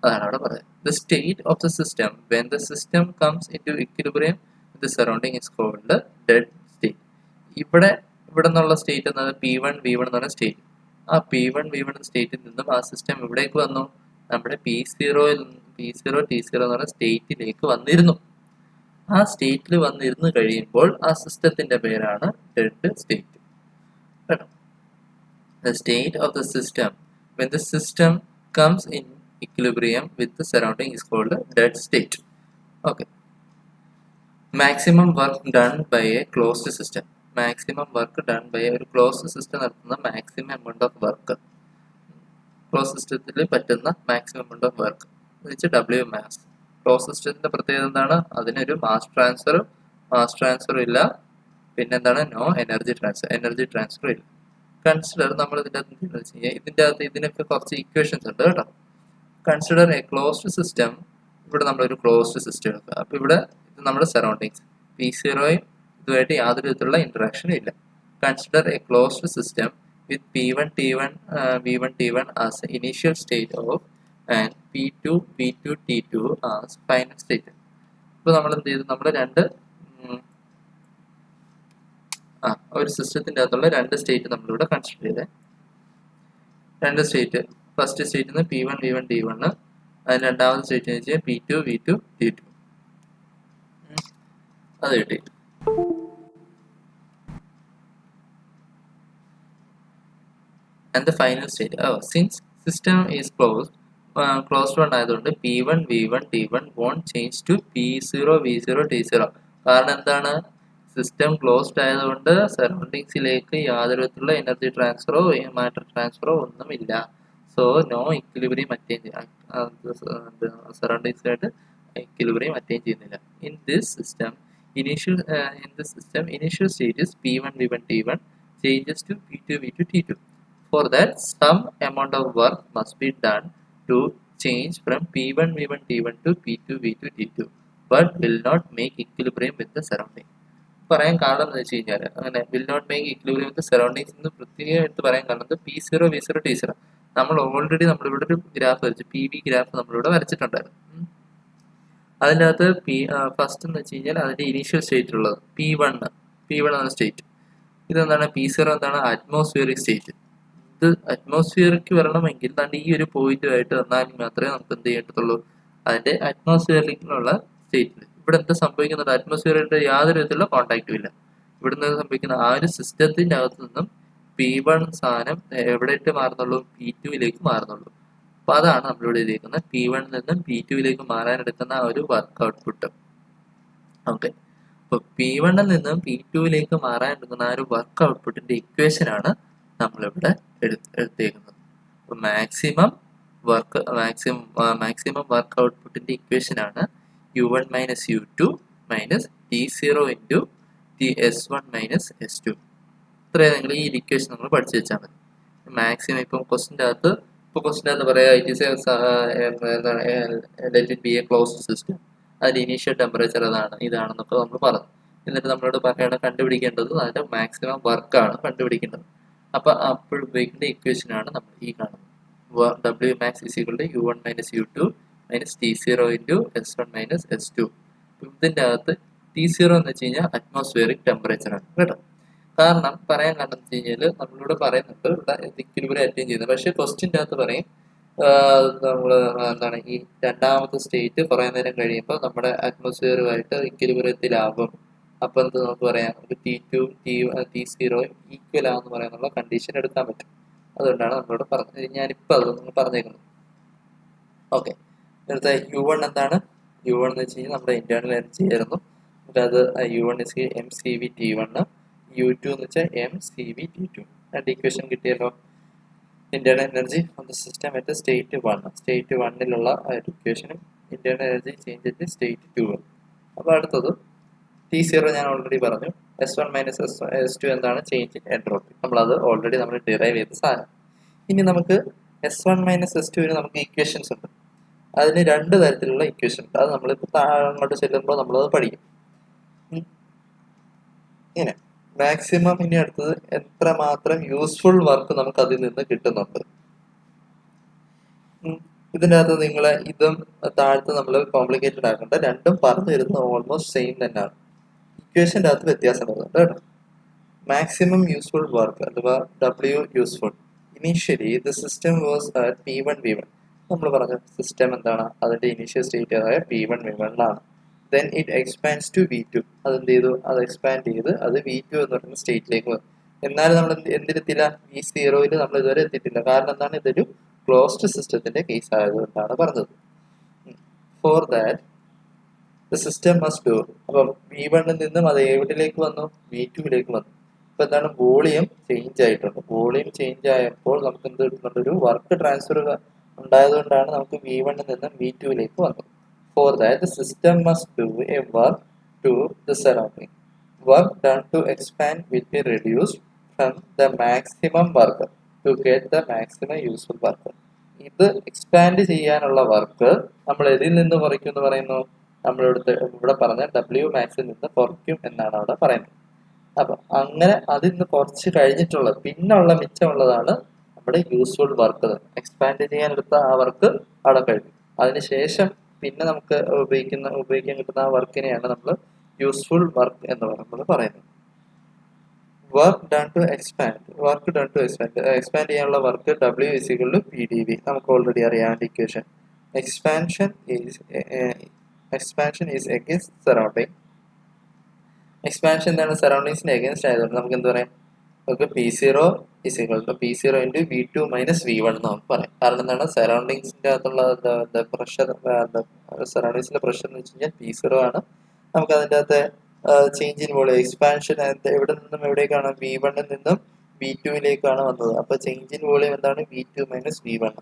അതാണ് അവിടെ പറയുന്നത്. The state of the system when the system comes into equilibrium with surrounding is called dead state. ഇവിടെ നിന്നുള്ള സ്റ്റേറ്റ് എന്നത് P1 V1 എന്ന് പറയുന്ന സ്റ്റേറ്റ്. ആ P1 V1 സ്റ്റേറ്റിൽ നിന്നും ആ സിസ്റ്റം ഇവിടേക്ക് വന്നു, നമ്മുടെ P0 T0 എന്ന് പറയുന്ന സ്റ്റേറ്റിലേക്ക് വന്നിരുന്നു. ആ സ്റ്റേറ്റിൽ വന്നിരുന്ന് കഴിയുമ്പോൾ ആ സിസ്റ്റത്തിന്റെ പേരാണ് dead state. The state of the system when the system comes in equilibrium with the surrounding is called a dead state. Okay. Maximum work done by a closed system. Maximum work done by ഒരു closed system നടത്തുന്ന maximum amount of work, close സിസ്റ്റത്തിൽ പറ്റുന്ന maximum amount of work എന്ന് വെച്ചാൽ W mass. Close സിസ്റ്റത്തിന്റെ പ്രത്യേകത എന്താണ്? അതിനൊരു മാസ് ട്രാൻസ്ഫർ ഇല്ല, പിന്നെന്താണ്? നോ എനർജി ട്രാൻസ്ഫർ ഇല്ല. കൺസിഡർ, നമ്മൾ ഇതിൻ്റെ അകത്ത് ഇതിൻ്റെ അകത്ത് ഇതിനൊക്കെ കുറച്ച് ഇക്വേഷൻസ് ഉണ്ട് കേട്ടോ. Consider A closed system. ഇവിടെ നമ്മളൊരു ക്ലോസ്ഡ് സിസ്റ്റം എടുക്കുക. അപ്പോൾ ഇവിടെ ഇത് നമ്മുടെ സറൗണ്ടിങ്സ്, P0യും ഇതുമായിട്ട് യാതൊരു വിധത്തിലുള്ള ഇന്ററാക്ഷനും ഇല്ല. Consider A closed system with P1 T1 V1 T1 as initial state of and P2 V2 T2 as final state. ഇപ്പോൾ നമ്മൾ എന്ത് ചെയ്തു? നമ്മൾ ഒരു സിസ്റ്റത്തിൻ്റെ അകത്തുള്ള രണ്ട് സ്റ്റേറ്റ് നമ്മളിവിടെ കൺസിഡർ ചെയ്തേ. രണ്ട് സ്റ്റേറ്റ്, ഫസ്റ്റ് സ്റ്റേറ്റിൽ നിന്ന് P1 V1 T1, അതിന് രണ്ടാമത്തെ സ്റ്റേറ്റ് എന്ന് വെച്ചാൽ P2 V2 T2. അത് കിട്ടി. And the final state. Since system is closed one ആയതുകൊണ്ട് P1 V1 T1 won't change to P0 V0 T0. കാരണം എന്താണ്? സിസ്റ്റം ക്ലോസ്ഡ് ആയതുകൊണ്ട് സറൗണ്ടിങ്സിലേക്ക് യാതൊരു വിധത്തിലുള്ള എനർജി ട്രാൻസ്ഫറോ മാറ്റർ ട്രാൻസ്ഫറോ ഒന്നുമില്ല. സോ നോ ഇക്വിലിബ്രിയം അറ്റൈൻ, സറൗണ്ടിങ്സിലായിട്ട് ഇക്വിലിബ്രിയം അറ്റൈൻ ചെയ്യുന്നില്ല. In this system initial state is P1 V1 T1 changes to P2 V2 T2. For that, some amount of work must be done to change from P1 V1 T1 to P2 V2 T2, but will not make equilibrium with the surrounding. പറയാൻ കാരണം എന്ന് വെച്ച് കഴിഞ്ഞാൽ അങ്ങനെ will not make equilibrium with surroundings എന്ന് പ്രത്യേകം എടുത്ത് പറയാൻ കാരണം P0 V0 T0 നമ്മൾ ഓൾറെഡി നമ്മളിവിടെ ഒരു ഗ്രാഫ് വരച്ചു, PV ഗ്രാഫ് നമ്മളിവിടെ വരച്ചിട്ടുണ്ടായിരുന്നു. അതിൻ്റെ അകത്ത് ഫസ്റ്റ് എന്ന് വെച്ച് കഴിഞ്ഞാൽ അതിൻ്റെ ഇനീഷ്യൽ സ്റ്റേറ്റ് ഉള്ളത് P1 എന്ന സ്റ്റേറ്റ്. ഇതെന്താണ്? P0 എന്താണ്? Atmospheric state. ഇത് അറ്റ്മോസ്ഫിയറിക്ക് വരണമെങ്കിൽ താണ്ട് ഈ ഒരു പോയിന്റുമായിട്ട് വന്നാൽ മാത്രമേ നമുക്ക് എന്ത് ചെയ്യത്തുള്ളൂ? അതിൻ്റെ അറ്റ്മോസ്ഫിയറിലുള്ള സ്റ്റേറ്റിൽ ഇവിടെ എന്താ സംഭവിക്കുന്നുണ്ട്? അറ്റ്മോസ്ഫിയറിന്റെ യാതൊരു വിധത്തിലുള്ള കോൺടാക്റ്റും ഇല്ല. ഇവിടുന്ന് സംഭവിക്കുന്ന ആ ഒരു സിസ്റ്റത്തിന്റെ അകത്ത് നിന്നും P1 സാധനം എവിടെയിട്ട് മാറുന്നുള്ളൂ? P2യിലേക്ക് മാറുന്നുള്ളൂ. അപ്പൊ അതാണ് നമ്മളിവിടെ എഴുതിയിരിക്കുന്നത്. P1 നിന്നും P2യിലേക്ക് മാറാൻ എടുക്കുന്ന ആ ഒരു വർക്ക് ഔട്ട്പുട്ട്. ഓക്കെ, അപ്പൊ P1 നിന്നും P2യിലേക്ക് മാറാൻ എടുക്കുന്ന ആ ഒരു വർക്ക് ഔട്ട്പുട്ടിന്റെ ഇക്വേഷൻ ആണ് നമ്മളിവിടെ എടുത്തേക്കുന്നത്. അപ്പൊ മാക്സിമം വർക്ക് ഔട്ട്പുട്ടിന്റെ ഇക്വേഷൻ ആണ് U1 minus U2 minus T0 into S1 minus S2. ഇത്രയും നിങ്ങൾ ഈ ഇക്വേഷൻ നമ്മൾ പഠിച്ചു വെച്ചാൽ മതി. മാക്സിമം ഇപ്പം ക്വസ്റ്റിൻ്റെ അകത്ത് പറയാം it is let it be A closed system, അതിൻ്റെ ഇനീഷ്യൽ ടെമ്പറേച്ചർ ഇതാണെന്നൊക്കെ നമ്മൾ പറഞ്ഞു. എന്നിട്ട് നമ്മളോട് കണ്ടുപിടിക്കേണ്ടത് അതിൻ്റെ മാക്സിമം വർക്കാണ് കണ്ടുപിടിക്കേണ്ടത്. അപ്പോൾ ഉപയോഗിക്കേണ്ട ഇക്വേഷനാണ് നമ്മൾ ഈ കാണുന്നത്. W max is equal to U1 minus U2 minus T0 into S1 minus S2. ഇതിൻ്റെ അകത്ത് T0 എന്ന് വെച്ച് കഴിഞ്ഞാൽ അറ്റ്മോസ്ഫിയറിക് ടെമ്പറേച്ചർ ആണ് കേട്ടോ. കാരണം പറയാൻ കാരണം വെച്ച് കഴിഞ്ഞാൽ നമ്മളിവിടെ പറയുന്നുണ്ട് ഇവിടെ ഇക്വിലിബ്രിയം അറ്റൈൻ ചെയ്യുന്നത്. പക്ഷേ ക്വസ്റ്റിൻ്റെ അകത്ത് പറയും നമ്മൾ എന്താണ് ഈ രണ്ടാമത്തെ സ്റ്റേറ്റ് കുറേ നേരം കഴിയുമ്പോൾ നമ്മുടെ അറ്റ്മോസ്ഫിയറുമായിട്ട് ഇക്വിലിബ്രിയത്തിലാകും. അപ്പോൾ എന്ത് നമുക്ക് പറയാം, T2 T0 ഈക്വൽ ആണെന്ന് പറയാനുള്ള കണ്ടീഷൻ എടുക്കാൻ പറ്റും. അതുകൊണ്ടാണ് നമ്മളോട് ഞാനിപ്പോൾ അത് നിങ്ങൾ പറഞ്ഞേക്കുന്നത്. ഓക്കെ, അടുത്ത U1 എന്താണ്? U1 എന്ന് വെച്ച് കഴിഞ്ഞാൽ നമ്മുടെ ഇന്റേണൽ എനർജി ആയിരുന്നു. അത് U1 is mCV T1, U2 എന്ന് വെച്ചാൽ mCV T2. രണ്ട് ഇക്വേഷൻ കിട്ടിയല്ലോ. Internal energy of the system at state 1, state 1ലുള്ള ഇക്വേഷനും internal energy change at state 2. അപ്പോൾ അടുത്തത് T0 ഞാൻ ഓൾറെഡി പറഞ്ഞു. S1 മൈനസ് S2 എന്താണ്? Change in entropy. നമ്മളത് ഓൾറെഡി നമ്മൾ ഡിറൈവ് ചെയ്ത സാധനം. ഇനി നമുക്ക് S1 മൈനസ് S2ന് നമുക്ക് ഇക്വേഷൻസ് ഉണ്ട്. അതിന് രണ്ട് തരത്തിലുള്ള ഇക്വേഷൻ ഉണ്ട്. അത് നമ്മളിപ്പോൾ അങ്ങോട്ട് ചെല്ലുമ്പോൾ നമ്മളത് പഠിക്കും. ഇങ്ങനെ മാക്സിമം ഇനി അടുത്തത് എത്രമാത്രം യൂസ്ഫുൾ വർക്ക് നമുക്ക് അതിൽ നിന്ന് കിട്ടുന്നുണ്ട്. ഇതിൻ്റെ അകത്ത് നിങ്ങളെ ഇതും താഴത്ത് നമ്മൾ കോംപ്ലിക്കേറ്റഡ് ആക്കണ്ട, രണ്ടും പറഞ്ഞു തരുന്ന ഓൾമോസ്റ്റ് സെയിം തന്നെയാണ്. ഇക്വേഷൻ്റെ അകത്ത് വ്യത്യാസം വരുന്നുണ്ട് കേട്ടോ. മാക്സിമം യൂസ്ഫുൾ വർക്ക് അഥവാ W useful. Initially the system was at P1 V1. നമ്മൾ പറഞ്ഞ സിസ്റ്റം എന്താണ്? അതിൻ്റെ ഇനീഷ്യൽ സ്റ്റേറ്റ് ആയ P1 V1 then it expands to V2. അതെന്ത് ചെയ്തു? അത് എക്സ്പാൻഡ് ചെയ്ത് അത് V2 എന്ന് പറയുന്ന സ്റ്റേറ്റിലേക്ക് വന്നു. എന്നാലും നമ്മൾ എന്തിലെത്തില്ല? V0യിൽ നമ്മൾ ഇതുവരെ എത്തിയിട്ടില്ല. കാരണം എന്താണ്? ഇതൊരു ക്ലോസ്ഡ് സിസ്റ്റത്തിന്റെ കേസ് ആയതുകൊണ്ടാണ് പറഞ്ഞത്. Four that the system must do. അപ്പം V1 നിന്നും അത് എവിടേക്ക് വന്നു? V2 വന്നു. അപ്പൊ എന്താണ്? വോളിയം ചേഞ്ച് ആയിട്ടുണ്ട്. വോളിയം ചേഞ്ച് ആയപ്പോൾ നമുക്ക് എന്ത് കിട്ടുന്നുണ്ട്? ഒരു വർക്ക് ട്രാൻസ്ഫർ ഉണ്ടായതുകൊണ്ടാണ് നമുക്ക് V1 നിന്നും V2 വന്നത്. For that the system must do a work to the surrounding. Work done to expand will be reduced from the maximum work to get the maximum useful work. ഇത് expand ചെയ്യാനുള്ള work നമ്മൾ എതിൽ നിന്ന് കുറയ്ക്കും എന്ന് പറയുന്നു? ഇവിടെ പറഞ്ഞ Wmaxൽ നിന്ന് കുറയ്ക്കും എന്നാണ് അവിടെ പറയുന്നത്. അപ്പൊ അങ്ങനെ അതിൽ നിന്ന് കുറച്ച് കഴിഞ്ഞിട്ടുള്ളത് പിന്നുള്ള മിച്ചമുള്ളതാണ് നമ്മുടെ യൂസ്ഫുൾ വർക്ക്. എക്സ്പാൻഡ് ചെയ്യാനെടുത്ത ആ വർക്ക് അവിടെ കഴിഞ്ഞു. അതിനുശേഷം പിന്നെ നമുക്ക് ഉപയോഗിക്കാൻ കിട്ടുന്ന ആ വർക്കിനെയാണ് നമ്മൾ യൂസ്ഫുൾ വർക്ക് എന്ന് നമ്മൾ പറയുന്നത്. വർക്ക് ഡൺ ടു എക്സ്പാൻഡ് ചെയ്യാനുള്ള വർക്ക് W=PdV. നമുക്ക് ഓൾറെഡി അറിയാം equation. Expansion is against surrounding. Expansion എന്താണ്? സറൗണ്ടിങ്സിന് അഗൈൻസ്റ്റ് ആയതുകൊണ്ട് നമുക്ക് എന്ത് പറയാം? നമുക്ക് P0 into V2 - V1 എന്ന് നമുക്ക് പറയാം. കാരണം എന്താണ്? സറൗണ്ടിങ്സിന്റെ അകത്തുള്ള പ്രഷർ, സറൗണ്ടിങ്സിലെ പ്രഷർ എന്ന് വെച്ച് കഴിഞ്ഞാൽ P0 ആണ്. നമുക്ക് അതിൻ്റെ അകത്തെ ചേഞ്ച് ഇൻ വോളിയം, എക്സ്പാൻഷൻ എവിടെ നിന്നും എവിടേക്കാണ്? V1 നിന്നും V2 വന്നത്. അപ്പൊ ചേഞ്ച് ഇൻ വോളിയം എന്താണ്? V2 - V1.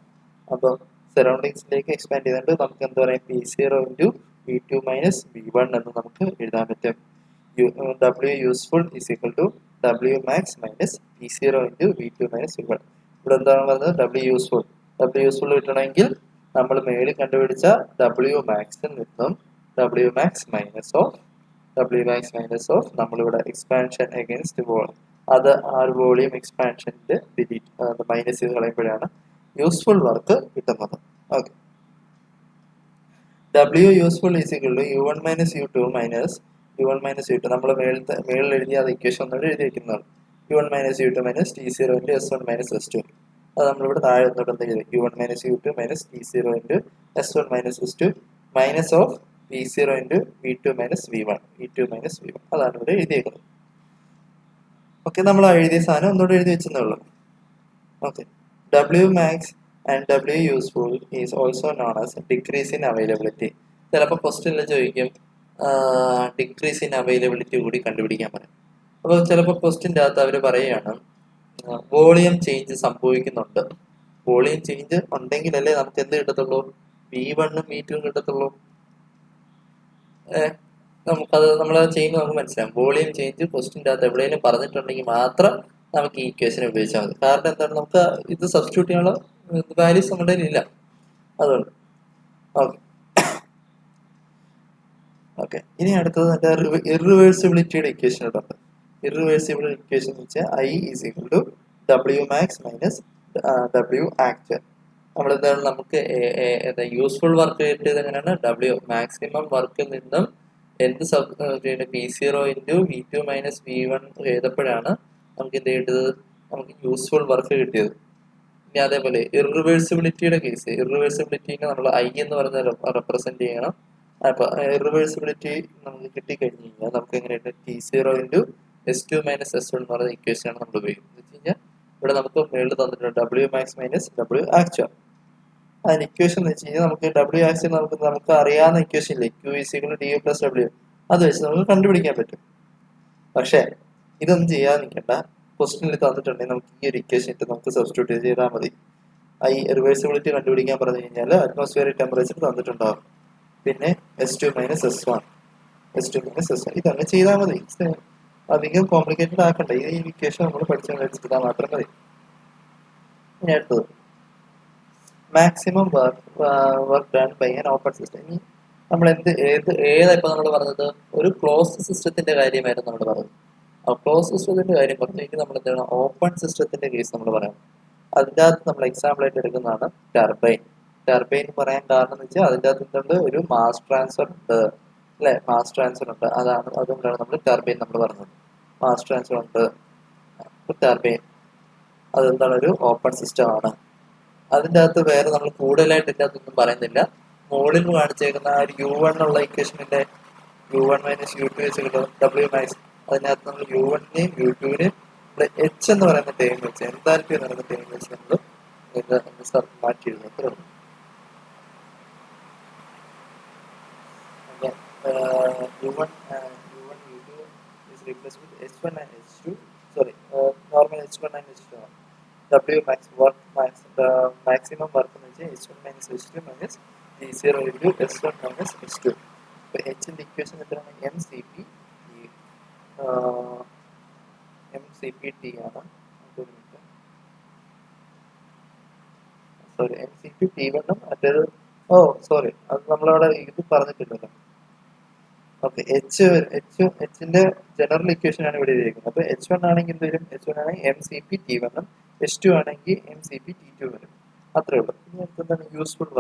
അപ്പം സറൗണ്ടിങ്സിലേക്ക് എക്സ്പാൻഡ് ചെയ്തിട്ട് നമുക്ക് എന്താ പറയാം? P0 into V2 - V1 എന്ന് നമുക്ക് എഴുതാൻ പറ്റും. W useful is equal to Wmax minus P0 into V2 - V1. ഇവിടെ എന്താണ് പറയുന്നത്? W useful കിട്ടണമെങ്കിൽ നമ്മൾ മേളിൽ കണ്ടുപിടിച്ച Wmaxൽ നിന്നും Wmax minus of നമ്മളിവിടെ എക്സ്പാൻഷൻ അഗൈൻസ്റ്റ് വോളിയം, അത് ആ ഒരു വോളിയം എക്സ്പാൻഷനിൽ ഡിലീറ്റ് മൈനസ് ചെയ്ത് കളയുമ്പോഴാണ് യൂസ്ഫുൾ വർക്ക് കിട്ടുന്നത്. Okay. W useful is equal to U1 - U2 minus U1 - നമ്മൾ മേളിൽ എഴുതിയ അത് ഇക്വേഷൻ ഒന്നുകൂടെ എഴുതി വെക്കുന്നതാണ്. U1 - U2 minus T0 into S1 - S2. അത് നമ്മളിവിടെ താഴെ ഒന്നുകൂടെ എന്ത് ചെയ്തു? U1 - U2 minus T0 into S1 - S2 minus of P0 into V2 - V1. അതാണ് ഇവിടെ എഴുതിയേക്കുന്നത്. ഓക്കെ, നമ്മൾ എഴുതിയ സാധനം ഒന്നുകൂടെ എഴുതി വെച്ചെന്നേ ഉള്ളൂ. Okay. Wmax and W useful is also known as decrease in availability. ചിലപ്പോൾ ക്വസ്റ്റ്യനിൽ ചോദിക്കും ഡിക്രീസ് ഇൻ അവൈലബിലിറ്റി കൂടി കണ്ടുപിടിക്കാൻ പറയും. അപ്പോൾ ചിലപ്പോൾ ക്വസ്റ്റ്യൻ്റെ അകത്ത് അവർ പറയുകയാണ് വോളിയം ചേഞ്ച് സംഭവിക്കുന്നുണ്ട്. വോളിയം ചേഞ്ച് ഉണ്ടെങ്കിലല്ലേ നമുക്ക് എന്ത് കിട്ടത്തുള്ളൂ? V1 V2 കിട്ടത്തുള്ളൂ. നമുക്കത് നമ്മളത് ചെയ്യുമ്പോൾ നമുക്ക് മനസ്സിലാവും. വോളിയം ചേഞ്ച് ക്വസ്റ്റ്യൻ്റെ അകത്ത് എവിടെയെങ്കിലും പറഞ്ഞിട്ടുണ്ടെങ്കിൽ മാത്രം നമുക്ക് ഈ ഇക്വേഷൻ ഉപയോഗിച്ചാൽ മതി. കാരണം എന്താണ്? നമുക്ക് ഇത് സബ്സ്റ്റിറ്റ്യൂട്ട് ചെയ്യാനുള്ള വാല്യൂസ് നമ്മുടെ ഇല്ല. അതുകൊണ്ട് ഓക്കെ. ഇനി അടുത്തത് ഇറിവേഴ്സിബിലിറ്റിയുടെ ഇക്വേഷൻ ഇട്ടുണ്ട്. ഇറിവേഴ്സിബിൾ ഇക്വേഷൻ എന്ന് വെച്ചാൽ I = Wmax minus W actual. നമ്മളെന്താണ് നമുക്ക് യൂസ്ഫുൾ വർക്ക് കിട്ടിയത് എങ്ങനെയാണ്? W മാക്സിമം വർക്കിൽ നിന്നും എന്ത് P0 into V2 - V1 ചെയ്തപ്പോഴാണ് നമുക്ക് എന്ത് കിട്ടിയത്? നമുക്ക് യൂസ്ഫുൾ വർക്ക് കിട്ടിയത്. ഇനി അതേപോലെ ഇറിവേഴ്സിബിലിറ്റിയുടെ കേസ്, ഇറിവേഴ്സിബിലിറ്റിനെ നമ്മൾ I എന്ന് പറഞ്ഞ റെപ്രസെന്റ് ചെയ്യണം. അപ്പൊ ഇറിവേഴ്സിബിലിറ്റി നമുക്ക് കിട്ടിക്കഴിഞ്ഞ് കഴിഞ്ഞാൽ നമുക്ക് എങ്ങനെയുണ്ട്? T0 into S2 - S1 എന്ന് പറയുന്ന ഇക്വേഷനാണ് നമ്മൾ ഉപയോഗിക്കുന്നത്. എന്ന് വെച്ച് കഴിഞ്ഞാൽ ഇവിടെ നമുക്ക് മേളിൽ തന്നിട്ടുണ്ട് Wmax minus W actual. അതിന് ഇക്വേഷൻ എന്ന് വെച്ച് കഴിഞ്ഞാൽ നമുക്ക് W actual നമുക്ക് അറിയാവുന്ന ഇക്വേഷൻ ഇല്ലേ? Q = dU + W. അത് വെച്ച് നമുക്ക് കണ്ടുപിടിക്കാൻ പറ്റും. പക്ഷേ ഇതൊന്നും ചെയ്യാതെ നിൽക്കണ്ട. ക്വസ്റ്റ്യനിൽ തന്നിട്ടുണ്ടെങ്കിൽ നമുക്ക് ഈ ഒരു ഇക്വേഷൻ ഇട്ട് നമുക്ക് സബ്സ്റ്റിറ്റ്യൂട്ട് ചെയ്താൽ മതി. റിവേഴ്സിബിലിറ്റി കണ്ടുപിടിക്കാൻ പറഞ്ഞു കഴിഞ്ഞാൽ അറ്റ്മോസ്ഫിയറിക് ടെമ്പറേച്ചർ തന്നിട്ടുണ്ടാവും. പിന്നെ S2 - S1 ഇതങ്ങ് ചെയ്താൽ മതി. അധികം കോംപ്ലിക്കേറ്റഡ് ആക്കണ്ട. ഈ ഇക്വേഷൻ നമ്മൾ പഠിച്ചു വെച്ചിട്ടാൽ മാത്രം മതി. ഇനി അടുത്തത് maximum work done by an open system. ഇനി നമ്മൾ ഏതാ നമ്മൾ പറഞ്ഞത്? ഒരു ക്ലോസ്ഡ് സിസ്റ്റത്തിന്റെ കാര്യമായിരുന്നു നമ്മൾ പറഞ്ഞത്. ക്ലോസ് സിസ്റ്റത്തിന്റെ കാര്യം പറഞ്ഞു. ഇനി നമ്മൾ എന്താണ്? ഓപ്പൺ സിസ്റ്റത്തിന്റെ കേസ് നമ്മൾ പറയാം. അതിൻ്റെ അകത്ത് നമ്മൾ എക്സാമ്പിൾ ആയിട്ട് എടുക്കുന്നതാണ് ടർബൈൻ. ടർബൈൻ പറയാൻ കാരണം എന്ന് വെച്ചാൽ അതിൻ്റെ അകത്ത് എന്തുണ്ട്? ഒരു മാസ് ട്രാൻസ്ഫർ ഉണ്ട്, അല്ലെ? മാസ് ട്രാൻസ്ഫർ ഉണ്ട്. അതുകൊണ്ടാണ് നമ്മൾ ടർബൈൻ നമ്മൾ പറഞ്ഞത്. മാസ് ട്രാൻസ്ഫർ ഉണ്ട് ടർബൈൻ. അതെന്താണ്? ഒരു ഓപ്പൺ സിസ്റ്റം ആണ്. അതിൻ്റെ അകത്ത് വേറെ നമ്മൾ കൂടുതലായിട്ട് ഇതിൻ്റെ അകത്തൊന്നും പറയുന്നില്ല. മുകളിൽ കാണിച്ചേക്കുന്ന ആ ഒരു U1 ഉള്ള ഇക്വേഷനിലെ U1 - U2 Wmax, അതിനകത്ത് നമ്മൾ U1നെയും U2നെയും H എന്ന് പറയുന്ന ടേം വെച്ച്, എൻതാൽപ്പി എന്ന് പറയുന്ന ടേം വെച്ച് നമ്മൾ മാറ്റി എഴുതുന്നത്. H1 and H2 ആണ്. W max work max maximum work എന്ന് വെച്ചാൽ H1 minus H2 minus T0 into S1 minus S2. അപ്പോൾ Hന്റെ ഇക്വേഷൻ എത്രയാണ്? MCP ആണ്. സോറി, MCP T1 മറ്റേത് സോറി, അത് നമ്മളവിടെ ഇത് പറഞ്ഞിട്ടില്ലല്ലോ. ഓക്കെ, എച്ചിന്റെ ജനറൽ ഇക്വേഷൻ ആണ് ഇവിടെ എഴുതിയിരിക്കുന്നത്. അപ്പൊ H1 ആണെങ്കിൽ എന്ത് വരും? H1 ആണെങ്കിൽ MCP T1 H2 ആണെങ്കിൽ MCP T2 വരും. അത്രേ ഉള്ളൂ. ഇനി എന്താണ് യൂസ്ഫുൾ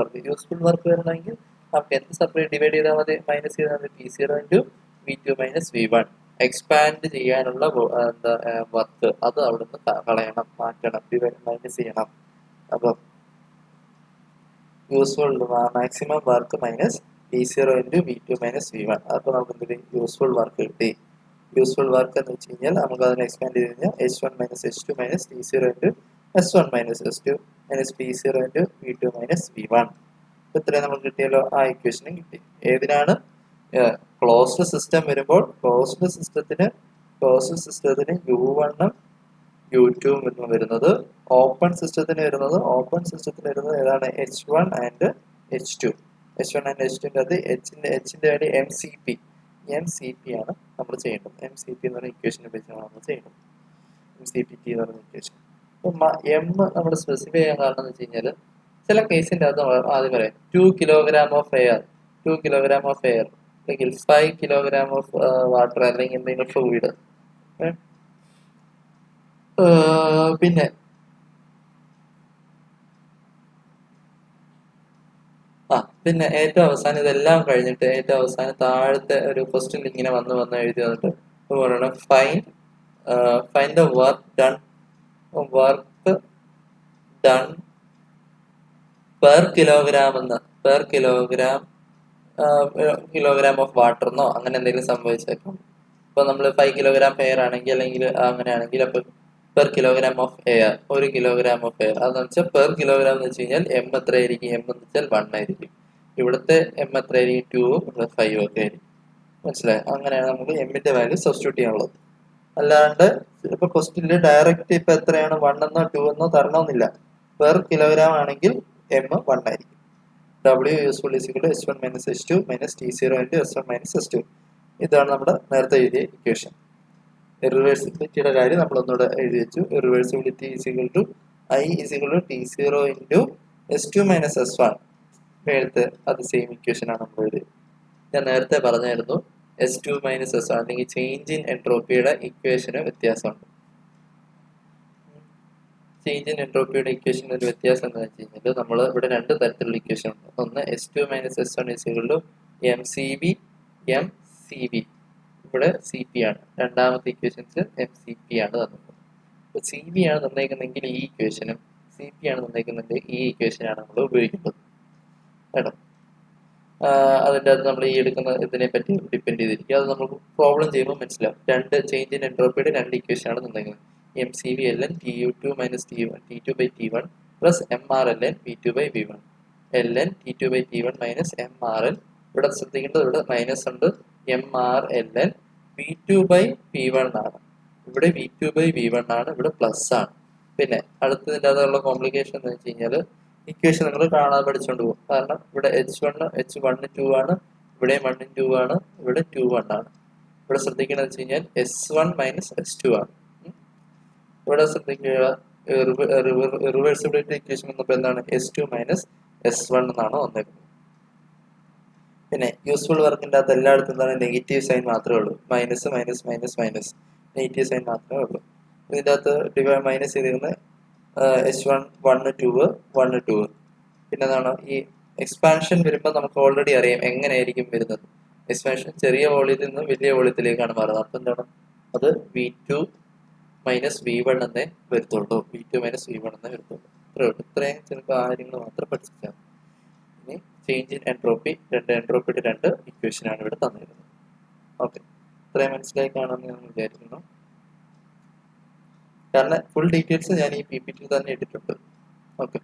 വർക്ക് വരണമെങ്കിൽ നമുക്ക് എന്ത് സെപ്പറേറ്റ് ഡിവൈഡ് ചെയ്താൽ മതി? മൈനസ് ചെയ്താൽ മതി. T0 into V2 minus V1. Expand ചെയ്യാനുള്ള വർക്ക് അത് അവിടുന്ന് കളയണം, മാറ്റണം, മൈനസ് ചെയ്യണം. അപ്പം useful maximum work minus T0 into V2 minus V1. അപ്പോൾ നമുക്ക് എന്തെങ്കിലും യൂസ്ഫുൾ വർക്ക് കിട്ടി. യൂസ്ഫുൾ വർക്ക് എന്ന് വെച്ച് കഴിഞ്ഞാൽ നമുക്ക് അതിനെ എക്സ്പാൻഡ് ചെയ്ത് കഴിഞ്ഞാൽ H1 minus H2 minus T0 into S1 minus S2 minus T0 into V2 minus V1. ഇത്രയും നമുക്ക് കിട്ടിയല്ലോ. ആ ഇക്വേഷനും കിട്ടി. ഏതിനാണ്? ക്ലോസ്ഡ് സിസ്റ്റം വരുമ്പോൾ ക്ലോസ്ഡ് സിസ്റ്റത്തിന് U1 U2 എന്ന് വരുന്നത്. ഓപ്പൺ സിസ്റ്റത്തിന് വരുന്നത് ഏതാണ്? H1 and H2. H1 and H2ൻ്റെ അത് എച്ചിന്റെ വാല്യൂ MCP ആണ് നമ്മൾ ചെയ്യേണ്ടത്. MCP എന്ന് പറയുന്ന ഇക്വേഷൻ ഉപയോഗിച്ചാണ് നമ്മൾ ചെയ്യേണ്ടത്. MCPT എന്ന് പറയുന്ന ഇക്വേഷൻ. എം നമ്മൾ സ്പെസിഫൈ ചെയ്യാൻ കാരണം എന്ന് വെച്ച് കഴിഞ്ഞാൽ ചില കേസിൻ്റെ അത് ആദ്യം പറയാം 2 kilogram of air അല്ലെങ്കിൽ 5 kilogram of വാട്ടർ അല്ലെങ്കിൽ എന്തെങ്കിലും ഫ്ലൂയിഡ്. പിന്നെ ഏറ്റവും അവസാനം ഇതെല്ലാം കഴിഞ്ഞിട്ട് ഏറ്റവും അവസാനം താഴത്തെ ഒരു ക്വസ്റ്റ്യൻ ഇങ്ങനെ വന്ന് എഴുതി വന്നിട്ട് പറയണം find the work done per kilogram of water എന്നോ അങ്ങനെ എന്തെങ്കിലും സംഭവിച്ചേക്കും. ഇപ്പൊ നമ്മൾ 5 kilogram എയർ ആണെങ്കിൽ അല്ലെങ്കിൽ അങ്ങനെയാണെങ്കിൽ അപ്പൊ per kilogram of air 1 kilogram of air അതെന്ന് വെച്ചാൽ പെർ കിലോഗ്രാം എന്ന് വെച്ച് കഴിഞ്ഞാൽ എം എത്രയായിരിക്കും? എം എന്ന് വെച്ചാൽ 1 ആയിരിക്കും. ഇവിടുത്തെ എം എത്രയായിരിക്കും? 2 ഇവിടെ 5 ഒക്കെ ആയിരിക്കും. മനസ്സിലായി? അങ്ങനെയാണ് നമുക്ക് എമ്മിന്റെ വാല്യൂ സബ്സ്റ്റിറ്റ്യൂട്ട് ചെയ്യാനുള്ളത്. അല്ലാണ്ട് ഇപ്പൊ ക്വസ്റ്റ്യനിൽ ഡയറക്റ്റ് ഇപ്പൊ എത്രയാണ് 1 എന്നോ 2 എന്നോ തരണമെന്നില്ല. പെർ കിലോഗ്രാം ആണെങ്കിൽ എം 1 ആയിരിക്കും. W useful is equal to H1 minus H2 minus T0 into S1 minus S2. ഇതാണ് നമ്മുടെ നേരത്തെ എഴുതിയ ഇക്വേഷൻ. ഇറിവേഴ്സിബിലിറ്റിയുടെ കാര്യം നമ്മൾ ഒന്നുകൂടെ എഴുതി വെച്ചു. Irreversibility is equal to I is equal to T0 into S2 minus S1. നേരത്തെ അത് സെയിം ഇക്വേഷൻ ആണ് നമ്മൾ എഴുതിയത്. ഞാൻ നേരത്തെ പറഞ്ഞായിരുന്നു S2 minus S1 അല്ലെങ്കിൽ ചേഞ്ച് ഇൻ എൻട്രോപ്പിയുടെ ഇക്വേഷന് വ്യത്യാസമുണ്ട്. ചേഞ്ച് ഇൻ എൻട്രോപ്പിയുടെ ഇക്വേഷന് ഒരു വ്യത്യാസം എന്ന് വെച്ച് കഴിഞ്ഞാൽ നമ്മൾ ഇവിടെ രണ്ട് തരത്തിലുള്ള ഇക്വേഷൻ ഉണ്ട്. ഒന്ന് S2 minus S1 is equal to MCB ഇവിടെ CP ആണ്. രണ്ടാമത്തെ ഇക്വേഷൻസ് MCP ആണ് തന്നിട്ടുള്ളത്. അപ്പോൾ CB ആണ് തന്നേക്കുന്നെങ്കിൽ ഈ ഇക്വേഷനും CP ആണ് തന്നേക്കുന്നെങ്കിൽ ഈ ഇക്വേഷനാണ് നമ്മൾ ഉപയോഗിക്കുന്നത് കേട്ടോ. അതിൻ്റെ അത് നമ്മൾ ഈ എടുക്കുന്ന ഇതിനെ പറ്റി ഡിപ്പെൻഡ് ചെയ്തിരിക്കും. അത് നമുക്ക് പ്രോബ്ലം ചെയ്യുമ്പോൾ മനസ്സിലാവും. രണ്ട് ചേഞ്ച് ഇൻ എൻട്രോപ്പിയുടെ രണ്ട് ഇക്വേഷനാണ് തന്നേക്കുന്നത്. MCB ln Tu2 minus T2 by T1 plus MR ln V2 by V1 ln T2 by T1 minus MRL. ഇവിടെ ശ്രദ്ധിക്കേണ്ടത് ഇവിടെ മൈനസ് ഉണ്ട്. MR ln V2 by V1 ആണ്. ഇവിടെ V2 by V1 ആണ്, ഇവിടെ പ്ലസ് ആണ്. പിന്നെ അടുത്തതിൻ്റെ അതുള്ള കോംപ്ലിക്കേഷൻ എന്ന് വെച്ച് കഴിഞ്ഞാൽ ഇക്വേഷൻ നിങ്ങൾ കാണാതെ പഠിച്ചുകൊണ്ട് പോകും. കാരണം ഇവിടെ H1 2 ആണ്, ഇവിടെ 1 2 ആണ്, ഇവിടെ 2 1 ആണ്. ഇവിടെ ശ്രദ്ധിക്കേണ്ടത് വെച്ച് കഴിഞ്ഞാൽ S1 മൈനസ് S2 ആണ്. ഇവിടെ ശ്രദ്ധിക്കുക റിവേഴ്സിബിലിറ്റി ഇക്വേഷൻ വന്നപ്പോൾ എന്താണ്? S2 മൈനസ് S1 എന്നാണ് വന്നേക്കുന്നത്. പിന്നെ യൂസ്ഫുൾ വർക്കിൻ്റെ അകത്ത് എല്ലായിടത്തും എന്താണ്? നെഗറ്റീവ് സൈൻ മാത്രമേ ഉള്ളൂ. Minus minus minus minus negative sign മാത്രമേ ഉള്ളൂ. ഇതിൻ്റെ അകത്ത് മൈനസ് ചെയ്തിരുന്നത് H1 1 2 1 2. പിന്നെ എന്താണ് ഈ എക്സ്പാൻഷൻ വരുമ്പോൾ നമുക്ക് ഓൾറെഡി അറിയാം എങ്ങനെയായിരിക്കും വരുന്നത്. എക്സ്പാൻഷൻ ചെറിയ വോളിയത്തിൽ നിന്ന് വലിയ വോളിയത്തിലേക്കാണ് മാറുന്നത്. അപ്പം എന്താണ് അത് V2 മൈനസ് V1 എന്നേ വരുത്തുള്ളൂ. V2 മൈനസ് V1 എന്നേ വരുത്തുള്ളൂ. ഇത്രയും ചില കാര്യങ്ങൾ മാത്രം പഠിച്ചാൽ. ഇനി ചേഞ്ച് ഇൻ എൻട്രോപ്പി, എൻട്രോപ്പിയുടെ രണ്ട് ഇക്വേഷനാണ് ഇവിടെ തന്നിരുന്നത്. ഓക്കെ, ഇത്രയും മനസ്സിലായി കാണുമെന്ന് ഞാൻ വിചാരിക്കുന്നു. കാരണം ഫുൾ ഡീറ്റെയിൽസ് ഞാൻ ഈ PPT തന്നെ ഇട്ടിട്ടുണ്ട്. ഓക്കെ.